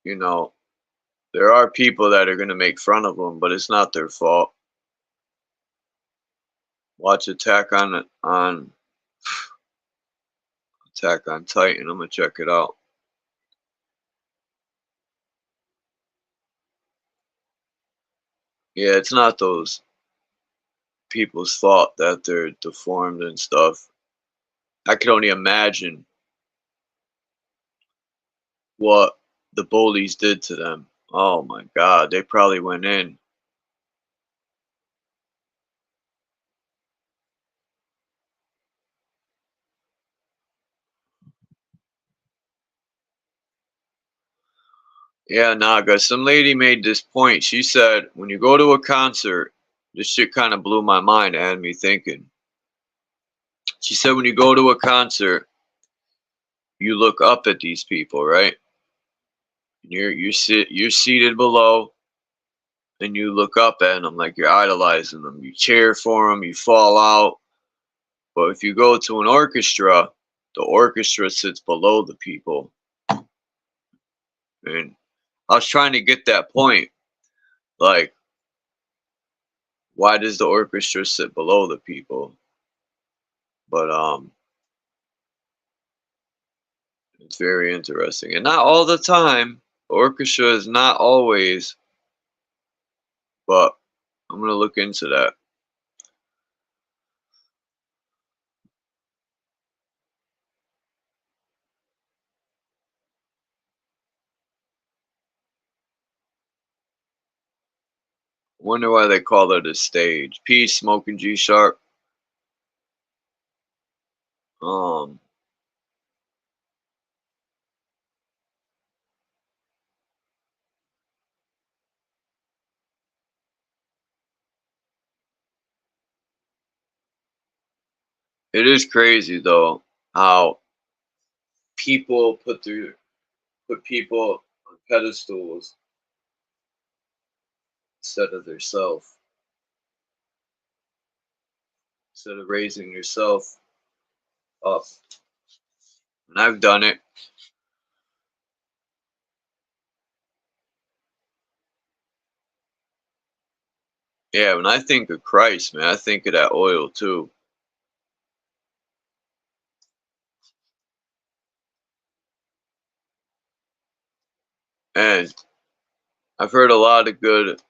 you know, there are people that are going to make fun of them, but it's not their fault. Watch Attack on Titan. I'm gonna check it out. Yeah, it's not those people's fault that they're deformed and stuff. I could only imagine what the bullies did to them. Oh my God, they probably went in. Yeah, Naga, some lady made this point. She said, when you go to a concert, this shit kind of blew my mind and had me thinking. She said, when you go to a concert, you look up at these people, right? You're seated below, and you look up at them like you're idolizing them. You cheer for them, you fall out. But if you go to an orchestra, the orchestra sits below the people. And I was trying to get that point. Like, why does the orchestra sit below the people? But it's very interesting. And not all the time. The orchestra is not always, but I'm gonna look into that. Wonder why they call it a stage. Peace, Smoking G Sharp. It is crazy though how people put people on pedestals instead of their self. Instead of raising yourself up. And I've done it. Yeah, when I think of Christ, man, I think of that oil too. And I've heard a lot of good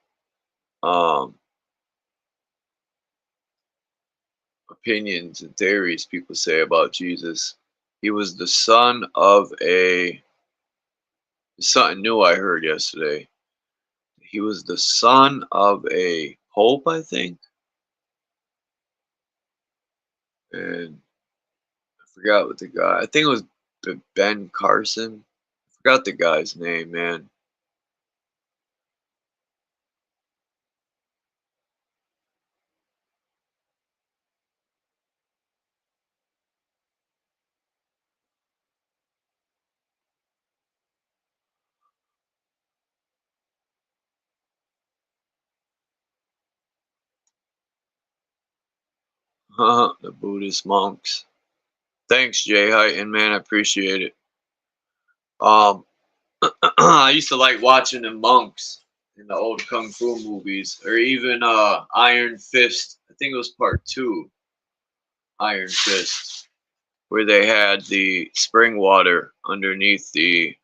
opinions and theories people say about Jesus. He was the son of something new I heard yesterday. He was the son of a pope, I think. And I forgot what the guy, I think it was Ben Carson. I forgot the guy's name, man. The Buddhist monks. Thanks, Jay Heighton, man. I appreciate it. I used to like watching the monks in the old kung fu movies, or even Iron Fist. I think it was part 2, Iron Fist, where they had the spring water underneath the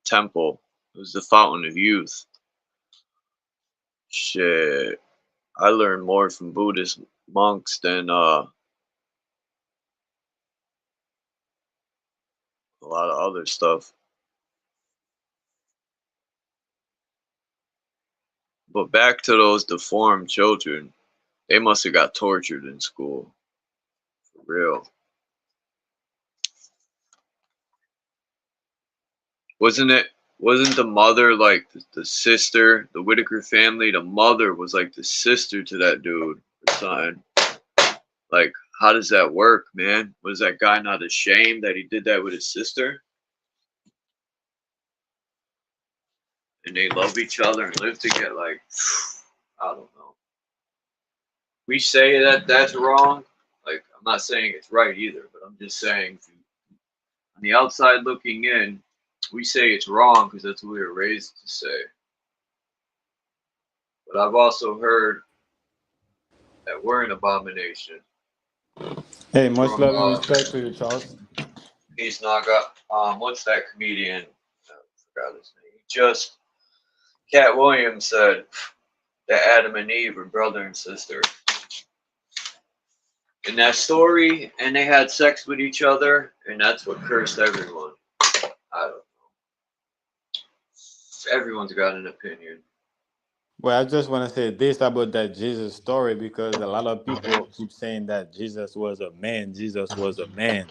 temple, It was the fountain of youth. Shit. I learned more from Buddhist monks than a lot of other stuff. But back to those deformed children. They must have got tortured in school. For real. Wasn't the mother like the sister, the Whitaker family, the mother was like the sister to that dude or something. Like, how does that work, man? Was that guy not ashamed that he did that with his sister? And they love each other and live together. Like, I don't know. We say that that's wrong. Like, I'm not saying it's right either, but I'm just saying, on the outside looking in, we say it's wrong because that's what we were raised to say. But I've also heard that we're an abomination. Hey, much From love and respect to you, Charles. Peace Naga. What's that comedian? I forgot his name. Just Cat Williams said that Adam and Eve were brother and sister in that story, and they had sex with each other, and that's what cursed everyone. I don't know. Everyone's got an opinion. Well, I just want to say this about that Jesus story because a lot of people keep saying that Jesus was a man. Jesus was a man.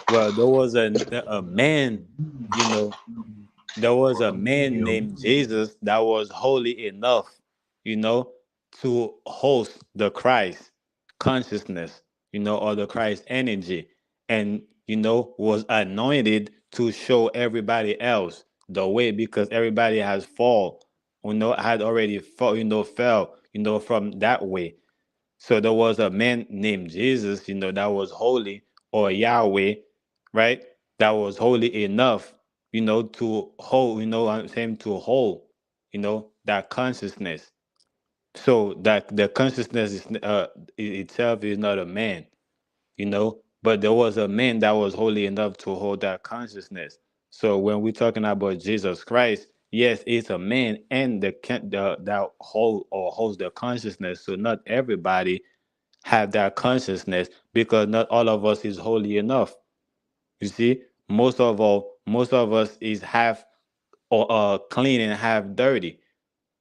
Well, there was a man, you know, there was a man named Jesus that was holy enough, you know, to host the Christ consciousness, or the Christ energy, and was anointed to show everybody else the way because everybody has fall, had already fall, fell, from that way. So there was a man named Jesus, that was holy, or Yahweh, right? That was holy enough, to hold, I'm saying to hold, that consciousness. So that the consciousness is itself is not a man, but there was a man that was holy enough to hold that consciousness. So when we're talking about Jesus Christ, yes, it's a man and the that hold or holds the consciousness. So not everybody have that consciousness because not all of us is holy enough. You see, most of us is half or clean and half dirty.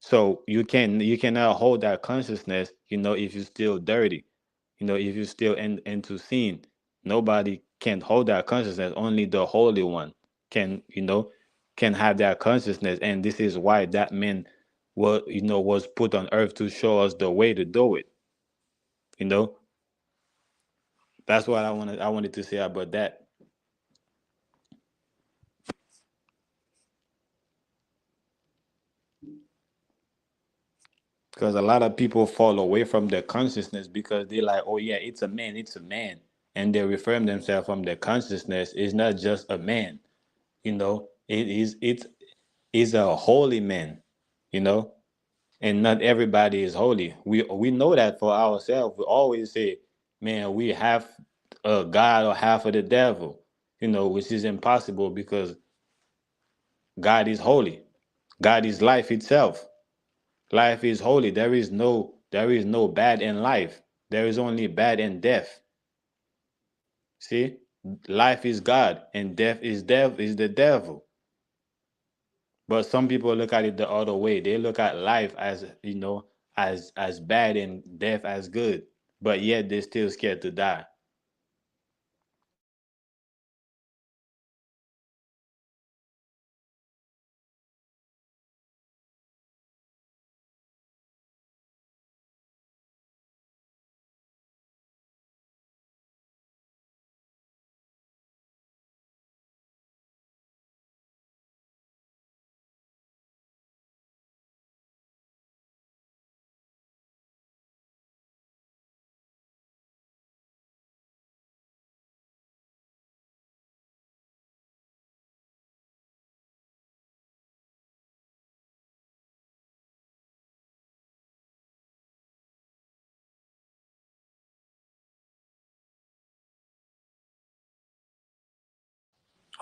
So you cannot hold that consciousness, if you're still dirty, if you're still into sin. Nobody can hold that consciousness. Only the Holy One can, can have that consciousness. And this is why that man was put on earth to show us the way to do it. You know, that's what I wanted to say about that. Because a lot of people fall away from their consciousness because they're like, oh yeah, it's a man. And they reframe themselves from their consciousness. It's not just a man, it's a holy man, you know, and not everybody is holy. We know that for ourselves. We always say, man, we have a God or half of the devil, which is impossible because God is holy. God is life itself. Life is holy. There is no bad in life. There is only bad in death. See? Life is God and death is the devil. But some people look at it the other way. They look at life as, as bad and death as good. But yet they're still scared to die.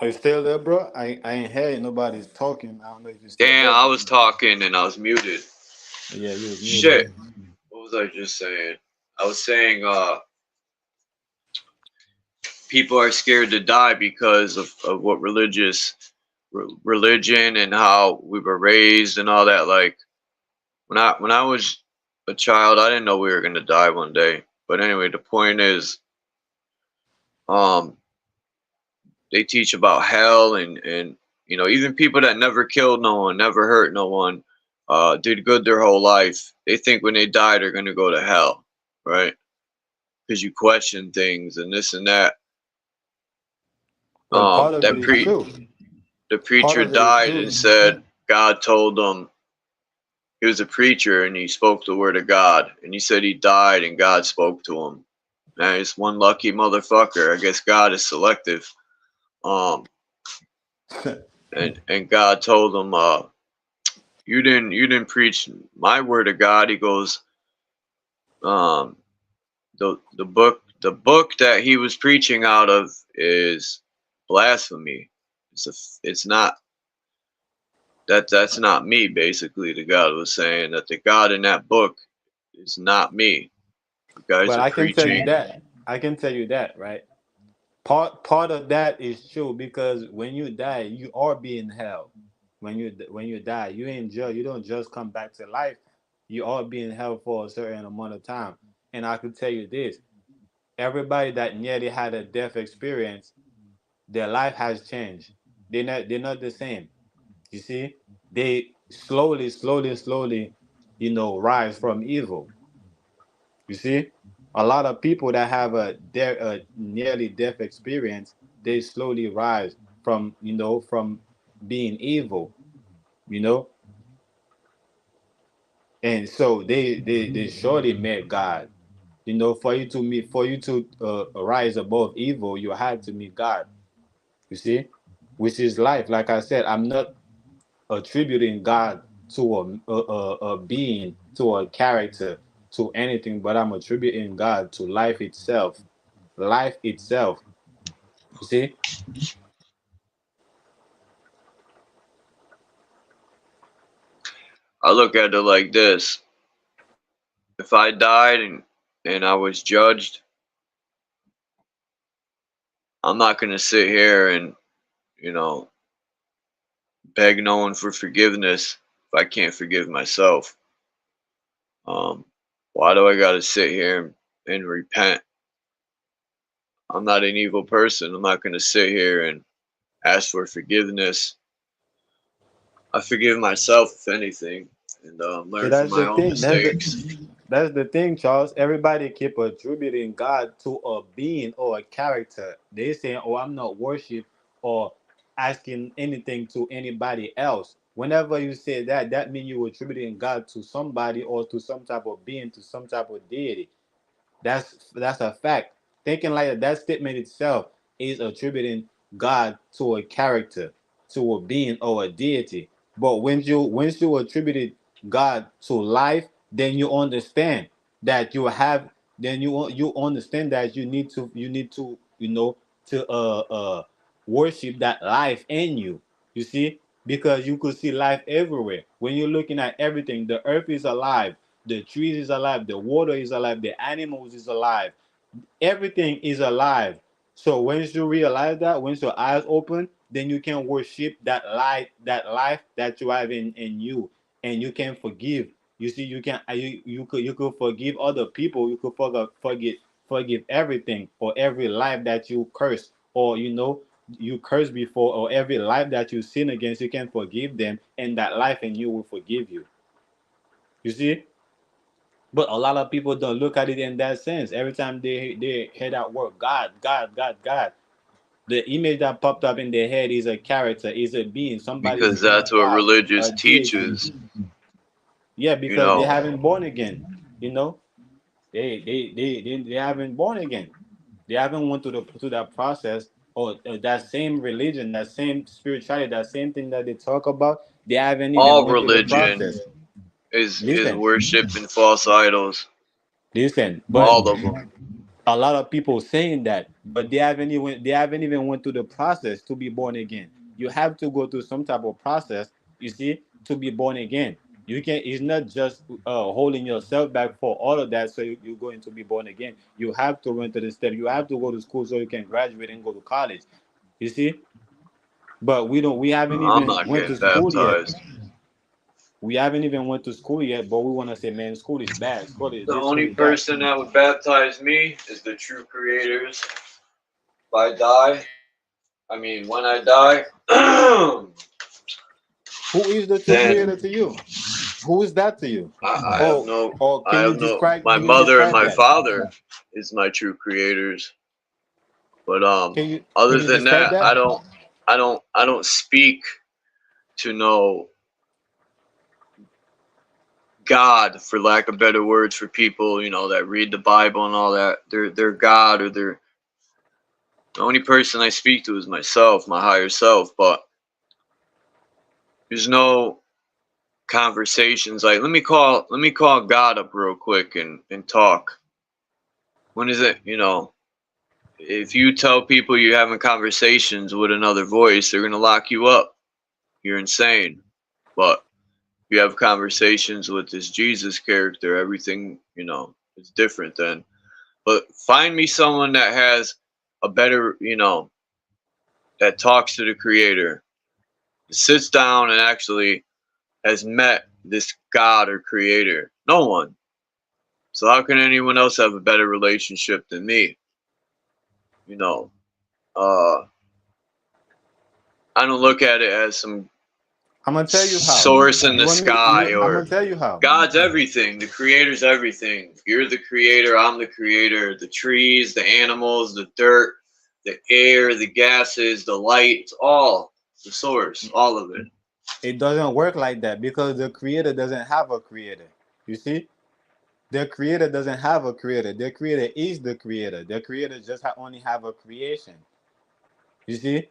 Are you still there, bro? I ain't hearing nobody's talking. I don't know if you're still Damn, there. I was talking and I was muted. Yeah, you was muted. Shit. What was I just saying? I was saying people are scared to die because of what religion and how we were raised and all that. Like when I was a child, I didn't know we were gonna die one day. But anyway, the point is, um, they teach about hell and you know, even people that never killed no one, never hurt no one, did good their whole life. They think when they die they're gonna go to hell, right? Because you question things and this and that. Well, part of it That is true. the Part preacher of it is died true. and said God told him, he was a preacher and he spoke the word of God, and he said he died and God spoke to him. Man, he's one lucky motherfucker. I guess God is selective. Um, and God told him, you didn't preach my word of God. He goes, um, the book that he was preaching out of is blasphemy. It's not that's not me. Basically, the God was saying that the God in that book is not me. You guys But are I can tell you preaching. that. I can tell you that, right? Part of that is true because when you die, you are being held. When you die, you ain't just you don't just come back to life. You are being held for a certain amount of time. And I can tell you this: everybody that nearly had a death experience, their life has changed. They're not the same. You see, they slowly, rise from evil. You see, a lot of people that have a nearly death experience, they slowly rise from being evil, you know, and so they surely met God. For you to rise above evil, you had to meet God. You see, which is life. Like I said, I'm not attributing God to a being, to a character, to anything, but I'm attributing God to life itself. Life itself. You see? I look at it like this: if I died and I was judged, I'm not gonna sit here and you know beg no one for forgiveness if I can't forgive myself. Um, why do I gotta sit here and repent? I'm not an evil person. I'm not gonna sit here and ask for forgiveness. I forgive myself if anything, and So learn from that's my the own thing. mistakes. That's the thing, Charles. Everybody keep attributing God to a being or a character. They saying, "Oh, I'm not worship or asking anything to anybody else." Whenever you say that, that means you're attributing God to somebody or to some type of being, to some type of deity. That's a fact. Thinking like that statement itself is attributing God to a character, to a being or a deity. But once you attributed God to life, then you understand that you have then you understand that you need to to worship that life in you. You see, because you could see life everywhere. When you're looking at everything, the earth is alive, the trees is alive, the water is alive, the animals is alive, everything is alive. So once you realize that, once your eyes open, then you can worship that life that you have in you, and you can forgive. You see, you could forgive other people. You could forgive everything, or every life that you curse, or you curse before, or every life that you sin against, you can forgive them, and that life in you will forgive you. You see. But a lot of people don't look at it in that sense. Every time they hear that word God, God, God, God, the image that popped up in their head is a character, is a being, somebody's Because name, that's a what God, a religious deity. teaches. Yeah, You because they know, haven't born again. You know, they haven't born again. They haven't went to that process, or that same religion, that same spirituality, that same thing that they talk about. They haven't even all went through the religion process. is Listen, worshiping false idols. listen, but All of them. A lot of people saying that, but they haven't even went through the process to be born again. You have to go through some type of process, you see, to be born again. You can It's not just holding yourself back for all of that, so you're going to be born again. You have to run to the step. You have to go to school so you can graduate and go to college. You see, but we haven't I'm even not went to getting school yet. baptized. We haven't even went to school yet, but we want to say, man, school is bad. School is The this, school only is that. person that would baptize me is the true creators. If I die, I mean, when I die, Who is the true then creator to you? Who is that to you? I have Oh, no, or I can you have no. describe? My Can you mother and describe my that? father is my true creators. But Can you can other you than describe that, that? I don't speak to no God, for lack of better words, for people, that read the Bible and all that. They're God, or the only person I speak to is myself, my higher self. But there's no conversations like, let me call God up real quick and talk. When is it? If you tell people you're having conversations with another voice, they're gonna lock you up. You're insane. But you have conversations with this Jesus character, everything, is different then. But find me someone that has a better, that talks to the creator, sits down and actually has met this God or creator. No one. So how can anyone else have a better relationship than me? You know, uh, I don't look at it as some I'm gonna tell you how. source in You the want me? sky, I'm gonna or tell you how. God's everything. The creator's everything. You're the creator. I'm the creator. The trees, the animals, the dirt, the air, the gases, the light. It's all the source. All of it. It doesn't work like that because the creator doesn't have a creator. You see, the creator doesn't have a creator. The creator is the creator. The creator just only have a creation. You see,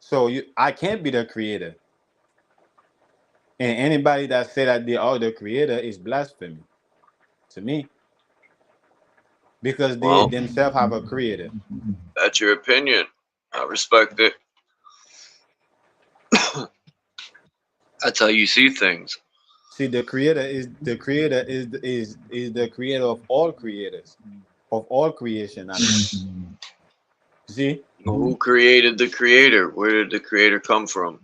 so I can't be the creator, and anybody that say that they are the creator is blasphemy to me because they Well, themselves have a creator. that's your opinion. I respect it. That's how you see things. See, the creator is the creator of all creators, of all creation. I mean, see, Who created the creator? Where did the creator come from?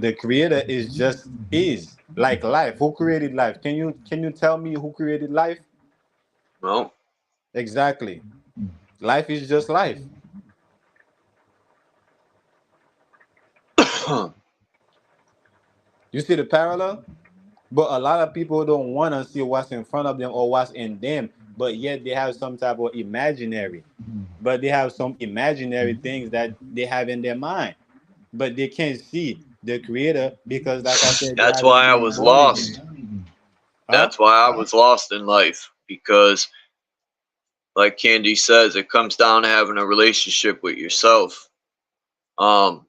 the creator is just is like life. Who created life? Can you tell me who created life? Well, Exactly. Life is just life. You see the parallel? But a lot of people don't want to see what's in front of them or what's in them, but yet they have some type of imaginary. But they have some imaginary things that they have in their mind, but they can't see the creator because, like I said, they that's haven't why I been was born again. lost. Huh? That's why I was lost in life, because like Candy says, it comes down to having a relationship with yourself. Um,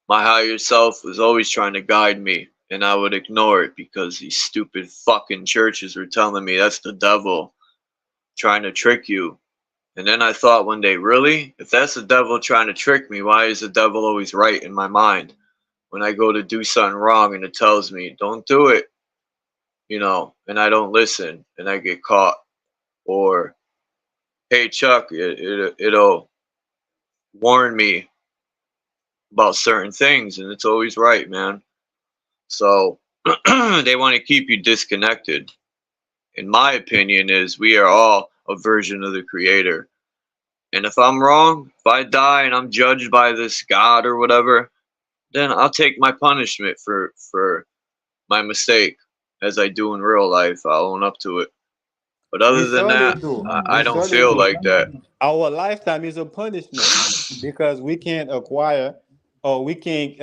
my higher self was always trying to guide me, and I would ignore it because these stupid fucking churches were telling me that's the devil trying to trick you. And then I thought one day, really? If that's the devil trying to trick me, why is the devil always right in my mind? When I go to do something wrong and it tells me, don't do it, and I don't listen and I get caught. Or, hey, Chuck, it'll warn me about certain things, and it's always right, man. So they want to keep you disconnected. In my opinion, is we are all a version of the creator. And if I'm wrong, if I die and I'm judged by this God or whatever, then I'll take my punishment for my mistake, as I do in real life. I'll own up to it. But We other than surely that, do. I We don't surely feel do. like that. Our lifetime is a punishment because we can't acquire, or we can't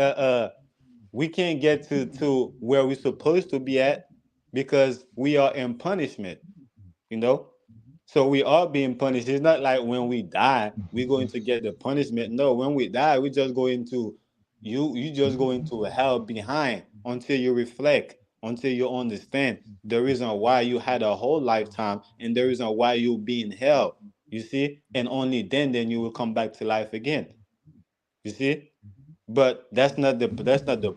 get to where we're supposed to be at because we are in punishment. You know, so we are being punished. It's not like when we die we're going to get the punishment. No, when we die we just go into, you just go into hell behind until you reflect. until you understand the reason why you had a whole lifetime and the reason why you be in hell. You see, and only then you will come back to life again. You see, but that's not the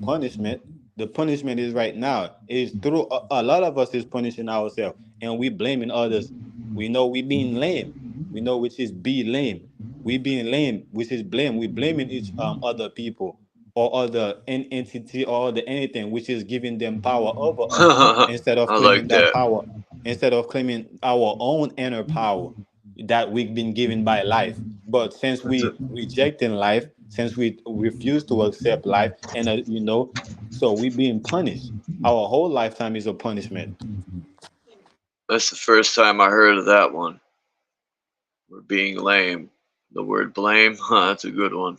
punishment. The punishment is right now. Is through a lot of us is punishing ourselves and we blaming others. We know we being lame. We know which is be lame. We being lame, which is blame. We blaming each other people or other entity or other anything which is giving them power over us I instead of like claiming that that. power, instead of claiming our own inner power that we've been given by life. But since That's a we rejecting life, since we refuse to accept life, and so we being punished. Our whole lifetime is a punishment. that's the first time I heard of that one. We're being lame. The word blame, that's a good one.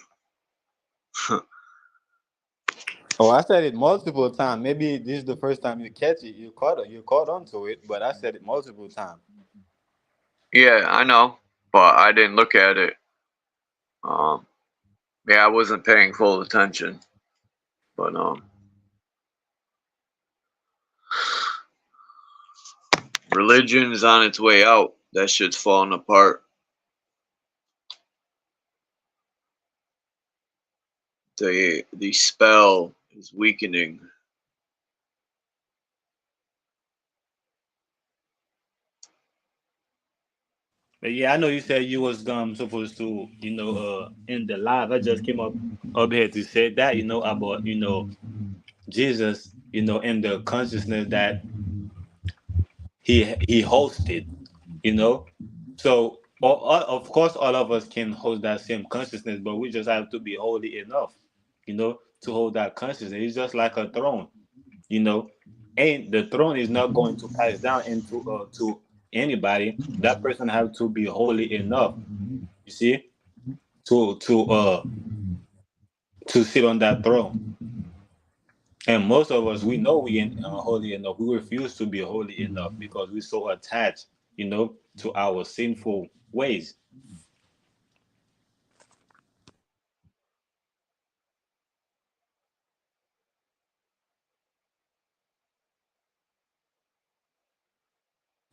Oh, I said it multiple times. Maybe this is the first time you catch it. You caught onto it, but I said it multiple times. Yeah, I know, but I didn't look at it. Um, yeah, I wasn't paying full attention, but religion is on its way out. That shit's falling apart. The spell is weakening. But yeah, I know you said you was supposed to, in the live. I just came up here to say that, about, Jesus, and the consciousness that he hosted, you know. So of course all of us can hold that same consciousness, but we just have to be holy enough, to hold that consciousness. It's just like a throne, you know. And the throne is not going to pass down into to anybody. That person have to be holy enough, you see, to to sit on that throne. And most of us, we know we ain't holy enough. We refuse to be holy enough because we're so attached, to our sinful ways.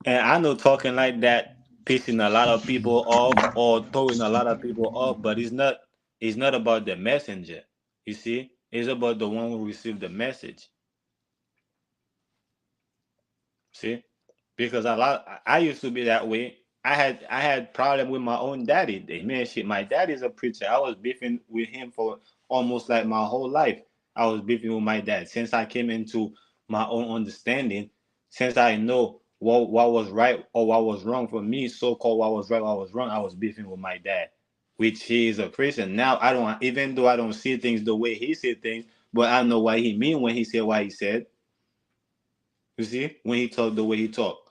And I know talking like that pissing a lot of people off or throwing a lot of people off, but it's not about the messenger. You see, it's about the one who received the message. See, because I used to be that way. I had problem with my own daddy. Man, shit, my dad is a preacher. I was beefing with him for almost like my whole life. I was beefing with my dad since I came into my own understanding. Since I know what was right or what was wrong for me, so called what was right, what was wrong. I was beefing with my dad, which he is a Christian. Now I don't, even though I don't see things the way he see things, but I know what he mean when he said what he said. You see, when he talked the way he talked.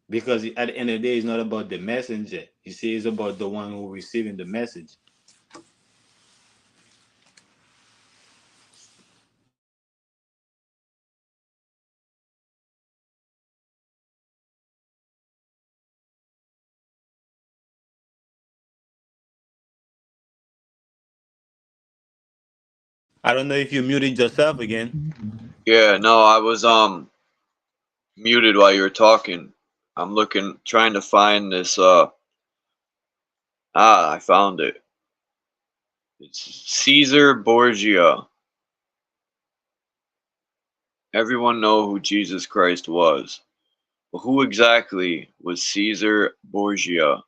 Because at the end of the day, it's not about the messenger. You see, it's about the one who receiving the message. I don't know if you muted yourself again. Yeah, no, I was muted while you were talking. I'm looking, trying to find this. I found it. It's Caesar Borgia. Everyone know who Jesus Christ was. But who exactly was Caesar Borgia?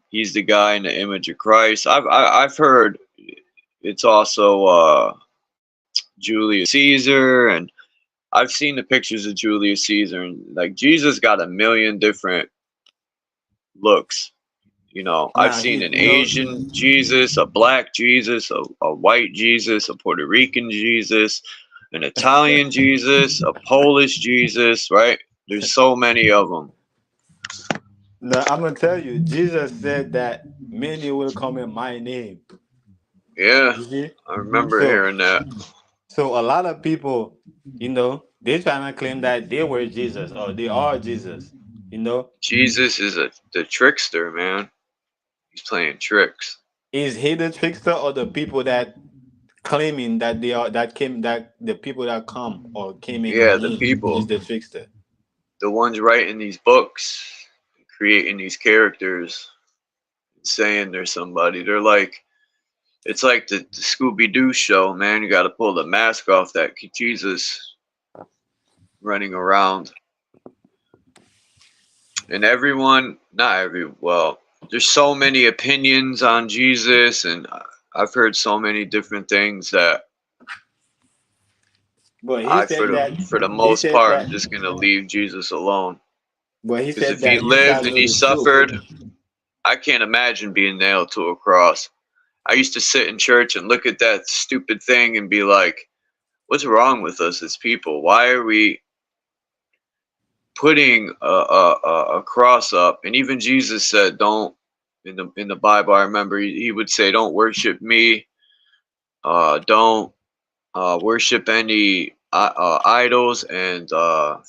He's the guy in the image of Christ. I've heard it's also Julius Caesar, and I've seen the pictures of Julius Caesar, and like Jesus got a million different looks. I've Nah, seen he, an Asian Jesus, a black Jesus, a white Jesus, a Puerto Rican Jesus, an Italian Jesus, a Polish Jesus, right? There's so many of them. no, I'm gonna tell you, Jesus said that many will come in my name. Yeah, You see, I remember so hearing that. so a lot of people, they trying to claim that they were Jesus or they are Jesus. You know, Jesus is the trickster, man. He's playing tricks. is he the trickster or the people that claiming that they are that the people that come or came in his Yeah, the name is people, the trickster. the ones writing these books, creating these characters, saying they're somebody. They're like, it's like the Scooby Doo show, man. You got to pull the mask off that Jesus running around. And everyone, not every, well, there's so many opinions on Jesus, and I've heard so many different things that But he I, said that for the he most said part, that I'm just gonna leave Jesus alone. but he Because said if he that you shall lived and know he the truth. suffered, I can't imagine being nailed to a cross. I used to sit in church and look at that stupid thing and be like, what's wrong with us as people? Why are we putting a cross up? And even Jesus said, don't, in the Bible, I remember he would say, don't worship me, don't worship any idols and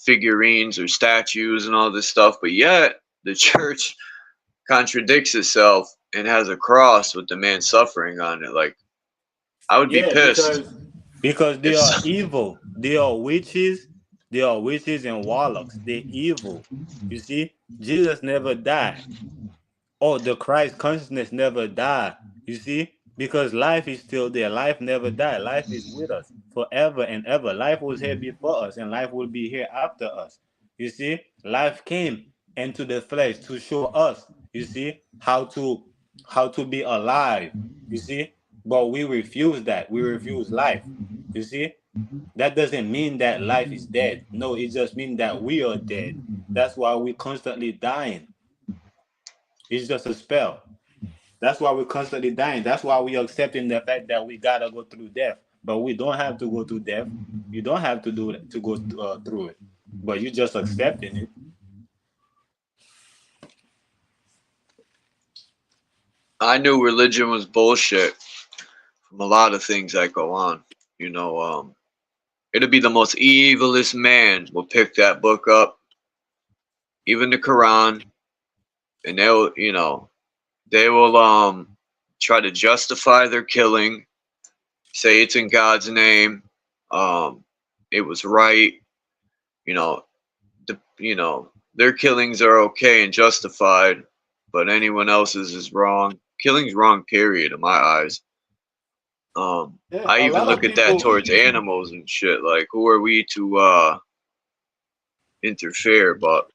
figurines or statues and all this stuff. But yet, the church contradicts itself and has a cross with the man suffering on it. Like, I would be Yeah, pissed because they if are evil. They are witches. They are witches and warlocks. They're evil. You see, Jesus never died. Oh, the Christ consciousness never died. You see, because life is still there. Life never died. Life is with us forever and ever. Life was here before us, and life will be here after us. You see, life came into the flesh to show us. You see how to be alive. You see, but we refuse that. We refuse life. You see, that doesn't mean that life is dead. No, it just means that we are dead. That's why we're constantly dying. It's just a spell. That's why we're constantly dying. That's why we're accepting the fact that we gotta go through death. But we don't have to go through death. You don't have to do it to go through it. But you just accepting it. I knew religion was bullshit from a lot of things that go on. You know, it'll be the most evilest man will pick that book up, even the Quran, and they'll, you know, they will try to justify their killing, say it's in God's name, it was right, you know, their killings are okay and justified, but anyone else's is wrong. Killing's wrong, period, in my eyes. Yeah, I a even lot of look at that people towards animals and shit. Like, who are we to interfere? But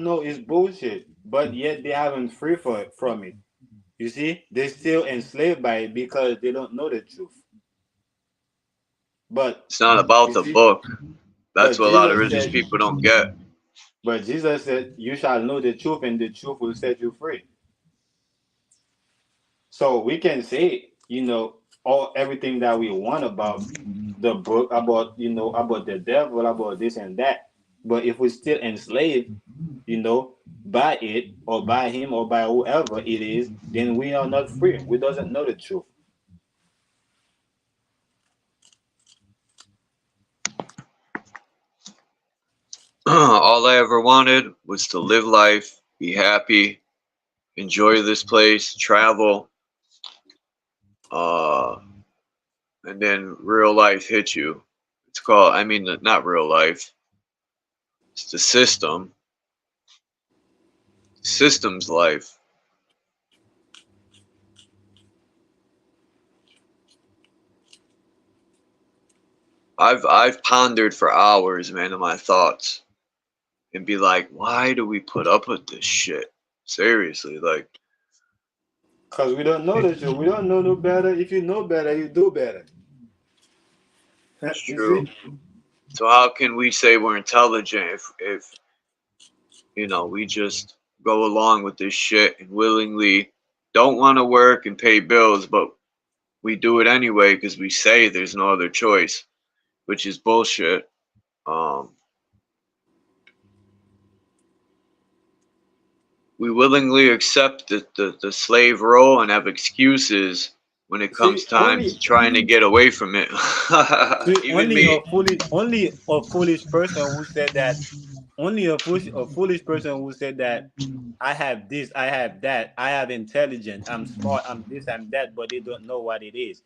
know it's bullshit, but yet they haven't free from it. You see, they're still enslaved by it because they don't know the truth. But it's not about you the see, book. That's but what a lot of Jesus religious said, people don't get. but Jesus said, "You shall know the truth, and the truth will set you free." So we can say, all everything that we want about the book, about about the devil, about this and that. But if we're still enslaved, by it or by him or by whoever it is, then we are not free. We doesn't know the truth. All I ever wanted was to live life, be happy, enjoy this place, travel, uh, and then real life hit you. It's called, I mean, not real life. It's the system. System's life. I've pondered for hours, man, in my thoughts, and be like, why do we put up with this shit? Seriously, like, Because we don't know the truth. We don't know no better. If you know better, you do better. it's You true. see? So how can we say we're intelligent if we just go along with this shit and willingly don't want to work and pay bills, but we do it anyway because we say there's no other choice, which is bullshit. Um, we willingly accept the slave role and have excuses when it See, comes time to trying to get away from it. Even only me. a foolish person who said that. Only a foolish person who said that I have this, I have that, I have intelligence, I'm smart, I'm this, I'm that, but they don't know what it is.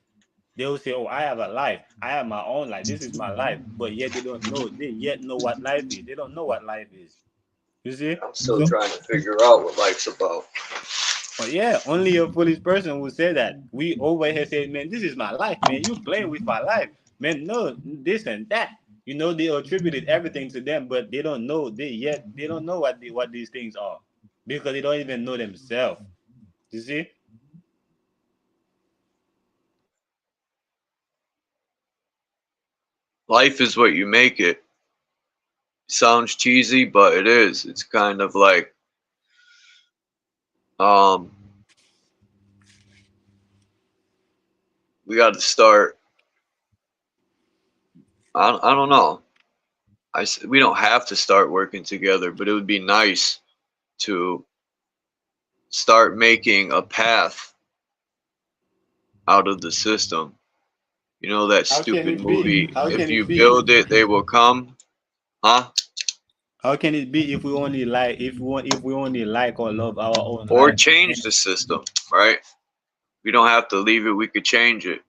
They will say, "Oh, I have a life. I have my own life. This is my life." But yet they don't know. They yet know what life is. They don't know what life is. You see? I'm still So, trying to figure out what life's about. but yeah, only a foolish person would say that. We over here say, "Man, this is my life, man. You playing with my life, man." No, this and that. You know, they attributed everything to them, but they don't know. They don't know what these things are because they don't even know themselves. You see? Life is what you make it. Sounds cheesy, but it is. It's kind of like um we got to start. I don't know. We don't have to start working together, but it would be nice to start making a path out of the system. You know that How can stupid it be? movie, How if can you it be? build it, they will come? Huh? How can it be if we only like if we only like or love our own Or life? change the system, right? We don't have to leave it, we could change it.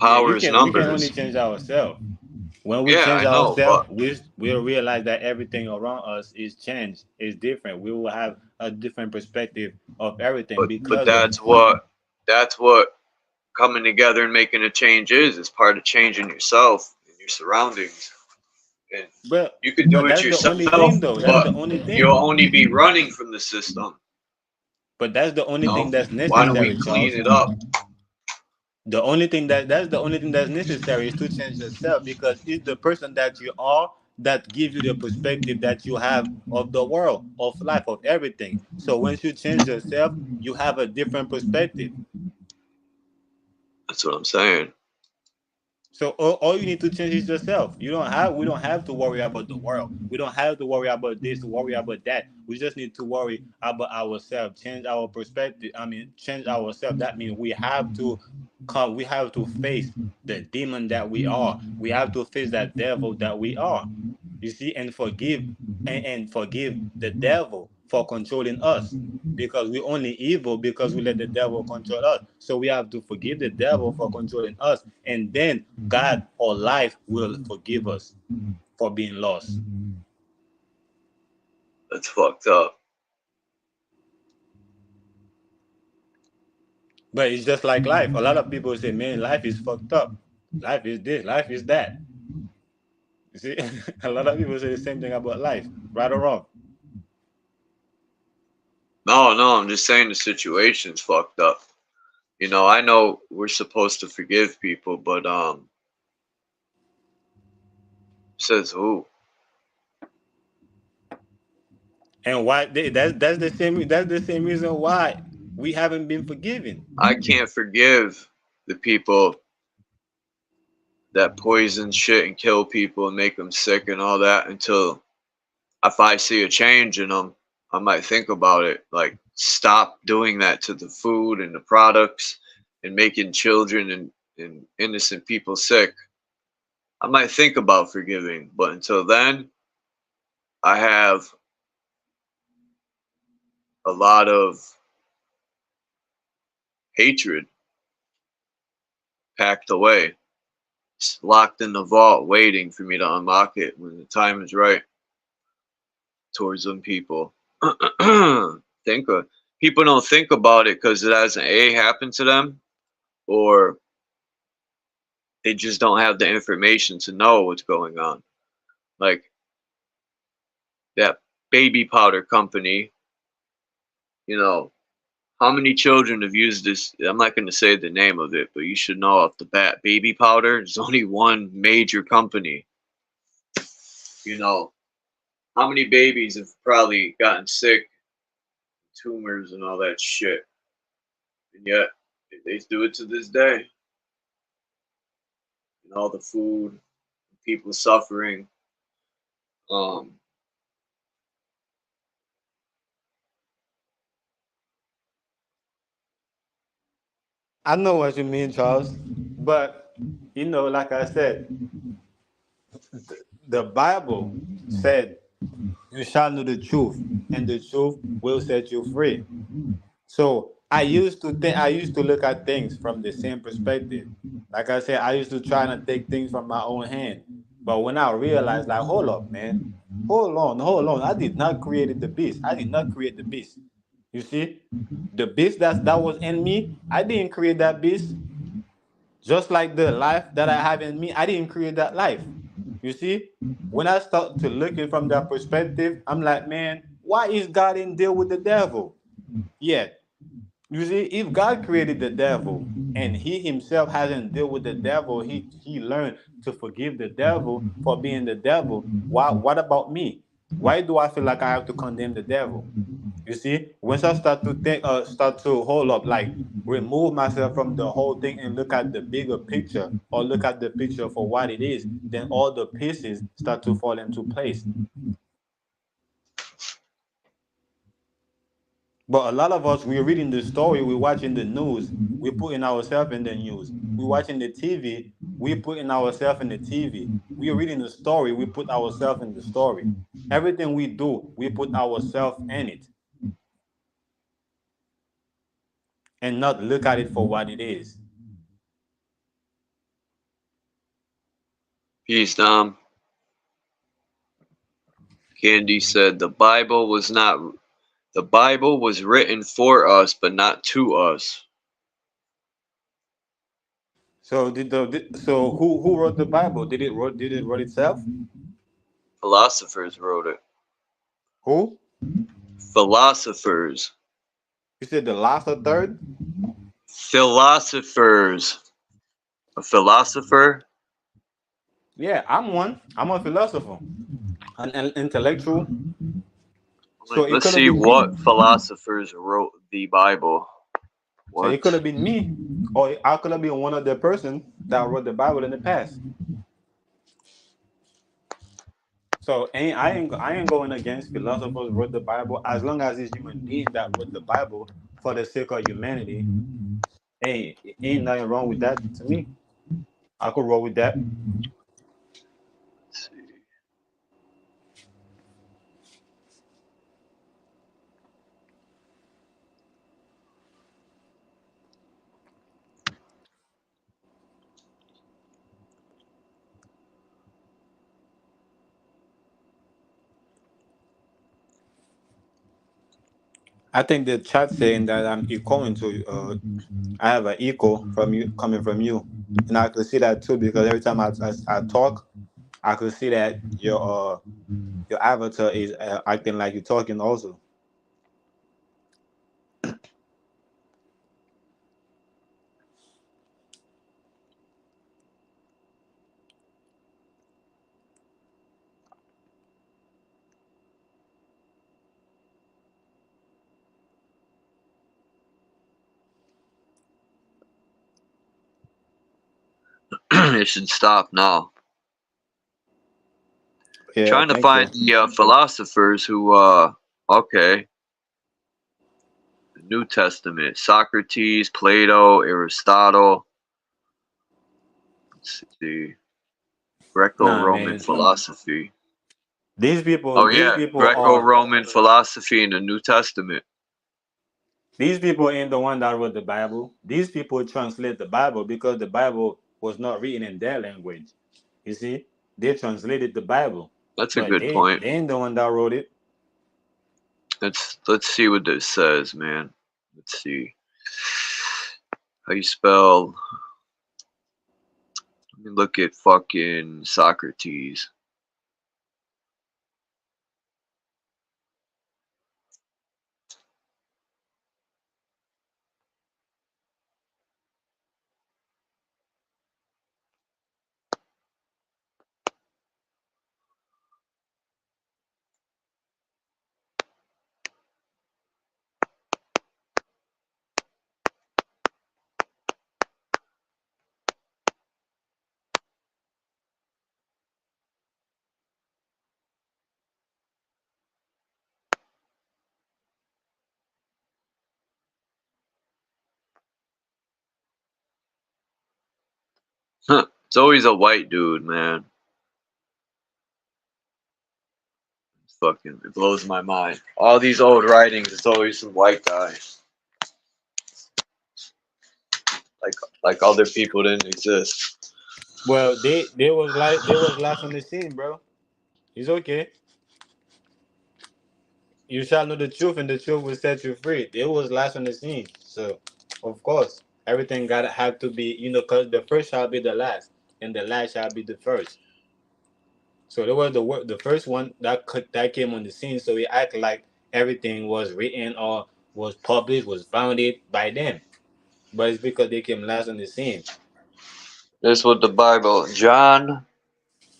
Yeah, Power is we can only numbers. change ourselves. When we Yeah, change I know, ourselves, but we'll realize that everything around us is changed, is different. We will have a different perspective of everything but because of that's what coming together and making a change is. It's part of changing yourself and your surroundings. And you could do but it that's the yourself, only thing though. That's but the only you'll thing. only be running from the system. But that's the only thing No? that's Why don't we necessary, clean Charles. it up? The only thing that's the only thing that's necessary is to change yourself because it's the person that you are that gives you the perspective that you have of the world, of life, of everything. So once you change yourself, you have a different perspective. That's what I'm saying. So all you need to change is yourself. We don't have to worry about the world. We don't have to worry about this, to worry about that. We just need to worry about ourselves, change our perspective. I mean, change ourselves. That means we have to face the demon that we are. We have to face that devil that we are. You see, and forgive the devil for controlling us because we're only evil because we let the devil control us. So we have to forgive the devil for controlling us, and then God or life will forgive us for being lost. That's fucked up. But it's just like life. A lot of people say, "Man, life is fucked up. Life is this. Life is that." You see, a lot of people say the same thing about life, right or wrong. No, I'm just saying the situation's fucked up. You know, I know we're supposed to forgive people, but says who? And why that's the same reason why we haven't been forgiven. I can't forgive the people that poison shit and kill people and make them sick and all that until if I see a change in them, I might think about it. Like, stop doing that to the food and the products and making children and innocent people sick. I might think about forgiving, but until then, I have a lot of hatred packed away. It's locked in the vault, waiting for me to unlock it when the time is right towards them people. think of, People don't think about it because it hasn't happened to them, or they just don't have the information to know what's going on. Like that baby powder company, you know, how many children have used this? I'm not going to say the name of it, but you should know off the bat. Baby powder is only one major company. You know, how many babies have probably gotten sick, tumors, and all that shit, and yet they do it to this day. And all the food, people suffering. Um, I know what you mean, Charles. But like I said, the Bible said, "You shall know the truth, and the truth will set you free." So I used to think, I used to look at things from the same perspective. Like I said, I used to try to take things from my own hand. But when I realized, like, hold up, man, hold on. I did not create the beast. I did not create the beast. You see, the beast that was in me, I didn't create that beast. Just like the life that I have in me, I didn't create that life. You see, when I start to look it from that perspective, I'm like, man, why is God in deal with the devil? Yeah, you see, if God created the devil and he himself hasn't dealt with the devil, he learned to forgive the devil for being the devil. Why? What about me? Why do I feel like I have to condemn the devil? You see, once I start to think, start to hold up, like remove myself from the whole thing and look at the bigger picture, or look at the picture for what it is, then all the pieces start to fall into place. But a lot of us, we're reading the story, we're watching the news, we're putting ourselves in the news. We're watching the TV, we're putting ourselves in the TV. We're reading the story, we put ourselves in the story. Everything we do, we put ourselves in it and not look at it for what it is. Peace, Dom. Candy said the Bible was written for us, but not to us. So who wrote the Bible? Did it wrote itself? Philosophers wrote it. Who? Philosophers. You said the last or third? Philosophers. A philosopher? Yeah, I'm one. I'm a philosopher, an intellectual. So it Let's could have see been me. what philosophers wrote the Bible. So it What? could have been me, or I could have been one of the person that wrote the Bible in the past. So I ain't going against philosophers wrote the Bible as long as it's human being that wrote the Bible for the sake of humanity. Hey, ain't nothing wrong with that to me. I could roll with that. Let's see. I think the chat saying that I'm echoing to I have an echo from you coming from you, and I could see that too because every time I talk, I could see that your avatar is acting like you're talking also. It should stop now. Yeah, I Trying to think find so. the philosophers who, okay, the New Testament: Socrates, Plato, Aristotle. Let's see, Nah, Greco-Roman man. philosophy. Oh These yeah, people are Greco-Roman philosophy in the New Testament. these people ain't the one that wrote the Bible. These people translate the Bible because the Bible was not written in their language. You see, they translated the Bible, That's a but good point. they ain't the one that wrote it. Let's see what this says, man. Let's see how you spell. Let me look at fucking Socrates. It's always a white dude, man. Fucking, it blows my mind. All these old writings, it's always some white guy. like other people didn't exist. Well, they was last on the scene, bro. It's okay. You shall know the truth, and the truth will set you free. They was last on the scene, so of course everything got had to be, because the first shall be the last, and the last shall be the first. So they were the first one that came on the scene. So we act like everything was written or was published, was founded by them, but it's because they came last on the scene. This is what the Bible, John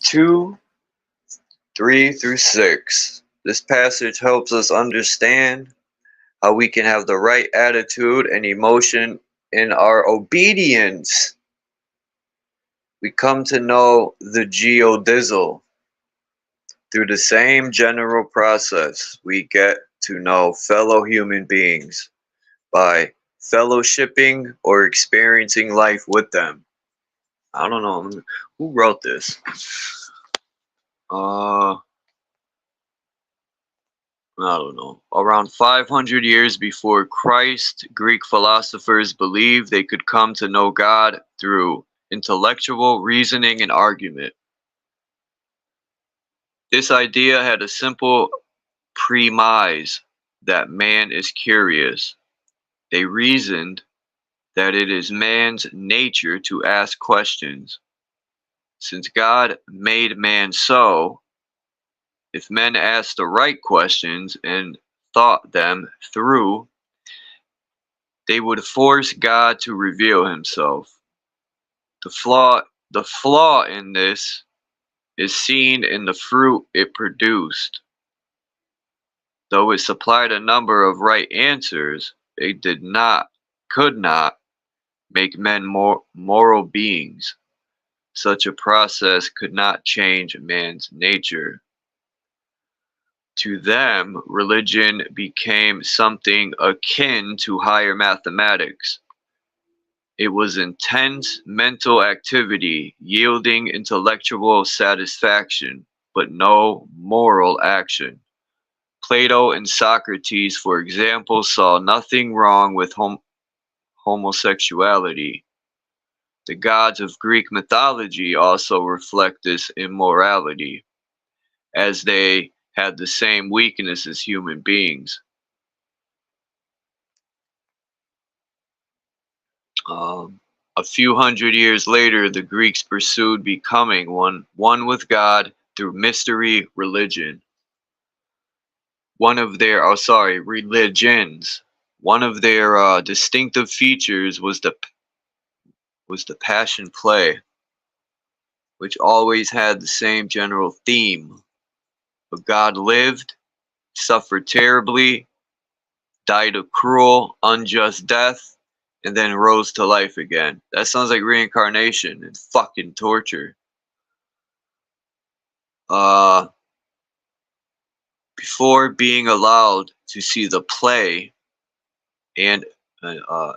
2:3-6. This passage helps us understand how we can have the right attitude and emotion in our obedience. We come to know the geodizzle through the same general process we get to know fellow human beings by fellowshipping or experiencing life with them. I don't know who wrote this. I don't know. Around 500 years before Christ, Greek philosophers believed they could come to know God through intellectual reasoning and argument. This idea had a simple premise that man is curious. They reasoned that it is man's nature to ask questions. Since God made man so, if men asked the right questions and thought them through, they would force God to reveal himself. The flaw in this is seen in the fruit it produced. Though it supplied a number of right answers, it could not make men more moral beings. Such a process could not change man's nature. To them, religion became something akin to higher mathematics. It was intense mental activity yielding intellectual satisfaction, but no moral action. Plato and Socrates, for example, saw nothing wrong with homosexuality. The gods of Greek mythology also reflect this immorality, as they had the same weakness as human beings. A few hundred years later, the Greeks pursued becoming one with God through mystery religion. Religions. One of their distinctive features was the Passion Play, which always had the same general theme. A God lived, suffered terribly, died a cruel, unjust death, and then rose to life again. That sounds like reincarnation and fucking torture. Before being allowed to see the play, and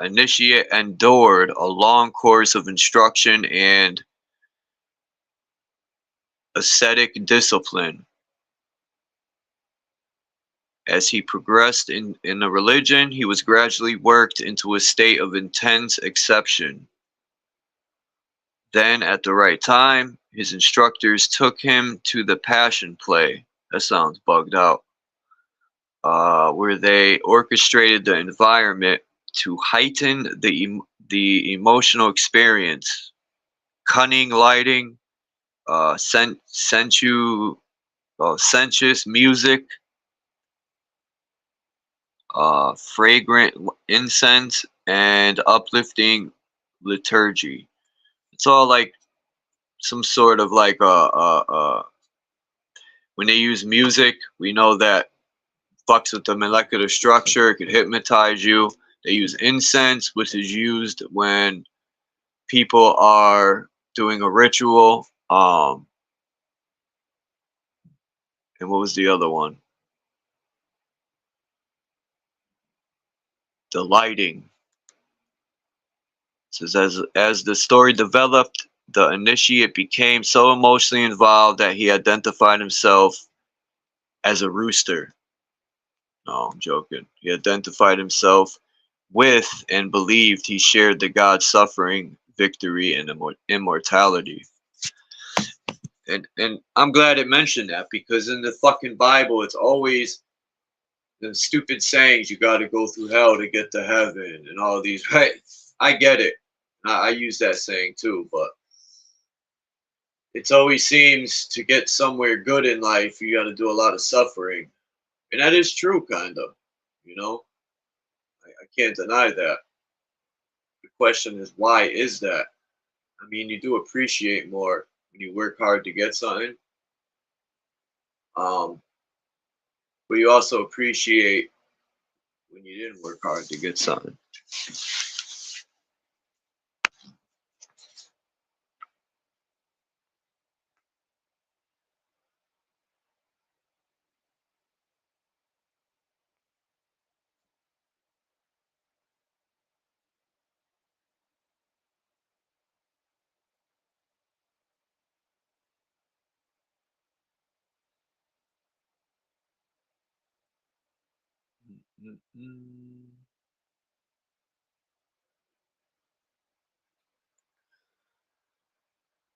initiate endured a long course of instruction and ascetic discipline. As he progressed in the religion, he was gradually worked into a state of intense exception. Then, at the right time, his instructors took him to the Passion Play. That sounds bugged out. Where they orchestrated the environment to heighten the emotional experience. Cunning lighting, sensuous music, fragrant incense, and uplifting liturgy. It's all like some sort of like when they use music, we know that fucks with the molecular structure. It could hypnotize you. They use incense, which is used when people are doing a ritual. And what was the other one? The lighting. It says as the story developed, the initiate became so emotionally involved that he identified himself as a rooster. No, I'm joking. He identified himself with and believed he shared the God suffering, victory, and immortality. And I'm glad it mentioned that, because in the fucking Bible, it's always the stupid sayings, you got to go through hell to get to heaven and all these, right? I get it. I use that saying too, but it always seems to get somewhere good in life, you got to do a lot of suffering. And that is true, kind of. You know, I can't deny that. The question is, why is that? I mean, you do appreciate more when you work hard to get something. But you also appreciate when you didn't work hard to get something.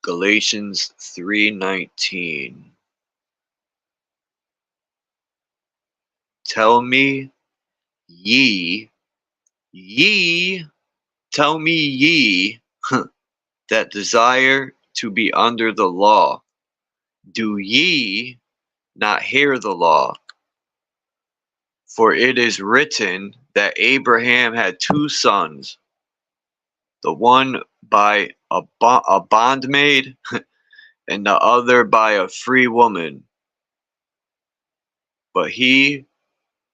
Galatians 3:19. Tell me ye, tell me ye that desire to be under the law, do ye not hear the law? For it is written that Abraham had two sons, the one by a bondmaid and the other by a free woman. But he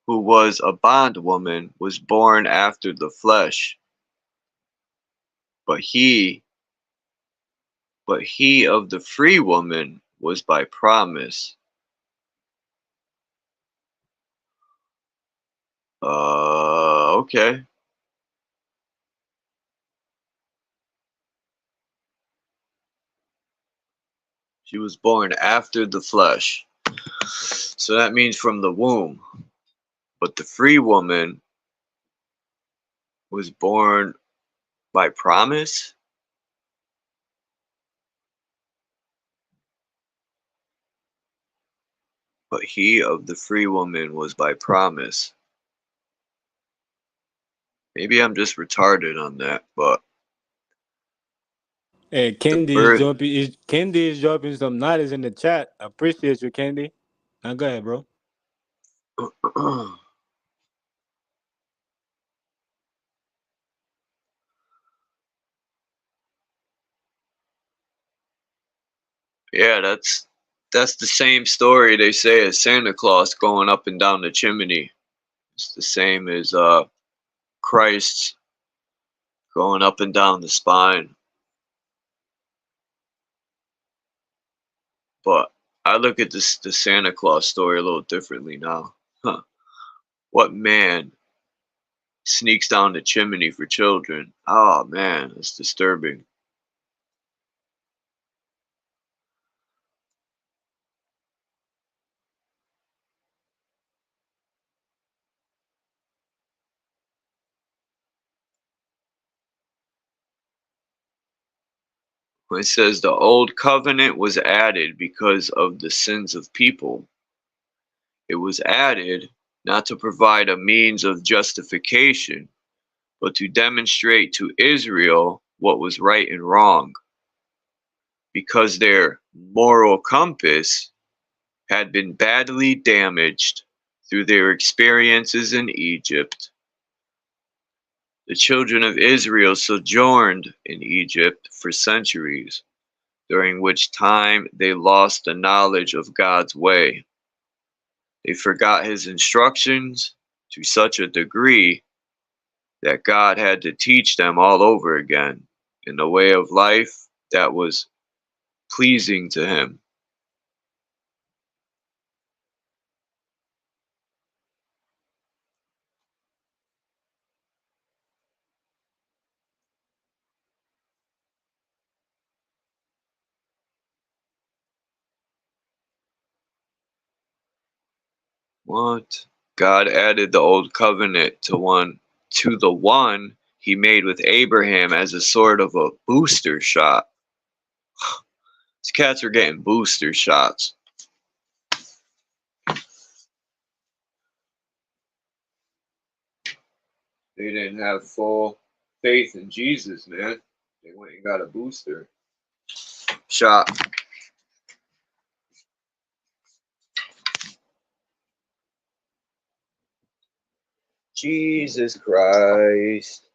who was a bondwoman was born after the flesh, but he of the free woman was by promise. Okay. She was born after the flesh. So that means from the womb. But the free woman was born by promise? But he of the free woman was by promise. Maybe I'm just retarded on that, but Hey, the Candy is birth. jumping. Candy is dropping some knowledge in the chat. I appreciate you, Candy. Now go ahead, bro. Yeah, that's the same story they say as Santa Claus going up and down the chimney. It's the same as Christ going up and down the spine. But I look at the Santa Claus story a little differently now. Huh. What man sneaks down the chimney for children? Oh man, that's disturbing. When it says the old covenant was added because of the sins of people, it was added not to provide a means of justification, but to demonstrate to Israel what was right and wrong, because their moral compass had been badly damaged through their experiences in Egypt. The children of Israel sojourned in Egypt for centuries, during which time they lost the knowledge of God's way. They forgot his instructions to such a degree that God had to teach them all over again in the way of life that was pleasing to him. What? God added the old covenant to one to the one he made with Abraham as a sort of a booster shot. These cats are getting booster shots. They didn't have full faith in Jesus, man. They went and got a booster shot. Jesus Christ.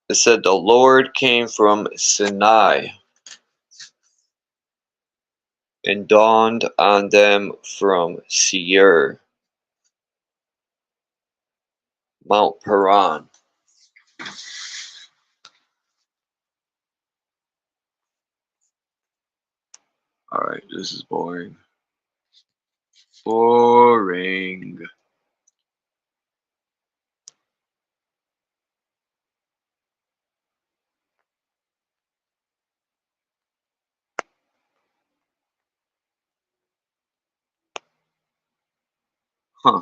It said the Lord came from Sinai and dawned on them from Seir, Mount Paran. Alright, this is boring. Boring. Huh.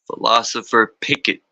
Philosopher Pickett.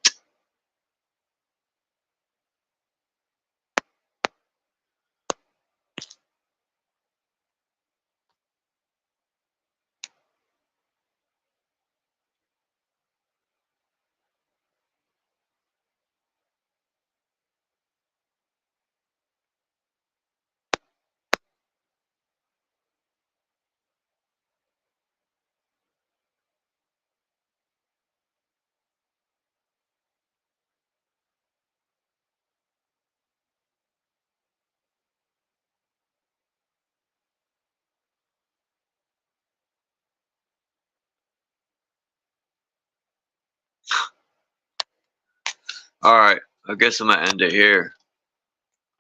Alright, I guess I'm gonna end it here.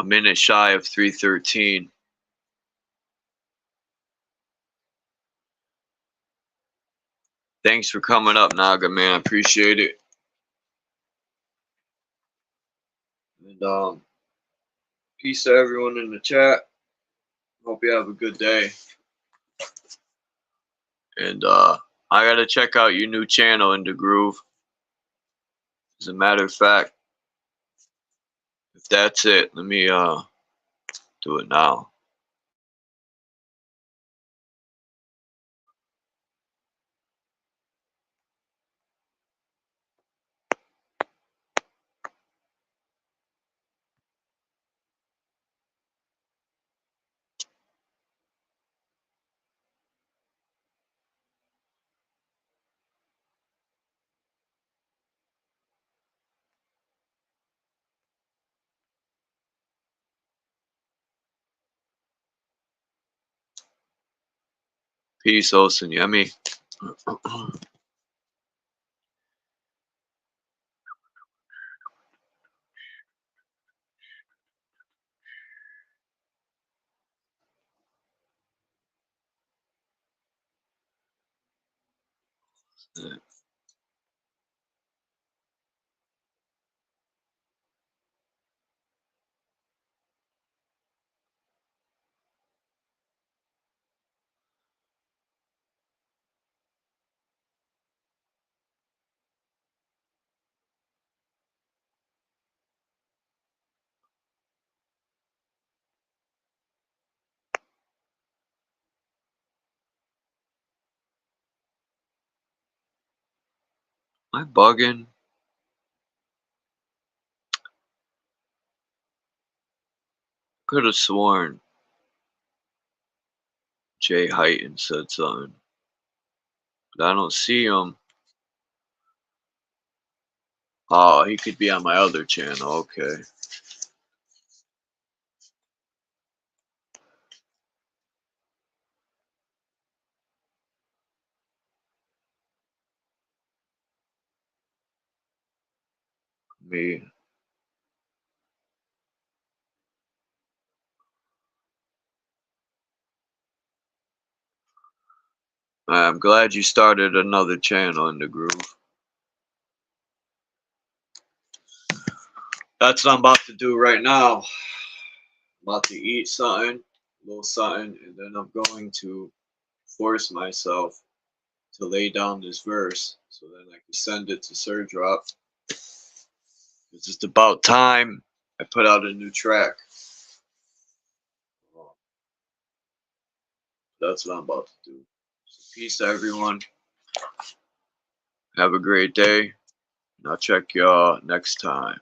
A minute shy of 3:13. Thanks for coming up, Naga, man. I appreciate it. And peace to everyone in the chat. Hope you have a good day. And I gotta check out your new channel in the groove. As a matter of fact, if that's it, let me do it now. Peace, Olsen Yummy. Am I bugging? Could have sworn Jay Heighton said something, but I don't see him. Oh, he could be on my other channel. Okay. Me. I'm glad you started another channel in the groove. That's what I'm about to do right now. I'm about to eat something, a little something, and then I'm going to force myself to lay down this verse so then I can send it to Sir Drop. It's just about time I put out a new track. That's what I'm about to do. So peace to everyone. Have a great day. And I'll check y'all next time.